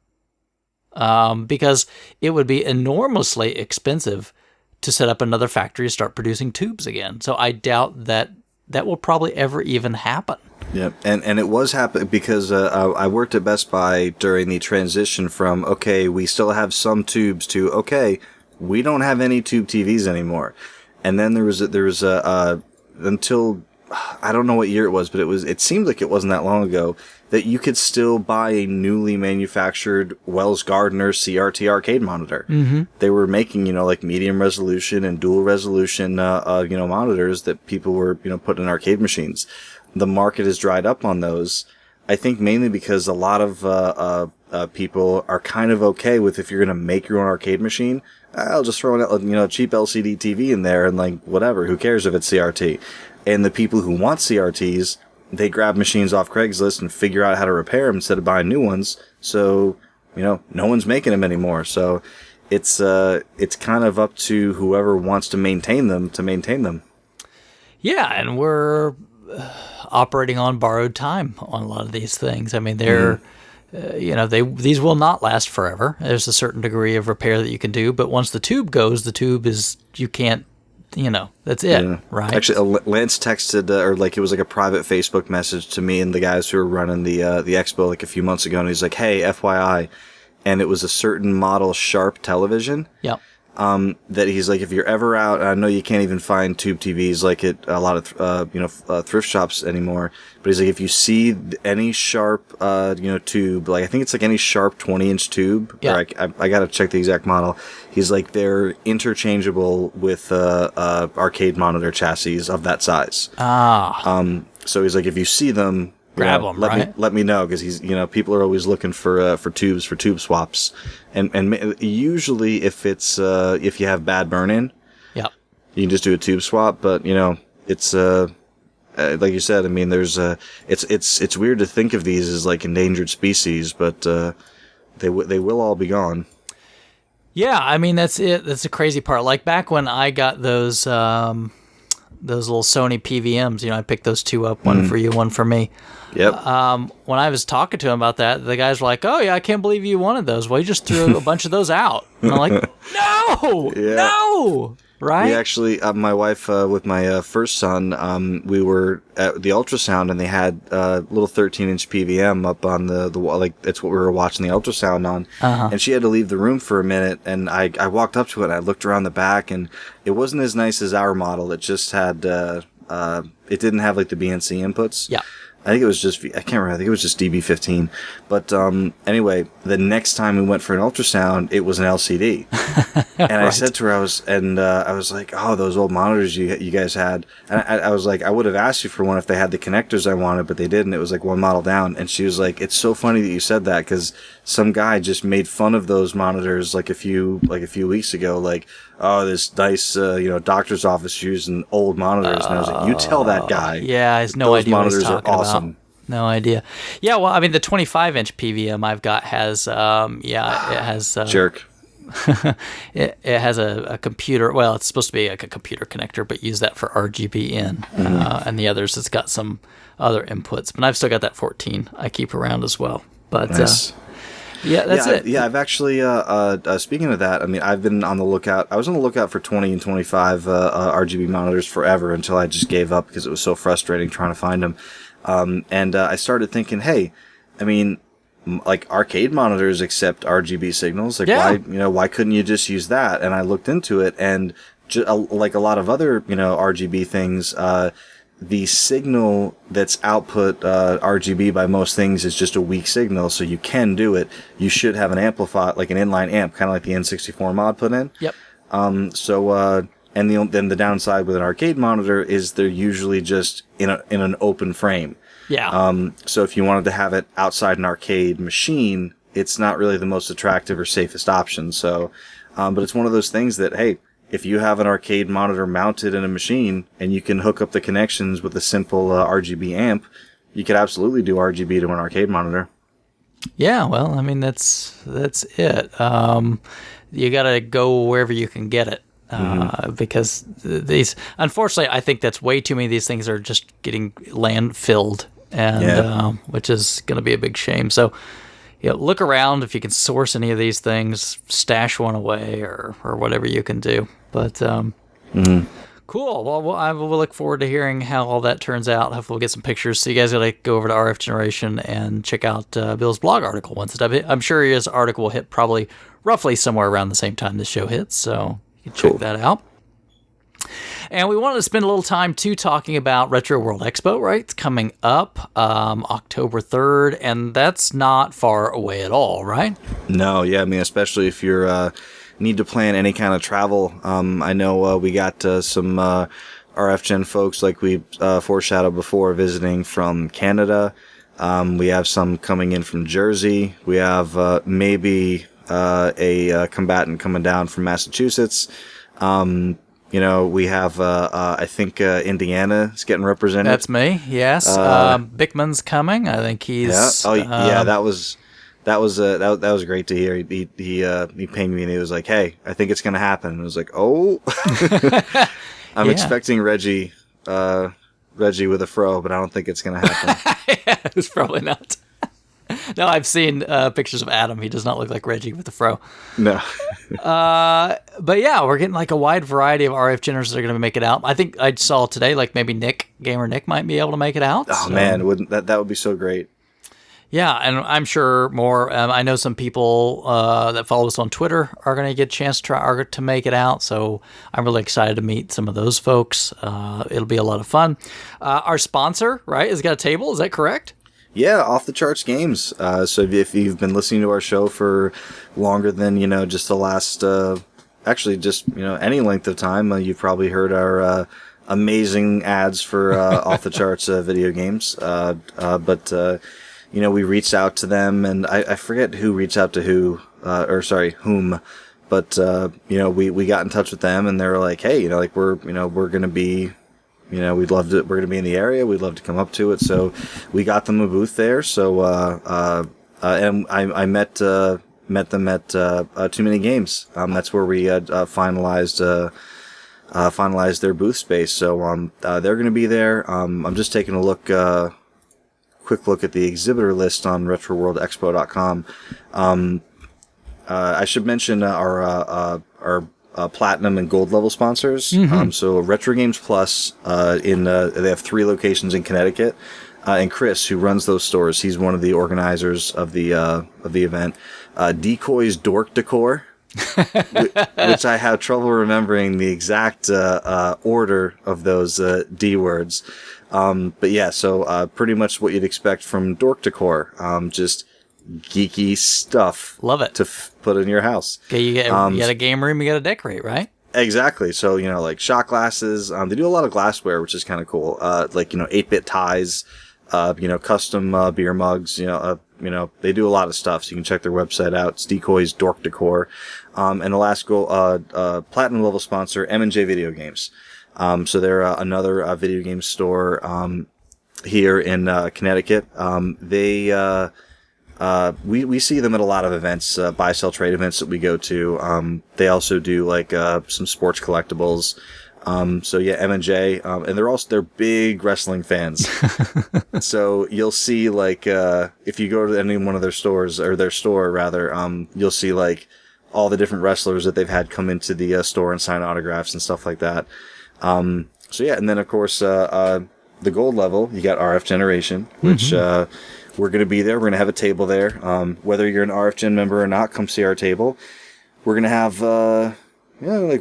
Because it would be enormously expensive to set up another factory to start producing tubes again. So I doubt that will probably ever even happen. Yeah, and it was happening because I worked at Best Buy during the transition from, okay, we still have some tubes, to, okay, we don't have any tube TVs anymore. And then there was until, I don't know what year it was, but it seemed like it wasn't that long ago, that you could still buy a newly manufactured Wells Gardner CRT arcade monitor. Mm-hmm. They were making, like medium resolution and dual resolution, monitors that people were, putting in arcade machines. The market has dried up on those. I think mainly because a lot of people are kind of okay with, if you're going to make your own arcade machine, I'll just throw a cheap LCD TV in there and like whatever. Who cares if it's CRT? And the people who want CRTs, they grab machines off Craigslist and figure out how to repair them instead of buying new ones. So no one's making them anymore. So it's kind of up to whoever wants to maintain them. Yeah, and we're operating on borrowed time on a lot of these things. I mean, they're, these will not last forever. There's a certain degree of repair that you can do, but once the tube goes, you can't that's it, right? Actually, Lance texted, or like it was like a private Facebook message to me and the guys who were running the expo like a few months ago, and he's like, "Hey, FYI," and it was a certain model Sharp television. Yep. That he's like, if you're ever out, I know you can't even find tube TVs like at a lot of thrift shops anymore. But he's like, if you see any Sharp tube, like I think it's like any Sharp 20-inch tube. Yeah. I gotta check the exact model. He's like, they're interchangeable with arcade monitor chassis of that size. So he's like, if you see them, grab them, right? Let me know, because he's people are always looking for tubes for tube swaps, and usually if it's if you have bad burn-in, you can just do a tube swap. But it's like you said, I mean, there's it's weird to think of these as like endangered species, but they will all be gone. Yeah, I mean that's it. That's the crazy part. Like back when I got those little Sony PVMs, I picked those two up, one for you, one for me. Yep. When I was talking to him about that, the guys were like, "Oh yeah, I can't believe you wanted those. Well, you just threw a bunch of those out." And I'm like, "No, right?" We actually, my wife with my first son, we were at the ultrasound, and they had little 13-inch PVM up on the wall. Like that's what we were watching the ultrasound on. And she had to leave the room for a minute, and I walked up to it, and I looked around the back, and it wasn't as nice as our model. It just had it didn't have like the BNC inputs. Yeah. I think it was just, I can't remember, I think it was just DB15. But anyway, the next time we went for an ultrasound, it was an LCD. And I said to her, I was like, oh, those old monitors you guys had. And I was like, I would have asked you for one if they had the connectors I wanted, but they didn't. It was like one model down. And she was like, it's so funny that you said that, because some guy just made fun of those monitors like a few weeks ago, like, oh, this nice, doctor's office using old monitors. And I was like, you tell that guy. Yeah, I has no idea what he's talking about. Awesome. No idea. Yeah, well, I mean, the 25-inch PVM I've got has, it has... Jerk. it has a computer. Well, it's supposed to be like a computer connector, but use that for RGB in. And the others, it's got some other inputs. But I've still got that 14 I keep around as well. But nice. that's it. Yeah, I've actually, speaking of that, I mean, I've been on the lookout. I was on the lookout for 20 and 25 RGB monitors forever, until I just gave up because it was so frustrating trying to find them. And I started thinking, hey, I mean, like arcade monitors accept RGB signals. Like, why couldn't you just use that? And I looked into it, and like a lot of other, RGB things, the signal that's output RGB by most things is just a weak signal, so you can do it. You should have an amplifier, like an inline amp, kind of like the N64 mod put in. Yep. And then the downside with an arcade monitor is they're usually just in an open frame. Yeah. So if you wanted to have it outside an arcade machine, it's not really the most attractive or safest option. So, but it's one of those things that, hey, if you have an arcade monitor mounted in a machine and you can hook up the connections with a simple RGB amp, you could absolutely do RGB to an arcade monitor. Yeah, well, I mean, that's it. You got to go wherever you can get it. Because these, unfortunately, I think that's way too many of these things are just getting landfilled, and which is going to be a big shame. So, look around if you can source any of these things, stash one away, or whatever you can do. But cool. Well, I will look forward to hearing how all that turns out. Hopefully, we'll get some pictures. So you guys got to go over to RF Generation and check out Bill's blog article once it's up. I'm sure his article will hit probably roughly somewhere around the same time this show hits. So. You can check that out. And we wanted to spend a little time, too, talking about RetroWorld Expo, right? It's coming up October 3rd, and that's not far away at all, right? No, yeah, I mean, especially if you're need to plan any kind of travel. I know we got some RF Gen folks, like we foreshadowed before, visiting from Canada. We have some coming in from Jersey. We have maybe... a combatant coming down from Massachusetts. We have, I think, Indiana is getting represented. That's me. Yes. Bickman's coming. I think he's. Yeah. Oh, yeah. That was great to hear. He pinged me and he was like, "Hey, I think it's going to happen." And I was like, "Oh." I'm expecting Reggie with a fro, but I don't think it's going to happen. Yeah, it's probably not. No, I've seen pictures of Adam. He does not look like Reggie with the fro. No. But yeah, we're getting like a wide variety of RF generators that are going to make it out. I think I saw today, like maybe Gamer Nick might be able to make it out. Oh man, wouldn't that would be so great. Yeah, and I'm sure more. I know some people that follow us on Twitter are going to get a chance to try to make it out. So I'm really excited to meet some of those folks. It'll be a lot of fun. Our sponsor, right, has got a table. Is that correct? Yeah, Off the Charts Games. So if you've been listening to our show for longer than, just the last, actually just, any length of time, you've probably heard our amazing ads for Off the Charts video games. But we reached out to them, and I forget who reached out to whom. But, we got in touch with them, and they were like, hey, we're going to be... we're going to be in the area. We'd love to come up to it. So we got them a booth there. So, and I met them at, Too Many Games. That's where we, finalized their booth space. So, they're going to be there. I'm just taking a quick look at the exhibitor list on RetroWorldExpo.com. I should mention, our platinum and gold level sponsors. So Retro Games Plus, they have 3 locations in Connecticut. And Chris, who runs those stores, he's one of the organizers of the event. Decoy's Dork Decor, which I have trouble remembering the exact order of those D words. But yeah, so pretty much what you'd expect from Dork Decor. Just geeky stuff. Love it. To put in your house. Okay, you get a game room, you got to decorate, right? Exactly. So, like shot glasses. They do a lot of glassware, which is kind of cool. 8-bit ties, custom beer mugs, they do a lot of stuff. So you can check their website out. It's Decoy's Dork Decor. And the last platinum level sponsor, M&J Video Games. So they're another video game store here in Connecticut. We see them at a lot of events, buy, sell, trade events that we go to. They also do some sports collectibles. So yeah, M&J, and they're big wrestling fans. So you'll see if you go to any one of their stores, or their store rather, you'll see all the different wrestlers that they've had come into the store and sign autographs and stuff like that. So yeah, and then of course, the gold level, you got RF Generation, which, we're going to be there. We're going to have a table there. Whether you're an RF Gen member or not, come see our table. We're going to have,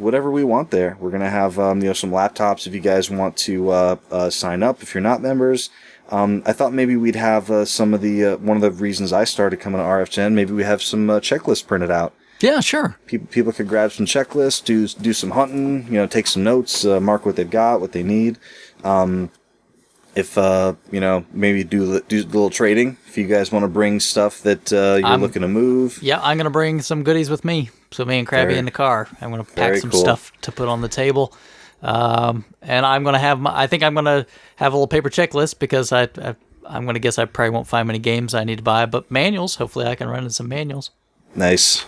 whatever we want there. We're going to have, some laptops if you guys want to, sign up if you're not members. I thought maybe we'd have, some of the, one of the reasons I started coming to RF Gen, maybe we have some, checklists printed out. Yeah, sure. People could grab some checklists, do some hunting, take some notes, mark what they've got, what they need. If, maybe do a little trading. If you guys want to bring stuff that you're looking to move. Yeah, I'm going to bring some goodies with me. So me and Krabby in the car. I'm going to pack some stuff to put on the table. And I'm going to have I think I'm going to have a little paper checklist because I'm going to guess I probably won't find many games I need to buy. But manuals, hopefully I can run in some manuals. Nice.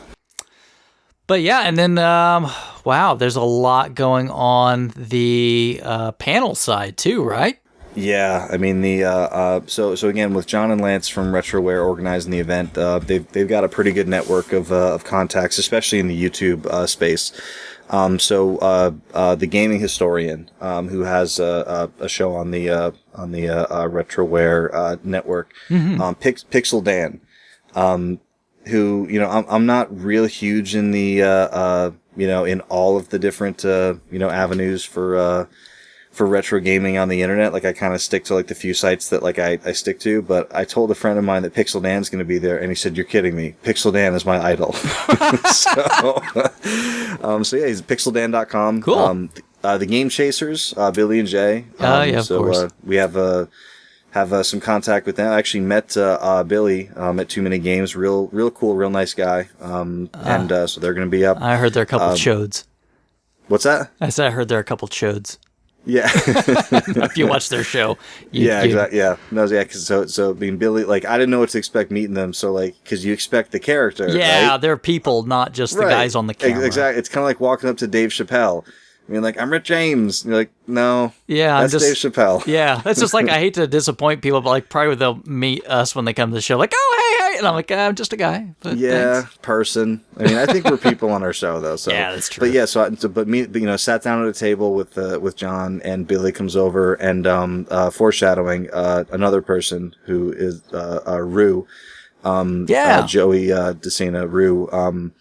But yeah, and then, wow, there's a lot going on the panel side too, right? Yeah, I mean so again with John and Lance from RetroWare organizing the event, they've got a pretty good network of contacts, especially in the YouTube space. So the gaming historian, who has a show on the RetroWare network, Pixel Dan, who I'm not real huge in the in all of the different avenues for retro gaming on the internet. I kind of stick to the few sites that I stick to, but I told a friend of mine that Pixel Dan's going to be there, and he said, "You're kidding me. Pixel Dan is my idol." So yeah, he's PixelDan.com. Cool. The Game Chasers, Billy and Jay. Yeah, of course. We have some contact with them. I actually met Billy at Too Many Games. Real cool, real nice guy. So they're going to be up. I heard there are a couple chodes. What's that? I said I heard there are a couple chodes. Yeah. If you watch their show. Exactly. Yeah. No, yeah. So being Billy, I didn't know what to expect meeting them. So because you expect the character. Yeah, right? they're people, not just the guys on the camera. Exactly. It's kind of like walking up to Dave Chappelle. I mean, I'm Rick James. And you're like, no. Yeah, that's Dave Chappelle. Yeah, that's just I hate to disappoint people, but probably they'll meet us when they come to the show. Oh, hey, And I'm like, I'm just a guy. But yeah, thanks. person. I mean, I think we're people on our show though. So Yeah, that's true. But yeah, sat down at a table with John, and Billy comes over, and foreshadowing another person who is Rue, Joey DeCina, Rue,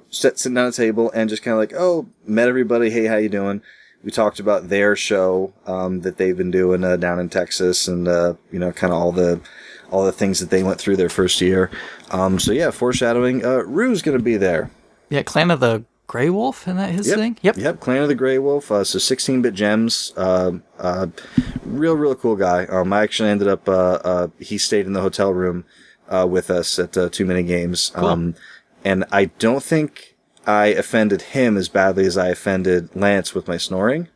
sitting down at a table and just kind of like, oh, met everybody. Hey, how you doing? We talked about their show that they've been doing down in Texas, and kind of all the things that they went through their first year. So yeah, foreshadowing. Rue's going to be there. Yeah, Clan of the Grey Wolf, isn't that his thing? Yep, Clan of the Grey Wolf. So 16-bit gems. Real cool guy. I actually ended up. He stayed in the hotel room with us at Too Many Games. Cool. And I don't think I offended him as badly as I offended Lance with my snoring.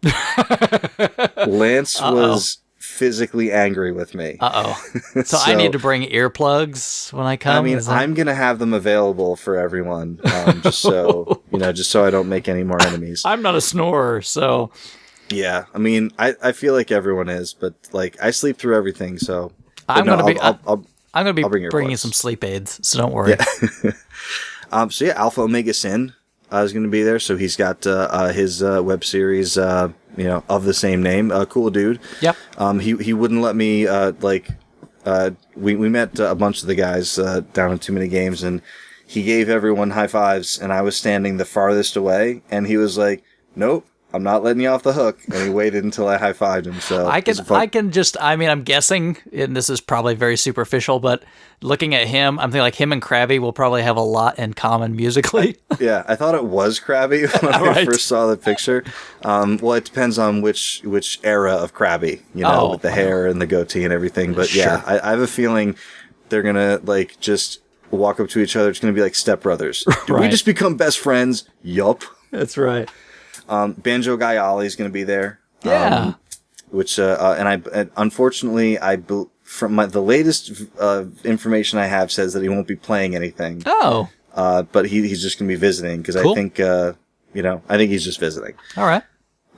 Lance was physically angry with me. So I need to bring earplugs when I come? I mean, I'm going to have them available for everyone, just so I don't make any more enemies. I'm not a snorer, so... Yeah, I mean, I feel like everyone is, but like I sleep through everything, so... I'm going to be bringing bringing some sleep aids, so don't worry. Yeah. So yeah, Alpha Omega Sin is going to be there. So he's got his web series, of the same name. Cool dude. Yep. He wouldn't let me we met a bunch of the guys down in Too Many Games, and he gave everyone high fives, and I was standing the farthest away, and he was like, "Nope, I'm not letting you off the hook," and he waited until I high-fived him. So I'm guessing, and this is probably very superficial, but looking at him, I'm thinking like him and Krabby will probably have a lot in common musically. Yeah, I thought it was Krabby when I first saw the picture. Well, it depends on which era of Krabby, with the hair and the goatee and everything. But yeah, I have a feeling they're gonna like just walk up to each other. It's gonna be like stepbrothers. Did we just become best friends? Yup. That's right. Banjo Guy Ollie is going to be there. Yeah. Which unfortunately, from the latest information I have says that he won't be playing anything. Oh. But he's just going to be visiting because cool. I think he's just visiting. All right.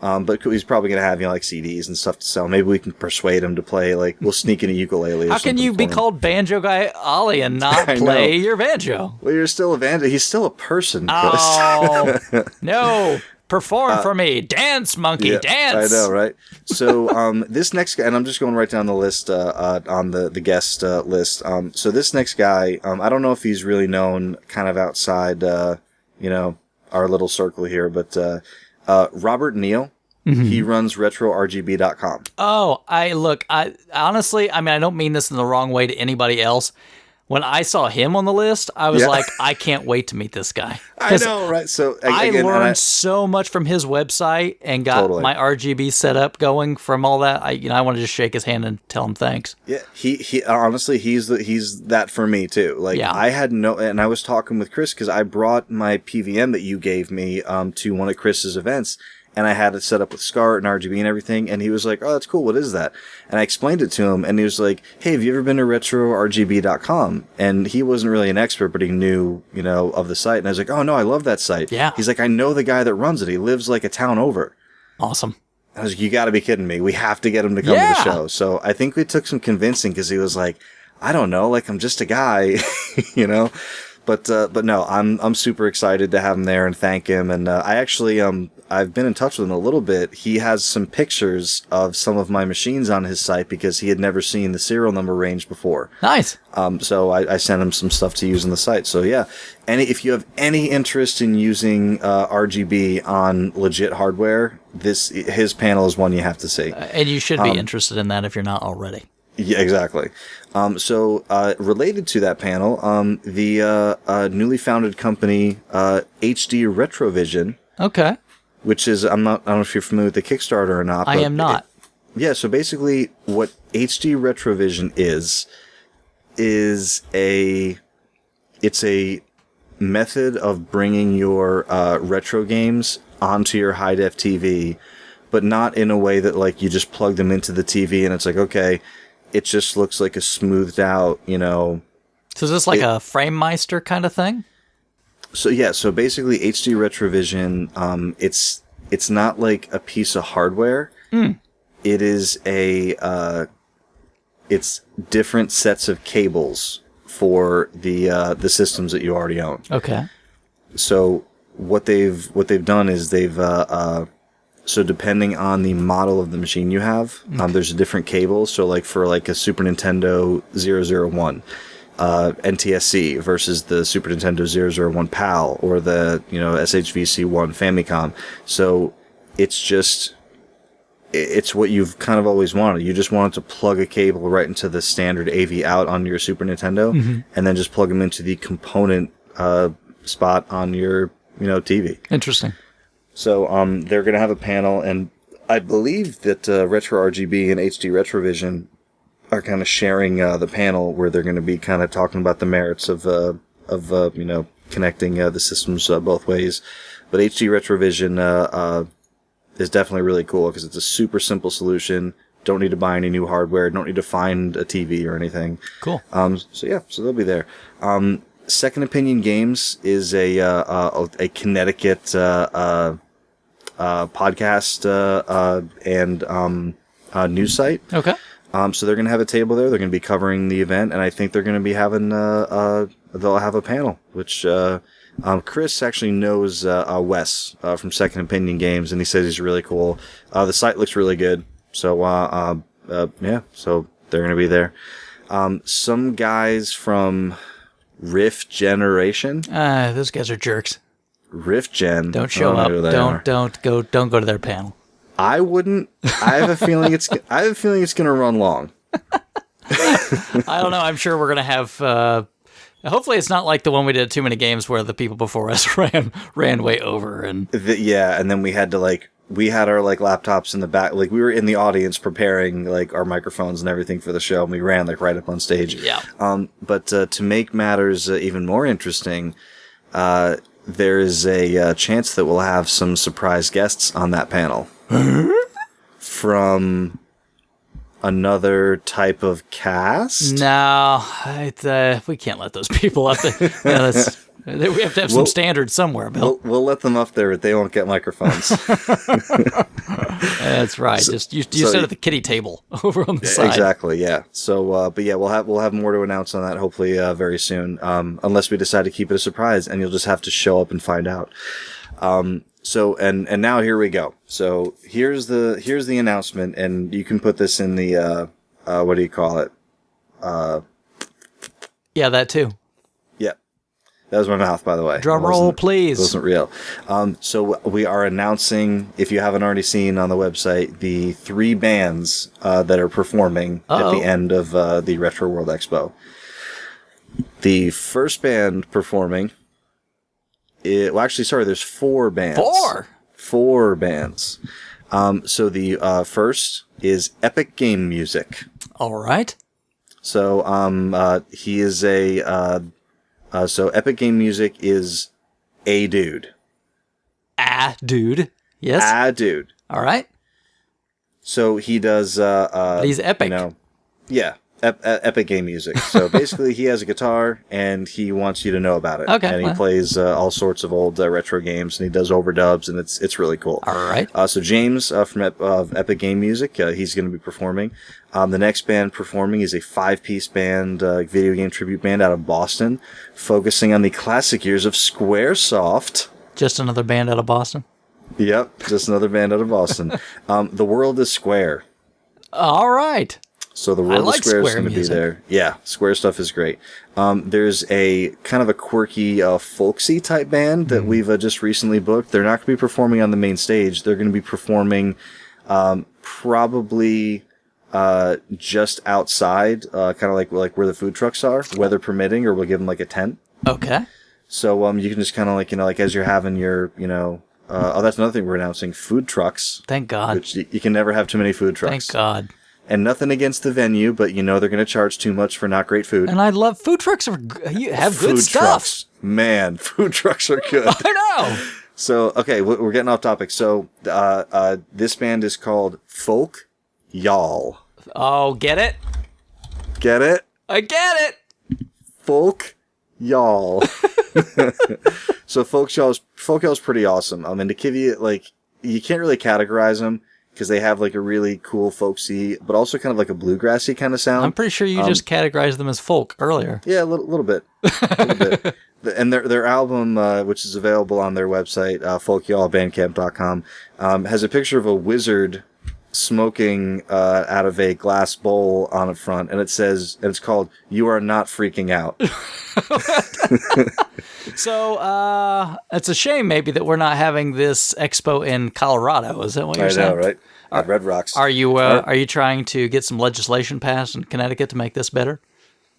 But he's probably going to have like CDs and stuff to sell. Maybe we can persuade him to play. Like we'll sneak in a ukulele. How can you be called Banjo Guy Ollie and not play your banjo? Well, you're still a banjo. He's still a person. Oh no. Perform for me. Dance, monkey, dance. I know, right? So this next guy, and I'm just going right down the list on the guest list. So this next guy, I don't know if he's really known kind of outside, our little circle here, but Robert Neal. Mm-hmm. He runs RetroRGB.com. Oh, I honestly, I don't mean this in the wrong way to anybody else. When I saw him on the list, I was like, I can't wait to meet this guy. I know, right? So I learned so much from his website and got my RGB setup going from all that. I want to just shake his hand and tell him thanks. Yeah, he honestly, he's that for me too. Like I had and I was talking with Chris because I brought my PVM that you gave me to one of Chris's events. And I had it set up with SCART and RGB and everything. And he was like, "Oh, that's cool. What is that?" And I explained it to him. And he was like, "Hey, have you ever been to RetroRGB.com?" And he wasn't really an expert, but he knew, of the site. And I was like, "Oh, no, I love that site." Yeah. He's like, "I know the guy that runs it. He lives like a town over." Awesome. I was like, "You got to be kidding me. We have to get him to come to the show." So I think we took some convincing because he was like, "I don't know. Like, I'm just a guy," But no, I'm super excited to have him there and thank him. And I actually I've been in touch with him a little bit. He has some pictures of some of my machines on his site because he had never seen the serial number range before. Nice. So I sent him some stuff to use on the site. So yeah, if you have any interest in using RGB on legit hardware, his panel is one you have to see. And you should be interested in that if you're not already. Yeah, exactly. So related to that panel, the newly founded company HD Retrovision. Okay. Which is I don't know if you're familiar with the Kickstarter or not. I am not. So basically, what HD Retrovision is it's a method of bringing your retro games onto your high def TV, but not in a way that like you just plug them into the TV and it's like okay. It just looks like a smoothed out, So is this like a FrameMeister kind of thing? So yeah, so basically HD Retrovision, it's not like a piece of hardware. Mm. It is it's different sets of cables for the systems that you already own. Okay. So what they've done is so depending on the model of the machine you have, there's a different cable. So like for like a Super Nintendo 001, NTSC versus the Super Nintendo 001 PAL or the SHVC1 Famicom. So it's what you've kind of always wanted. You just wanted to plug a cable right into the standard AV out on your Super Nintendo, and then just plug them into the component spot on your TV. Interesting. So they're going to have a panel, and I believe that Retro RGB and HD Retrovision are kind of sharing the panel where they're going to be kind of talking about the merits of connecting the systems both ways. But HD Retrovision is definitely really cool because it's a super simple solution. Don't need to buy any new hardware. Don't need to find a TV or anything. Cool. So they'll be there. Second Opinion Games is a Connecticut podcast and news site. Okay. So they're going to have a table there. They're going to be covering the event, and I think they're going to be having they'll have a panel, which Chris actually knows Wes from Second Opinion Games, and he says he's really cool. The site looks really good, so so they're going to be there. Some guys from Rift Generation. Those guys are jerks. Rift Gen. Don't show up. Don't go to their panel. I wouldn't. I have a feeling it's going to run long. I don't know. I'm sure we're going to have. Hopefully, it's not like the one we did at Too Many Games where the people before us ran way over and. And then we had to we had our laptops in the back. We were in the audience preparing our microphones and everything for the show, and we ran right up on stage. Yeah. But to make matters even more interesting, there is a chance that we'll have some surprise guests on that panel from another type of cast. No, we can't let those people up there. We have to have some standards somewhere, Bill. We'll let them up there, but they won't get microphones. That's right. So you sit at the kiddie table over on the side. Exactly. Yeah. So, but yeah, we'll have more to announce on that hopefully very soon. Unless we decide to keep it a surprise, and you'll just have to show up and find out. So and now here we go. So here's the announcement, and you can put this in the what do you call it? Yeah, that too. Yep. That was my mouth, by the way. Drum roll, please. It wasn't real. So we are announcing, if you haven't already seen on the website, the 3 bands that are performing at the end of the RetroWorld Expo. The first band performing, there's 4 bands. 4? 4 bands. So the first is Epic Game Music. All right. So he is so Epic Game Music is a dude. A dude. Yes. A dude. All right. So he does. He's epic. Yeah. Epic Game Music. So basically, he has a guitar and he wants you to know about it. Okay. And he plays all sorts of old retro games, and he does overdubs, and it's really cool. All right. So James from Epic Game Music, he's going to be performing. The next band performing is a 5-piece band, video game tribute band out of Boston, focusing on the classic years of Squaresoft. Just another band out of Boston. Yep, just another band out of Boston. The World is Square. All right. So the World of Square is going to be there. Yeah, Square stuff is great. There's a kind of a quirky, folksy type band that we've just recently booked. They're not going to be performing on the main stage. They're going to be performing probably just outside, kind of like where the food trucks are, weather permitting, or we'll give them a tent. Okay. So you can just kind of as you're having your that's another thing we're announcing, food trucks. Thank God. Which you can never have too many food trucks. Thank God. And nothing against the venue, but they're going to charge too much for not great food. And I love food trucks. You have good stuff. Trucks. Man, food trucks are good. I know. So, okay, we're getting off topic. So, this band is called Folk Y'all. Oh, get it? Get it? I get it. Folk Y'all. So, Folk Y'all's pretty awesome. And to give you, you can't really categorize them, because they have like a really cool folksy, but also kind of like a bluegrassy kind of sound. I'm pretty sure you just categorized them as folk earlier. Yeah, a little bit. A little bit. And their album, which is available on their website, folkyallbandcamp.com, has a picture of a wizard smoking out of a glass bowl on the front, and it's called "You Are Not Freaking Out." So it's a shame maybe that we're not having this expo in Colorado. Is that what you're saying? I know, right? At Red Rocks. Are you trying to get some legislation passed in Connecticut to make this better?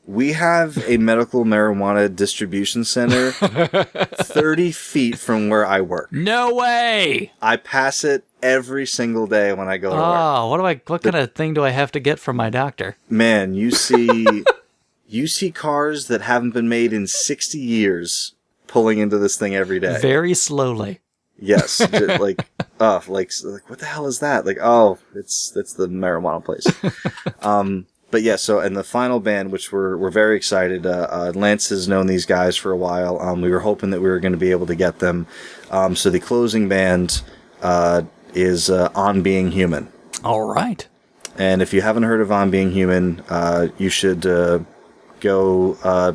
We have a medical marijuana distribution center 30 feet from where I work. No way! I pass it every single day when I go to work. Oh, what kind of thing do I have to get from my doctor? Man, you see cars that haven't been made in 60 years pulling into this thing every day. Very slowly. Yes. Like what the hell is that? Like, oh, that's the marijuana place. But yeah, so, and the final band, which we're very excited, Lance has known these guys for a while. We were hoping that we were going to be able to get them. So the closing band is On Being Human. All right. And if you haven't heard of On Being Human, you should go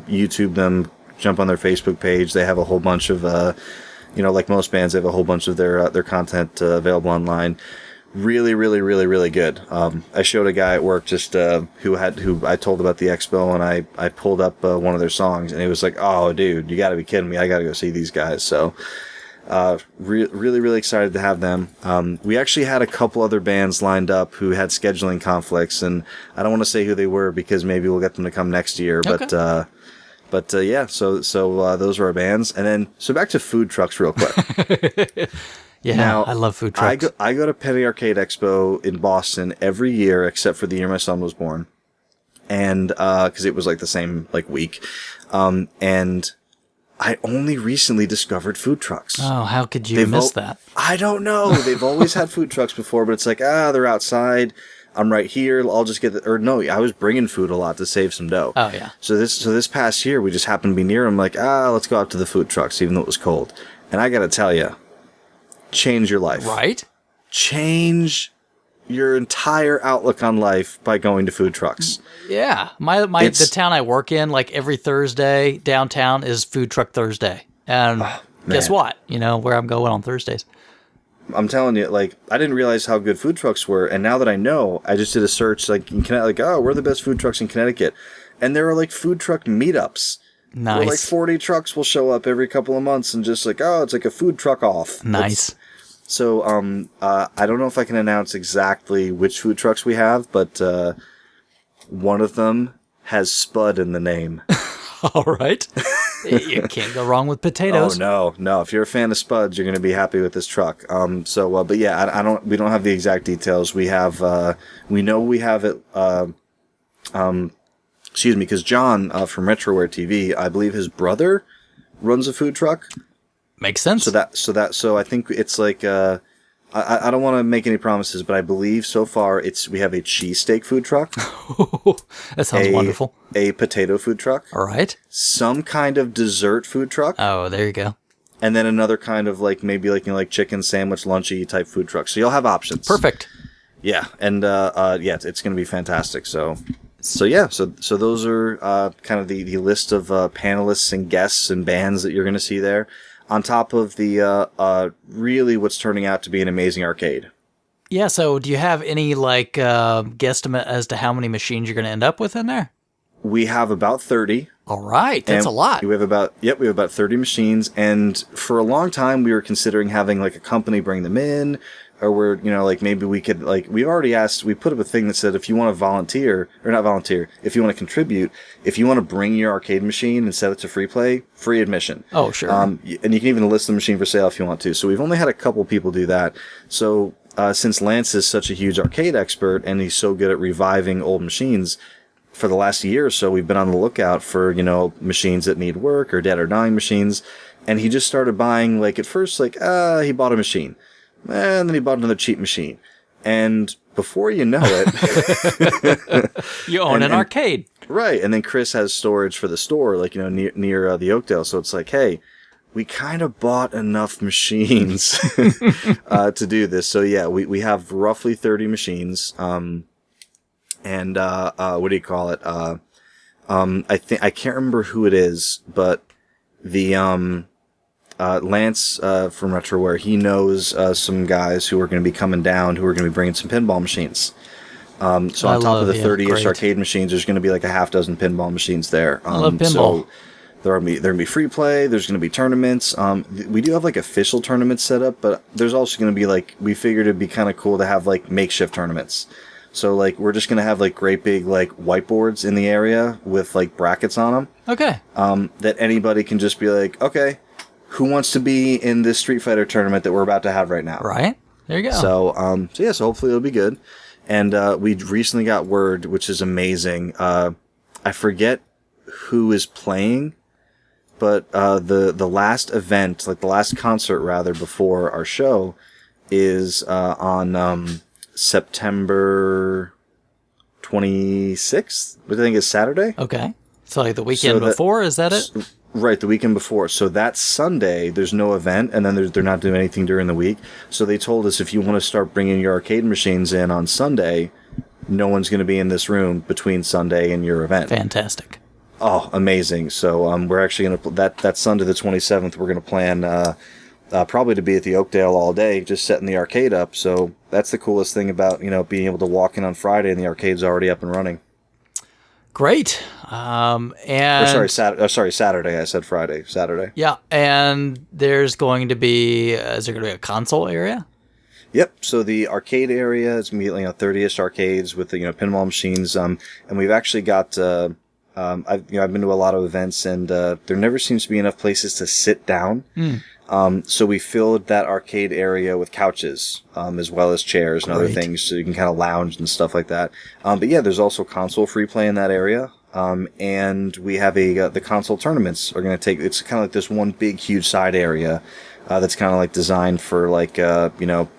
YouTube them, jump on their Facebook page. They have a whole bunch of, like most bands, they have a whole bunch of their content available online. Really, really, really, really good. I showed a guy at work just who I told about the expo, and I pulled up one of their songs, and he was like, "Oh, dude, you got to be kidding me! I got to go see these guys." So, really, really excited to have them. We actually had a couple other bands lined up who had scheduling conflicts, and I don't want to say who they were because maybe we'll get them to come next year. Okay. But yeah, so those were our bands, and then so back to food trucks real quick. Yeah, now, I love food trucks. I go to Penny Arcade Expo in Boston every year except for the year my son was born, and because it was like the same like week, and I only recently discovered food trucks. Oh, how could you miss that? I don't know. They've always had food trucks before, but it's like they're outside. I'm right here. I'll just get I was bringing food a lot to save some dough. Oh yeah. So this past year we just happened to be near them. Like let's go out to the food trucks, even though it was cold. And I gotta tell you. Change your life. Right? Change your entire outlook on life by going to food trucks. Yeah. The town I work in, like every Thursday downtown is Food Truck Thursday. And guess what? You know where I'm going on Thursdays. I'm telling you, like, I didn't realize how good food trucks were, and now that I know, I just did a search, like, in Connecticut, like, we're the best food trucks in Connecticut. And there are, like, food truck meetups. Nice. Where, like, 40 trucks will show up every couple of months and just, like, it's like a food truck off. Nice. So, I don't know if I can announce exactly which food trucks we have, but one of them has Spud in the name. All right. You can't go wrong with potatoes. Oh, no. If you're a fan of Spuds, you're going to be happy with this truck. But yeah, we don't have the exact details. We have, we know we have it, because John from RetroWorld TV, I believe his brother runs a food truck. Makes sense. So I think it's like, I don't want to make any promises, but I believe so far we have a cheesesteak food truck. That sounds wonderful. A potato food truck. All right. Some kind of dessert food truck. Oh, there you go. And then another kind of like maybe like chicken sandwich lunchy type food truck. So you'll have options. Perfect. Yeah, and it's going to be fantastic. So those are kind of the list of panelists and guests and bands that you're going to see there. On top of the really what's turning out to be an amazing arcade. Yeah, so do you have any guesstimate as to how many machines you're going to end up with in there? We have about 30. All right, that's a lot. We have about 30 machines, and for a long time we were considering having like a company bring them in, or maybe we could we've already asked. We put up a thing that said if you want to volunteer or not volunteer, if you want to contribute, if you want to bring your arcade machine and set it to free play, free admission. Oh sure. And you can even list the machine for sale if you want to. So we've only had a couple people do that. So since Lance is such a huge arcade expert and he's so good at reviving old machines, for the last year or so we've been on the lookout for machines that need work or dead or dying machines, and he just started buying at first he bought a machine. And then he bought another cheap machine. And before you know it... you own an arcade. Right. And then Chris has storage for the store, near the Oakdale. So it's like, hey, we kind of bought enough machines to do this. So yeah, we have roughly 30 machines. And what do you call it? I can't remember who it is, but the Lance from RetroWorld, he knows some guys who are going to be coming down who are going to be bringing some pinball machines. So on top of the 30-ish arcade machines, there's going to be like a half dozen pinball machines there. I love pinball. So there gonna be free play. There's gonna be tournaments. We do have like official tournaments set up, but there's also gonna be like, we figured it'd be kind of cool to have like makeshift tournaments. So like we're just gonna have like great big like whiteboards in the area with like brackets on them. Okay. That anybody can just be like, okay, who wants to be in this Street Fighter tournament that we're about to have right now? Right. There you go. So so hopefully it'll be good. And we recently got word, which is amazing. I forget who is playing. But the last event, like the last concert rather, before our show, is on September 26th, which I think is Saturday. Okay. So like the weekend before, is that it? Right, the weekend before. So that Sunday, there's no event, and then they're not doing anything during the week. So they told us if you want to start bringing your arcade machines in on Sunday, no one's going to be in this room between Sunday and your event. Fantastic. Oh, amazing. So we're actually going to, that Sunday the 27th, we're going to plan probably to be at the Oakdale all day, just setting the arcade up. So that's the coolest thing about, being able to walk in on Friday and the arcade's already up and running. Great. Saturday. I said Friday. Saturday. Yeah, and there's going to be, is there going to be a console area? Yep. So the arcade area is going to be 30-ish arcades with the pinball machines. And we've actually got I've been to a lot of events, and there never seems to be enough places to sit down. So we filled that arcade area with couches, as well as chairs and other things, so you can kind of lounge and stuff like that. But yeah, there's also console free play in that area. And we have the console tournaments are going to take, it's kind of like this one big, huge side area, that's kind of like designed for like,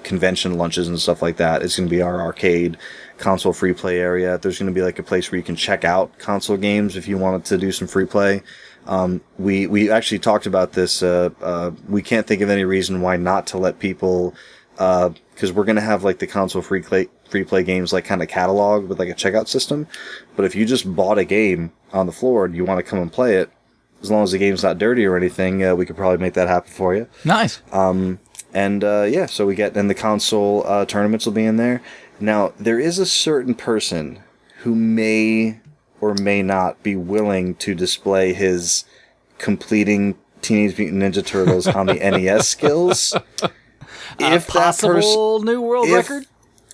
convention lunches and stuff like that. It's going to be our arcade console free play area. There's going to be like a place where you can check out console games if you wanted to do some free play. We actually talked about this. We can't think of any reason why not to let people, cause we're going to have like the console free play games like kind of catalog with like a checkout system. But if you just bought a game on the floor and you want to come and play it, as long as the game's not dirty or anything, we could probably make that happen for you. Nice. So we get, and the console tournaments will be in there. Now, there is a certain person who may or may not be willing to display his completing Teenage Mutant Ninja Turtles on the NES skills. If possible new world record?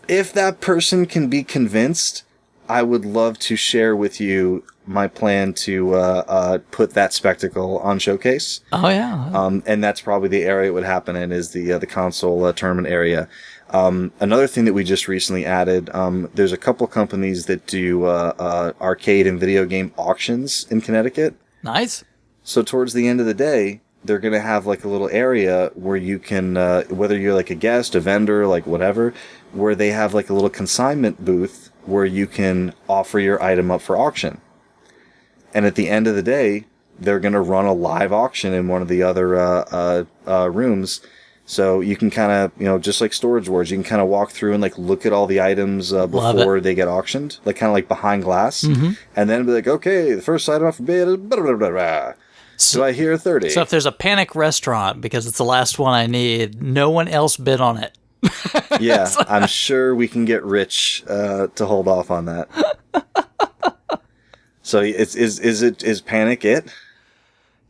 If that person can be convinced, I would love to share with you my plan to put that spectacle on Showcase. Oh, yeah. And that's probably the area it would happen in, is the console tournament area. Another thing that we just recently added, there's a couple companies that do arcade and video game auctions in Connecticut. Nice. So towards the end of the day, they're going to have like a little area where you can, whether you're like a guest, a vendor, like whatever, where they have like a little consignment booth where you can offer your item up for auction. And at the end of the day, they're going to run a live auction in one of the other rooms. So you can kind of, just like Storage Wars, you can kind of walk through and like look at all the items before they get auctioned, like kind of like behind glass, and then be like, okay, the first item off the bid is blah, blah, blah, blah. So I hear 30. So if there's a Panic restaurant, because it's the last one I need, no one else bid on it. Yeah, I'm sure we can get Rich to hold off on that. So is Panic it?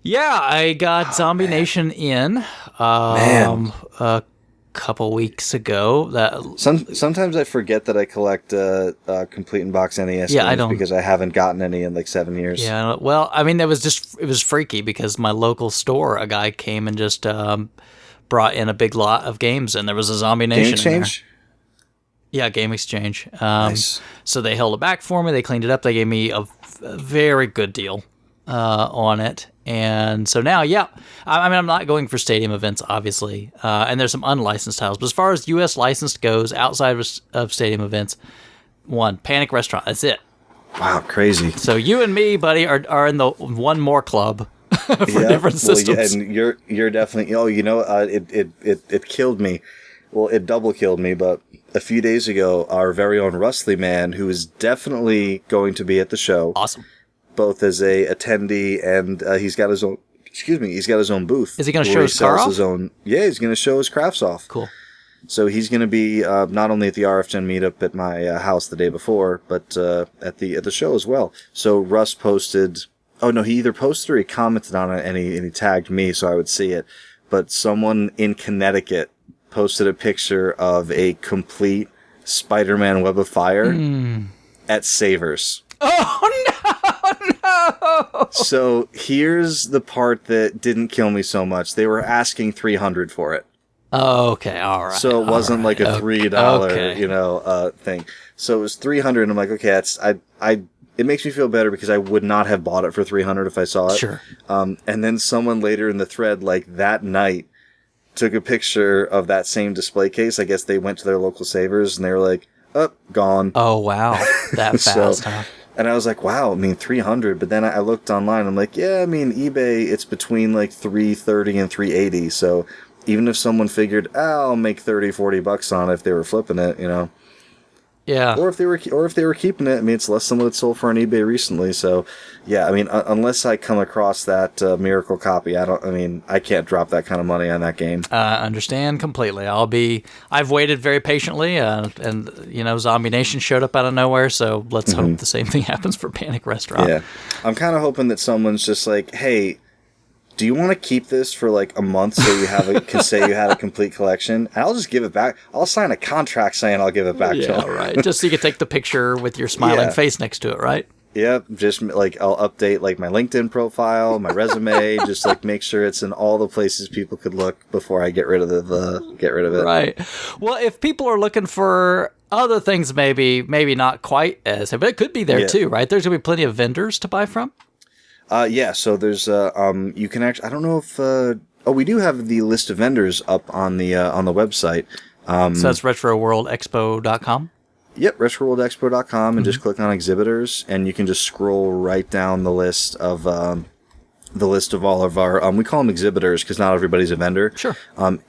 Yeah, I got Zombie Nation in a couple weeks ago. Sometimes I forget that I collect complete in box NES games because I haven't gotten any in like 7 years. Yeah, well, I mean, it was freaky because my local store, a guy came and just brought in a big lot of games, and there was a Zombie Nation Game Exchange? in there. Yeah, Game Exchange. Nice. So they held it back for me. They cleaned it up. They gave me a very good deal on it. And so now, yeah, I mean, I'm not going for stadium events, obviously, and there's some unlicensed titles. But as far as U.S. licensed goes, outside of stadium events, Panic Restaurant. That's it. Wow, crazy. So you and me, buddy, are in the one more club. for different systems. And you're definitely. Oh, it killed me. Well, it double killed me. But a few days ago, our very own Rustly man, who is definitely going to be at the show, Awesome. both as a attendee and he's got his own. Excuse me, he's got his own booth. Is he going to show his car off? Yeah, he's going to show his crafts off. Cool. So he's going to be not only at the RFGen meetup at my house the day before, but at the show as well. So Russ posted. Oh no, he either posted or he commented on it, and he tagged me so I would see it. But someone in Connecticut posted a picture of a complete Spider-Man Web of Fire at Savers. Oh no! So here's the part that didn't kill me so much. They were asking $300 for it. Okay, all right. So it wasn't like a $3, thing. So it was $300, and I'm like, okay, it makes me feel better because I would not have bought it for $300 if I saw it. Sure. And then someone later in the thread, like that night, took a picture of that same display case. I guess they went to their local Savers, and they were like, "Oh, gone." Oh wow, that fast, huh? And I was like, wow, I mean, $300. But then I looked online. I'm like, yeah, I mean, eBay, it's between like $330 and $380. So even if someone figured, I'll make $30-$40 on it if they were flipping it, Yeah. Or if they were keeping it, I mean, it's less than what it sold for on eBay recently. So, yeah, I mean, unless I come across that miracle copy, I can't drop that kind of money on that game. Understand completely. I've waited very patiently, and Zombie Nation showed up out of nowhere. So let's hope the same thing happens for Panic Restaurant. Yeah, I'm kind of hoping that someone's just like, hey, do you want to keep this for like a month so you can say you had a complete collection? And I'll just give it back. I'll sign a contract saying I'll give it back to them. Right. Just so you can take the picture with your smiling face next to it, right? Yep. Just like I'll update like my LinkedIn profile, my resume, just like make sure it's in all the places people could look before I get rid of it. Right. Well, if people are looking for other things, maybe not quite as, but it could be there too, right? There's gonna be plenty of vendors to buy from. Yeah, so there's you can actually, I don't know if we do have the list of vendors up on the website. So that's RetroWorldExpo.com. Yep, RetroWorldExpo.com, and just click on exhibitors, and you can just scroll right down the list of all of our we call them exhibitors because not everybody's a vendor. Sure.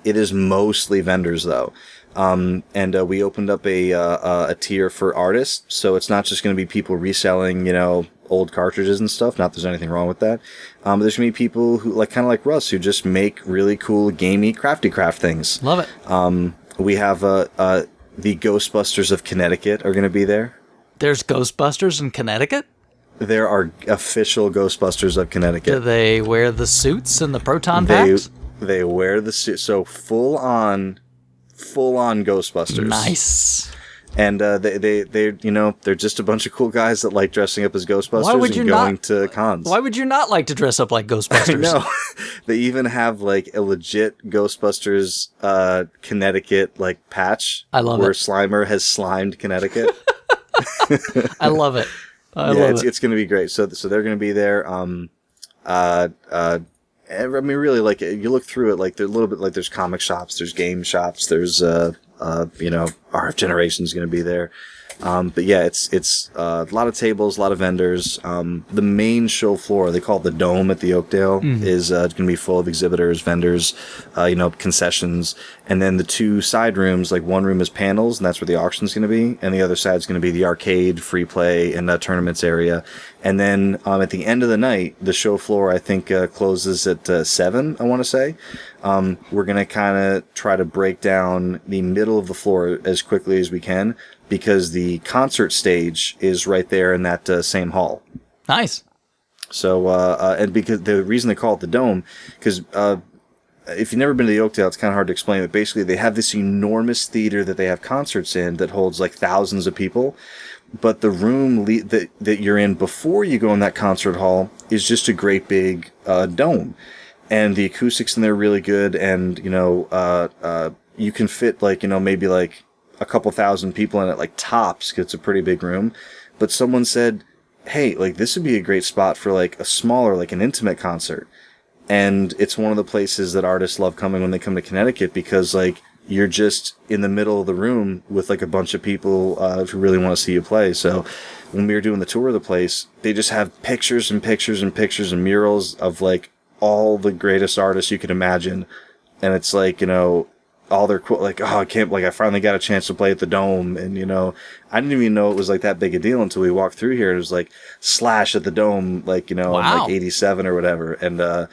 It is mostly vendors though. And we opened up a tier for artists, so it's not just going to be people reselling, old cartridges and stuff. Not that there's anything wrong with that. There's going to be people who kind of like Russ, who just make really cool, gamey, crafty craft things. Love it. We have the Ghostbusters of Connecticut are going to be there. There's Ghostbusters in Connecticut? There are official Ghostbusters of Connecticut. Do they wear the suits and the proton packs? They wear the suit, so full on Ghostbusters. Nice. And they're just a bunch of cool guys that like dressing up as Ghostbusters and going to cons. Why would you not like to dress up like Ghostbusters? No, they even have like a legit Ghostbusters Connecticut like patch. I love where it. Slimer has slimed Connecticut. I love it. I love it. It's going to be great. So they're going to be there. I mean, really, like you look through it, like there's a little bit like there's comic shops, there's game shops, there's RF Generation's going to be there. But yeah, it's a lot of tables, a lot of vendors. The main show floor, they call it the Dome at the Oakdale, is going to be full of exhibitors, vendors, concessions. And then the two side rooms, like one room is panels, and that's where the auction's going to be. And the other side's going to be the arcade, free play, and tournaments area. And then at the end of the night, the show floor, I think, closes at 7, I want to say. We're going to kind of try to break down the middle of the floor as quickly as we can, because the concert stage is right there in that same hall. Nice. So, and because the reason they call it the Dome, because if you've never been to the Oakdale, it's kind of hard to explain, but basically they have this enormous theater that they have concerts in that holds like thousands of people. But the room that you're in before you go in that concert hall is just a great big dome. And the acoustics in there are really good, and, you can fit maybe like a couple thousand people in it, like tops, 'cause it's a pretty big room. But someone said, hey, like this would be a great spot for like a smaller, like an intimate concert. And it's one of the places that artists love coming when they come to Connecticut, because like you're just in the middle of the room with like a bunch of people who really want to see you play. So when we were doing the tour of the place, they just have pictures and pictures and pictures and murals of like all the greatest artists you could imagine. And it's like, all their like, oh, I can't, like, I finally got a chance to play at the Dome. And, I didn't even know it was like that big a deal until we walked through here. It was like Slash at the Dome, like, in like 87 or whatever. And,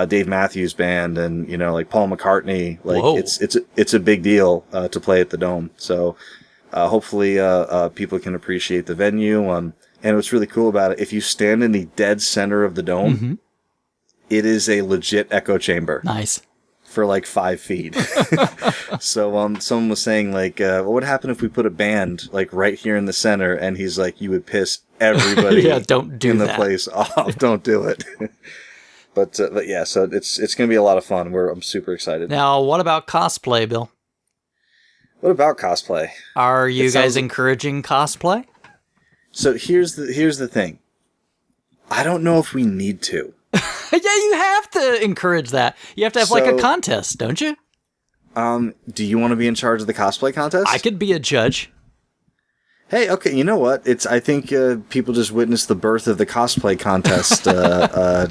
Dave Matthews Band and, like Paul McCartney, like Whoa. it's a big deal, to play at the Dome. So, hopefully, people can appreciate the venue. And what's really cool about it, if you stand in the dead center of the Dome, it is a legit echo chamber. Nice. For like 5 feet. So someone was saying like, what would happen if we put a band like right here in the center? And he's like, you would piss everybody don't do in the that. place off. Don't do it. But yeah, so it's going to be a lot of fun. I'm super excited. Now, what about cosplay, Bill? What about cosplay? Are you guys encouraging cosplay? So here's the thing. I don't know if we need to. Yeah, you have to encourage that. You have to have like a contest, don't you? Do you want to be in charge of the cosplay contest? I could be a judge. Hey, okay, you know what? I think people just witnessed the birth of the cosplay contest at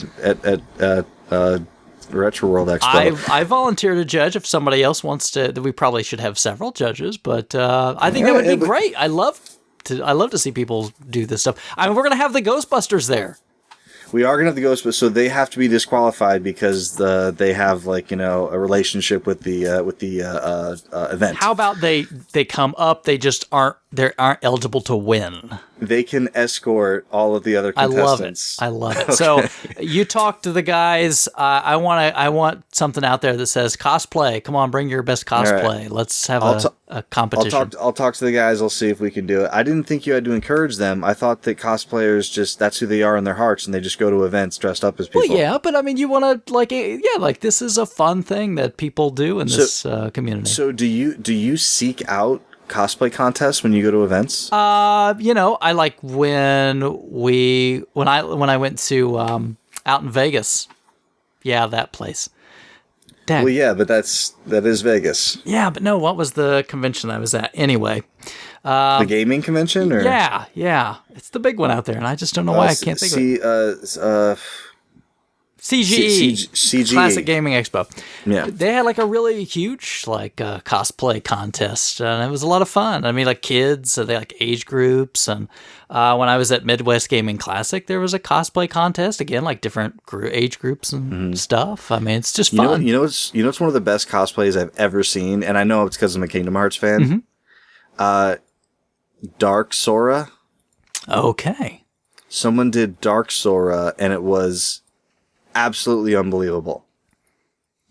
RetroWorld Expo. I volunteer to judge if somebody else wants to. We probably should have several judges, but I think that would be great. I love to see people do this stuff. I mean, we're gonna have the Ghostbusters there. We are going to have the Ghostbusters, so they have to be disqualified because they have like a relationship with the event. How about they come up? They just aren't eligible to win. They can escort all of the other contestants. I love it. Okay. So you talk to the guys. I want something out there that says cosplay. Come on, bring your best cosplay. Right. Let's have a competition. I'll talk to the guys. I'll see if we can do it. I didn't think you had to encourage them. I thought that cosplayers that's who they are in their hearts, and they just go to events dressed up as people. Well, yeah, but I mean, you want to like this is a fun thing that people do in this community. So do you seek out cosplay contests when you go to events? I like when I went to out in Vegas. Yeah, that place. Dang. Well, yeah, but that is Vegas. Yeah, but no, what was the convention I was at? Anyway. The gaming convention? Or? Yeah. It's the big one out there, and I just don't know why I can't think of it. CGE, Classic Gaming Expo. Yeah, they had like a really huge cosplay contest, and it was a lot of fun. I mean, like kids, so they like age groups, and when I was at Midwest Gaming Classic, there was a cosplay contest again, like different age groups and stuff. I mean, it's just fun. You know, it's one of the best cosplays I've ever seen, and I know it's because I'm a Kingdom Hearts fan. Dark Sora. Okay. Someone did Dark Sora, and it was absolutely unbelievable.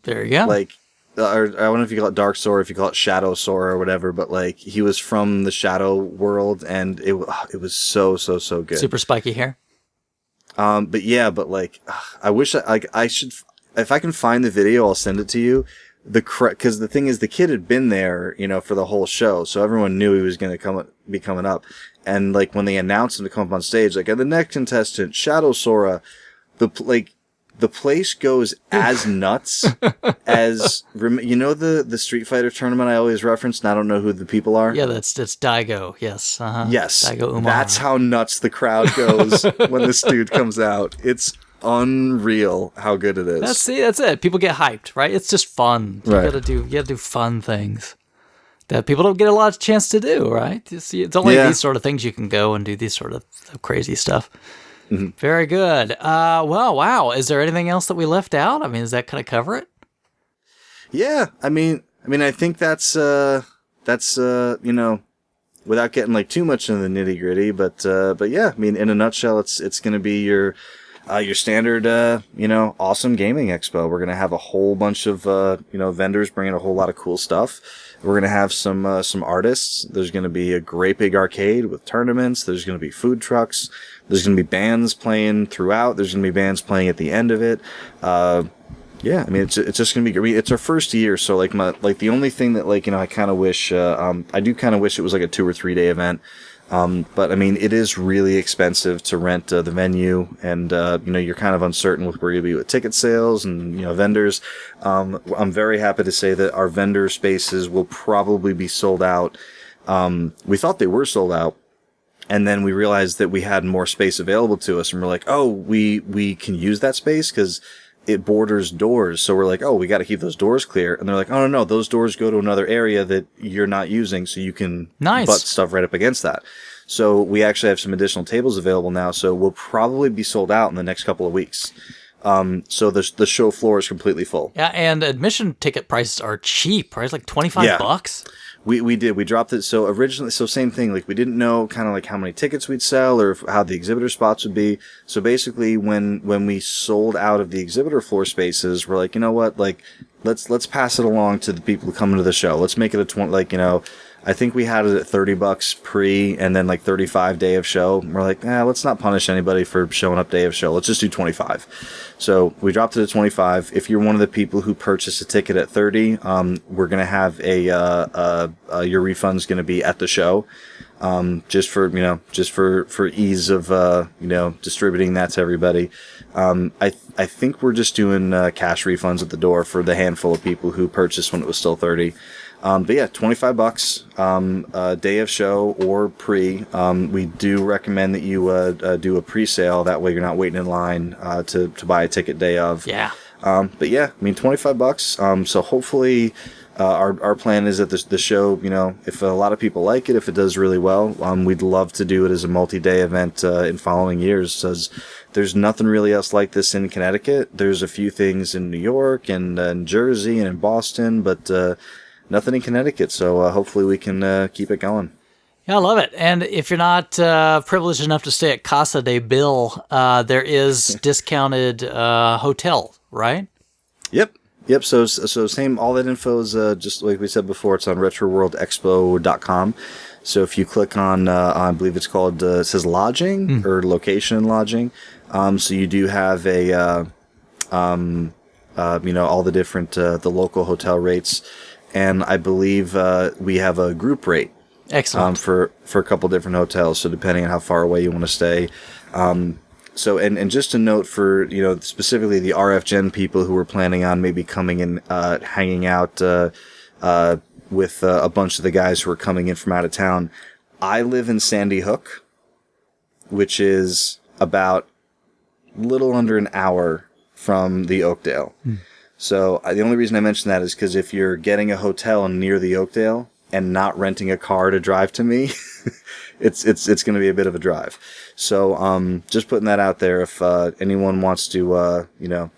There you go. Like, or I don't know if you call it Dark Sora, if you call it Shadow Sora or whatever, but like he was from the Shadow world, and it was so good. Super spiky hair. But like, I wish I should, if I can find the video, I'll send it to you. Because the thing is, the kid had been there, for the whole show, so everyone knew he was going to be coming up. And like when they announced him to come up on stage, like, and the next contestant, Shadow Sora, the place goes as nuts as the Street Fighter tournament I always reference, and I don't know who the people are. Yeah, that's Daigo. Yes. Yes. Daigo Umara. That's how nuts the crowd goes when this dude comes out. It's unreal how good it is. That's it. People get hyped, right? It's just fun. You gotta do fun things that people don't get a lot of chance to do, right? It's only these sort of things you can go and do these sort of crazy stuff. Mm-hmm. Very good. Well, wow. Is there anything else that we left out? I mean, does that kind of cover it? Yeah. I mean, I think that's without getting like too much into the nitty gritty, but yeah, I mean, in a nutshell, it's going to be your standard, awesome gaming expo. We're going to have a whole bunch of, vendors bringing a whole lot of cool stuff. We're going to have some artists. There's going to be a great big arcade with tournaments. There's going to be food trucks. There's going to be bands playing throughout. There's going to be bands playing at the end of it. Yeah, I mean, it's just going to be great. It's our first year. So the only thing that I kind of wish, I do kind of wish it was like a 2 or 3 day event. But I mean, it is really expensive to rent the venue, and you're kind of uncertain with where you'll be with ticket sales and vendors. I'm very happy to say that our vendor spaces will probably be sold out. We thought they were sold out, and then we realized that we had more space available to us, and we're like, oh, we can use that space because it borders doors. So we're like, oh, we got to keep those doors clear. And they're like, oh, no, those doors go to another area that you're not using. So you can butt stuff right up against that. So we actually have some additional tables available now. So we'll probably be sold out in the next couple of weeks. So the show floor is completely full. Yeah, and admission ticket prices are cheap, right? It's like $25. We dropped it. So originally, same thing. Like we didn't know kind of like how many tickets we'd sell or how the exhibitor spots would be. So basically, when we sold out of the exhibitor floor spaces, we're like, you know what? Like let's pass it along to the people who come into the show. Let's make it a 20. Like I think we had it at $30 pre and then like 35 day of show. We're like, let's not punish anybody for showing up day of show. Let's just do 25. So we dropped it to 25. If you're one of the people who purchased a ticket at 30, we're going to have your refund's going to be at the show. Just for ease of, distributing that to everybody. I think we're just doing, cash refunds at the door for the handful of people who purchased when it was still 30. But yeah, $25, day of show or pre. We do recommend that you, do a pre-sale. That way you're not waiting in line, to buy a ticket day of. Yeah. But yeah, I mean, $25. So hopefully, our plan is that the show, if a lot of people like it, if it does really well, we'd love to do it as a multi-day event, in following years. Because there's nothing really else like this in Connecticut. There's a few things in New York and in Jersey and in Boston, but, nothing in Connecticut, so hopefully we can keep it going. Yeah, I love it. And if you're not privileged enough to stay at Casa de Bill, there is discounted hotel, right? Yep. So same. All that info is just like we said before. It's on RetroWorldExpo.com. So if you click on, I believe it's called, it says lodging or location and lodging. So you do have all the different the local hotel rates. And I believe we have a group rate. Excellent. For a couple different hotels. So depending on how far away you want to stay. So just a note for, specifically the RF Gen people who were planning on maybe coming in, hanging out with a bunch of the guys who are coming in from out of town. I live in Sandy Hook, which is about little under an hour from the Oakdale. So the only reason I mention that is because if you're getting a hotel near the Oakdale and not renting a car to drive to me, it's going to be a bit of a drive. So just putting that out there. If anyone wants to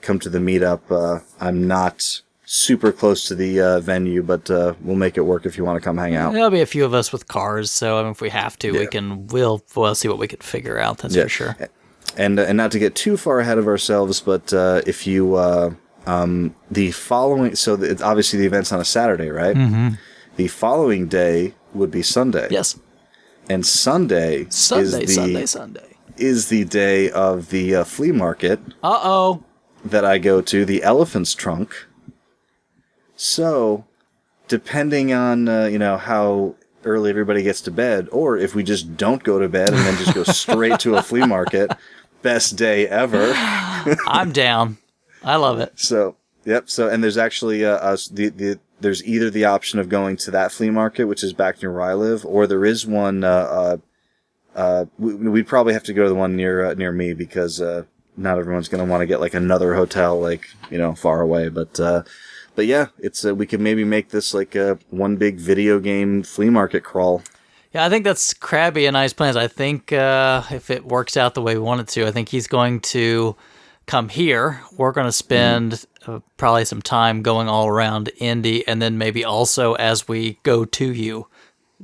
come to the meetup, I'm not super close to the venue, but we'll make it work if you want to come hang out. There'll be a few of us with cars, so if we have to, we'll see what we can figure out. That's for sure. And not to get too far ahead of ourselves, but if you the following, so it's obviously the event's on a Saturday, right? Mm-hmm. The following day would be Sunday. Yes. And Sunday is the day of the flea market. That I go to, the Elephant's Trunk. So, depending on how early everybody gets to bed, or if we just don't go to bed and then just go straight to a flea market, best day ever. I'm down. I love it. So, yep. So, and there's actually there's either the option of going to that flea market, which is back near where I live, or there is one. We'd probably have to go to the one near me because not everyone's going to want to get like another hotel far away. But yeah, it's we could maybe make this like one big video game flea market crawl. Yeah, I think that's Krabby and I's plans. I think if it works out the way we want it to, I think he's going to come here. We're going to spend probably some time going all around Indy, and then maybe also as we go to you,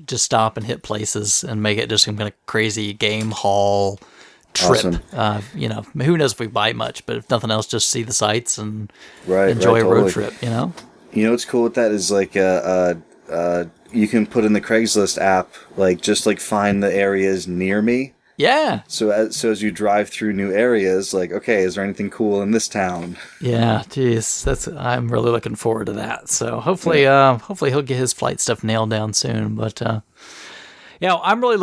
just stop and hit places and make it just some kind of crazy game hall trip. Awesome. Who knows if we buy much, but if nothing else, just see the sights and enjoy a road trip. What's cool with that is like you can put in the Craigslist app just find the areas near me. Yeah. So as you drive through new areas, okay, is there anything cool in this town? Yeah, geez, I'm really looking forward to that. So hopefully he'll get his flight stuff nailed down soon. But I'm really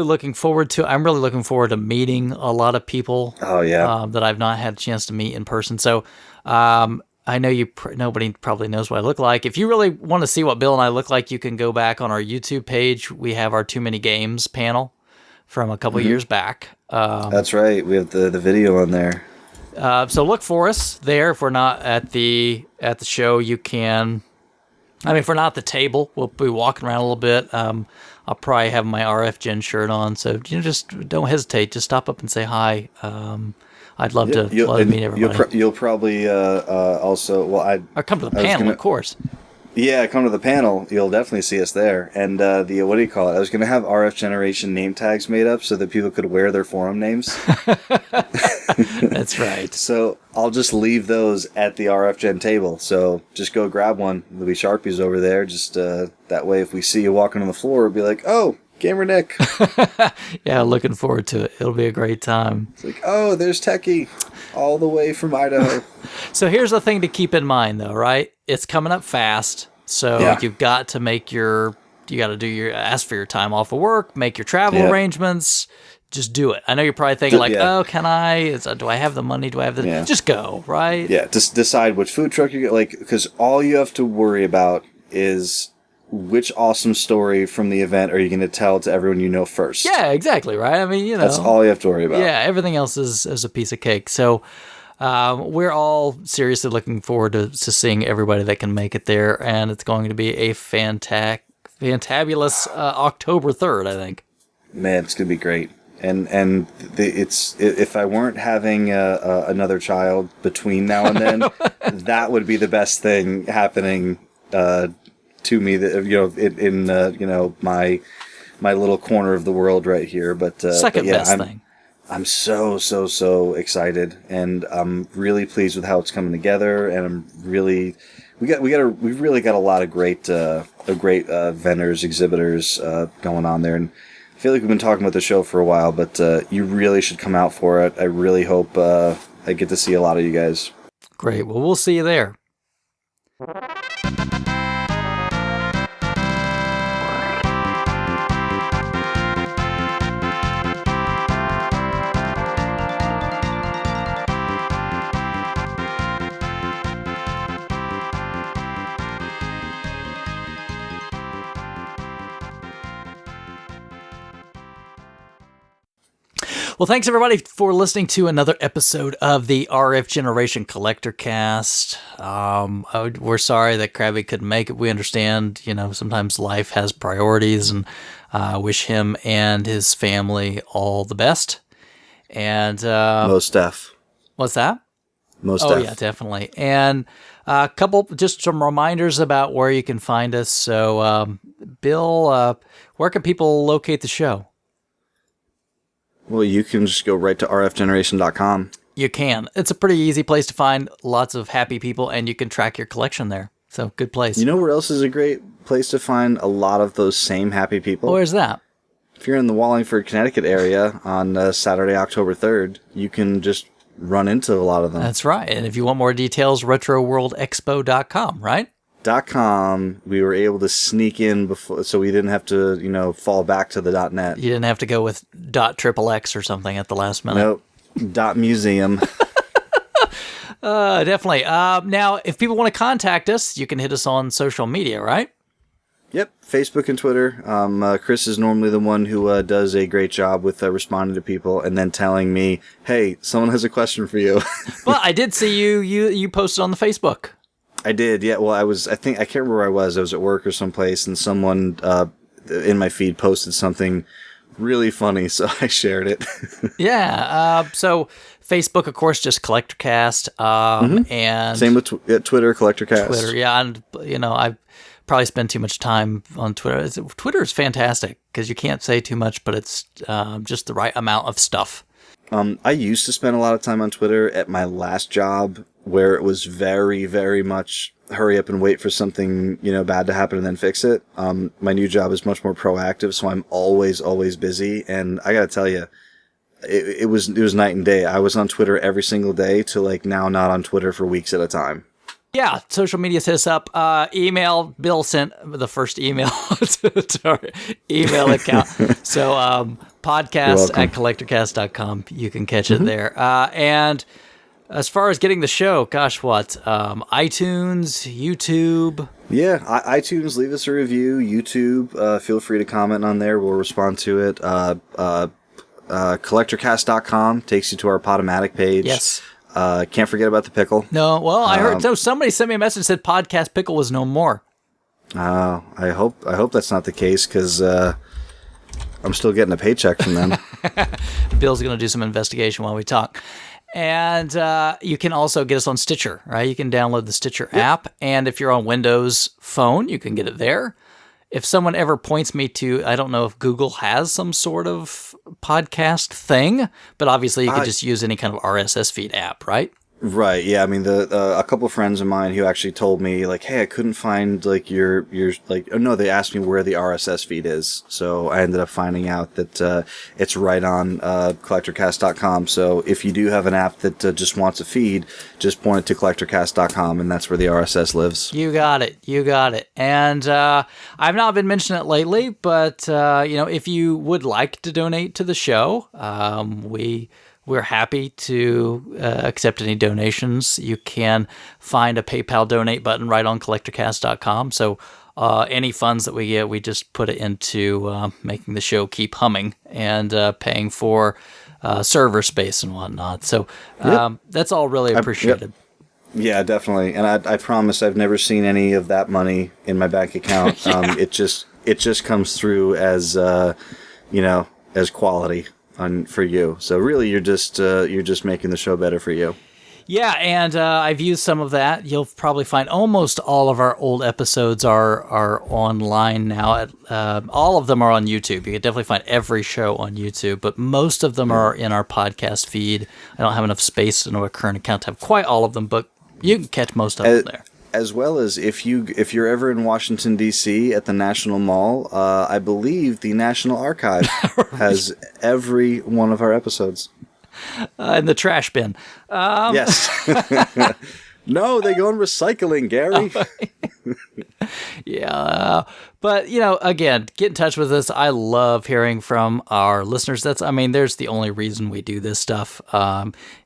looking forward to meeting a lot of people. Oh yeah. That I've not had a chance to meet in person. So I know nobody probably knows what I look like. If you really want to see what Bill and I look like, you can go back on our YouTube page. We have our Too Many Games panel from a couple years back. That's right. We have the video on there. So look for us there. If we're not at the show, you can. I mean, if we're not at the table, we'll be walking around a little bit. I'll probably have my RF Gen shirt on, so just don't hesitate. Just stop up and say hi. I'd love to meet everybody. You'll probably also. Well, Or come to the panel, of course. Yeah, come to the panel. You'll definitely see us there. And the what do you call it? I was going to have RF Generation name tags made up so that people could wear their forum names. That's right. So I'll just leave those at the RF Gen table. So just go grab one. There'll be Sharpies over there. Just that way, if we see you walking on the floor, we'll be like, "Oh, Gamer Nick." Yeah, looking forward to it. It'll be a great time. It's like, "Oh, there's Techie, all the way from Idaho." So here's the thing to keep in mind, though, right? It's coming up fast, so you've got to ask for your time off of work, make your travel arrangements. Just do it. I know you're probably thinking oh, can I? Do I have the money? Do I have the? Yeah. Just go, right? Yeah. Just decide which food truck you get, because all you have to worry about is which awesome story from the event are you going to tell to everyone you know first. Yeah, exactly. Right. I mean, that's all you have to worry about. Yeah, everything else is a piece of cake. So. We're all seriously looking forward to seeing everybody that can make it there, and it's going to be a fantabulous October 3rd, I think. Man, it's going to be great. And if I weren't having another child between now and then, that would be the best thing happening to me. That in my little corner of the world right here. But best thing. I'm so excited, and I'm really pleased with how it's coming together. And we've really got a lot of great vendors, exhibitors going on there, and I feel like we've been talking about the show for a while, but you really should come out for it. I really hope I get to see a lot of you guys. Great. Well, we'll see you there. Well, thanks everybody for listening to another episode of the RF Generation Collectorcast. We're sorry that Krabby couldn't make it. We understand, sometimes life has priorities, and wish him and his family all the best. And most def. What's that? Most def. Yeah, definitely. And just some reminders about where you can find us. So, Bill, where can people locate the show? Well, you can just go right to rfgeneration.com. You can. It's a pretty easy place to find lots of happy people, and you can track your collection there. So, good place. You know where else is a great place to find a lot of those same happy people? Where's that? If you're in the Wallingford, Connecticut area on Saturday, October 3rd, you can just run into a lot of them. That's right. And if you want more details, RetroWorldExpo.com, right? .com, we were able to sneak in before, so we didn't have to, fall back to the .net. You didn't have to go with .XXX or something at the last minute. Nope. .museum. Definitely. Now, if people want to contact us, you can hit us on social media, right? Yep, Facebook and Twitter. Chris is normally the one who does a great job with responding to people and then telling me, "Hey, someone has a question for you." Well, I did see you posted on the Facebook. I did, yeah. Well, I can't remember where I was. I was at work or someplace, and someone in my feed posted something really funny, so I shared it. Yeah. So Facebook, of course, just Collectorcast. And same with Twitter, Collectorcast. Twitter, yeah. And, I probably spend too much time on Twitter. Twitter is fantastic because you can't say too much, but it's just the right amount of stuff. I used to spend a lot of time on Twitter at my last job, where it was very, very much hurry up and wait for something, bad to happen and then fix it. My new job is much more proactive, so I'm always busy. And I gotta tell you, it was night and day. I was on Twitter every single day to now not on Twitter for weeks at a time. Yeah, social media hit us up. Email, Bill sent the first email to our email account. So podcast at collectorcast.com. You can catch it there. And as far as getting the show, gosh, iTunes, YouTube. Yeah, iTunes, leave us a review. YouTube, feel free to comment on there. We'll respond to it. Collectorcast.com takes you to our Podomatic page. Yes. Can't forget about the pickle. No, well, I heard so somebody sent me a message that said Podcast Pickle was no more. I hope that's not the case, because I'm still getting a paycheck from them. Bill's going to do some investigation while we talk. And you can also get us on Stitcher, right? You can download the Stitcher app. And if you're on Windows Phone, you can get it there. If someone ever points me to, I don't know if Google has some sort of podcast thing, but obviously you could just use any kind of RSS feed app, right? Right. Yeah. I mean, a couple of friends of mine who actually told me, like, hey, I couldn't find like your like. Oh no, they asked me where the RSS feed is, so I ended up finding out that it's right on Collectorcast.com. So if you do have an app that just wants a feed, just point it to Collectorcast.com, and that's where the RSS lives. You got it. You got it. And I've not been mentioning it lately, but if you would like to donate to the show, we're happy to accept any donations. You can find a PayPal donate button right on collectorcast.com. So any funds that we get, we just put it into making the show keep humming and paying for server space and whatnot. So that's all really appreciated. Yeah, definitely. And I promise I've never seen any of that money in my bank account. It just comes through as as quality for you. So really, you're just making the show better for you. Yeah, and I've used some of that. You'll probably find almost all of our old episodes are online now. All of them are on YouTube. You can definitely find every show on YouTube, but most of them are in our podcast feed. I don't have enough space in our current account to have quite all of them, but you can catch most of them there. As well as if you're ever in Washington, D.C. at the National Mall, I believe the National Archive has every one of our episodes. In the trash bin. Yes. No, they go in recycling, Gary. Yeah. But, again, get in touch with us. I love hearing from our listeners. There's the only reason we do this stuff.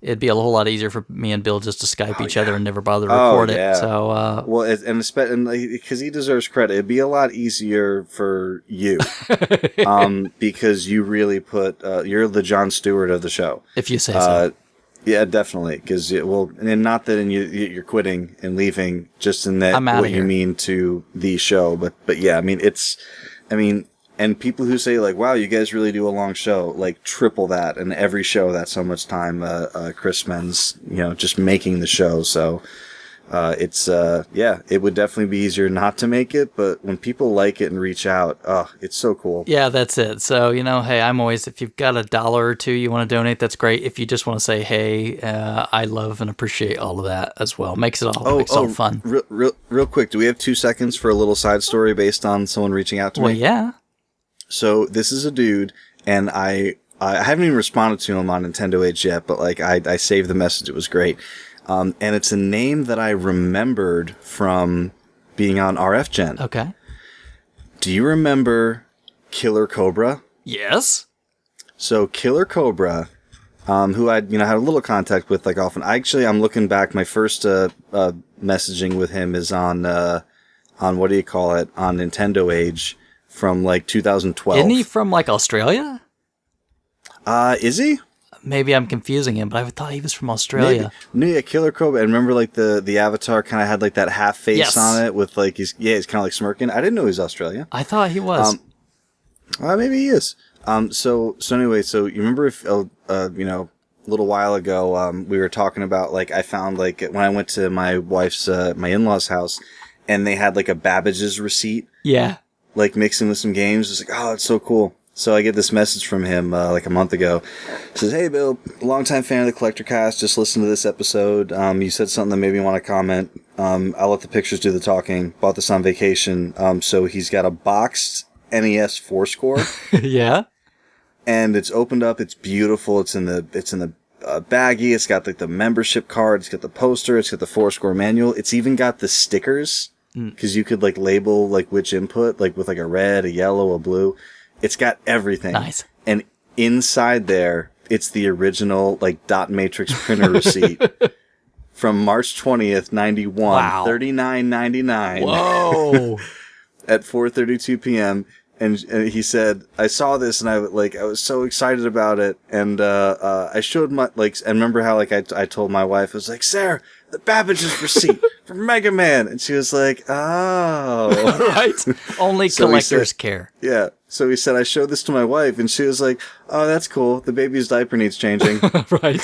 It'd be a whole lot easier for me and Bill just to Skype each other and never bother to record it. So, because he deserves credit, it'd be a lot easier for you because you really you're the Jon Stewart of the show. If you say so. Yeah, definitely. Because and not that you're quitting and leaving, just in that what you mean to the show. But yeah, and people who say like, "Wow, you guys really do a long show," like triple that, and every show that's so much time Chris spends, just making the show. So it would definitely be easier not to make it, but when people like it and reach out, it's so cool. Yeah, that's it. So, hey, I'm always, if you've got $1 or $2 you want to donate, that's great. If you just want to say, hey, I love and appreciate all of that as well. Makes it all fun. Real quick, do we have 2 seconds for a little side story based on someone reaching out to me? Well, yeah. So this is a dude, and I haven't even responded to him on Nintendo Age yet, but like I saved the message. It was great. And it's a name that I remembered from being on RF Gen. Okay. Do you remember Killer Cobra? Yes. So Killer Cobra, who I'd had a little contact with like often. I'm looking back. My first messaging with him is on what do you call it, on Nintendo Age from like 2012. Isn't he from like Australia? Is he? Maybe I'm confusing him, but I thought he was from Australia. No, yeah, Killer Cobra. And remember, like the avatar kind of had like that half face on it with like he's kind of like smirking. I didn't know he was Australian. I thought he was. Maybe he is. So anyway, so you remember if a little while ago, we were talking about like I found like when I went to my wife's my in-laws' house, and they had like a Babbage's receipt. Yeah. Like mixing with some games. It's like, oh, it's so cool. So I get this message from him like a month ago. It says, "Hey, Bill, longtime fan of the Collectorcast. Just listened to this episode. You said something that made me want to comment. I'll let the pictures do the talking. Bought this on vacation. So he's got a boxed NES 4-score. Yeah. And it's opened up. It's beautiful. It's in the baggie. It's got like the membership card. It's got the poster. It's got the 4-score manual. It's even got the stickers because you could like label like which input, like with like a red, a yellow, a blue. It's got everything. Nice. And inside there, it's the original like dot matrix printer receipt from March 20th, 91. Wow. $39.99. Whoa. At 4:32 p.m. and he said, I saw this and I was so excited about it. And, I showed and remember how I told my wife, I was like, Sarah, the Babbage's receipt for Mega Man. And she was like, oh. Right? Only collectors care. Yeah. So he said, I showed this to my wife and she was like, oh, that's cool. The baby's diaper needs changing. Right.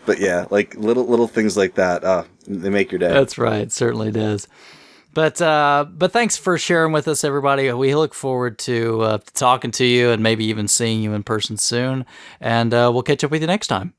But yeah, like little things like that, they make your day. That's right. It certainly does. But thanks for sharing with us, everybody. We look forward to talking to you and maybe even seeing you in person soon. And we'll catch up with you next time.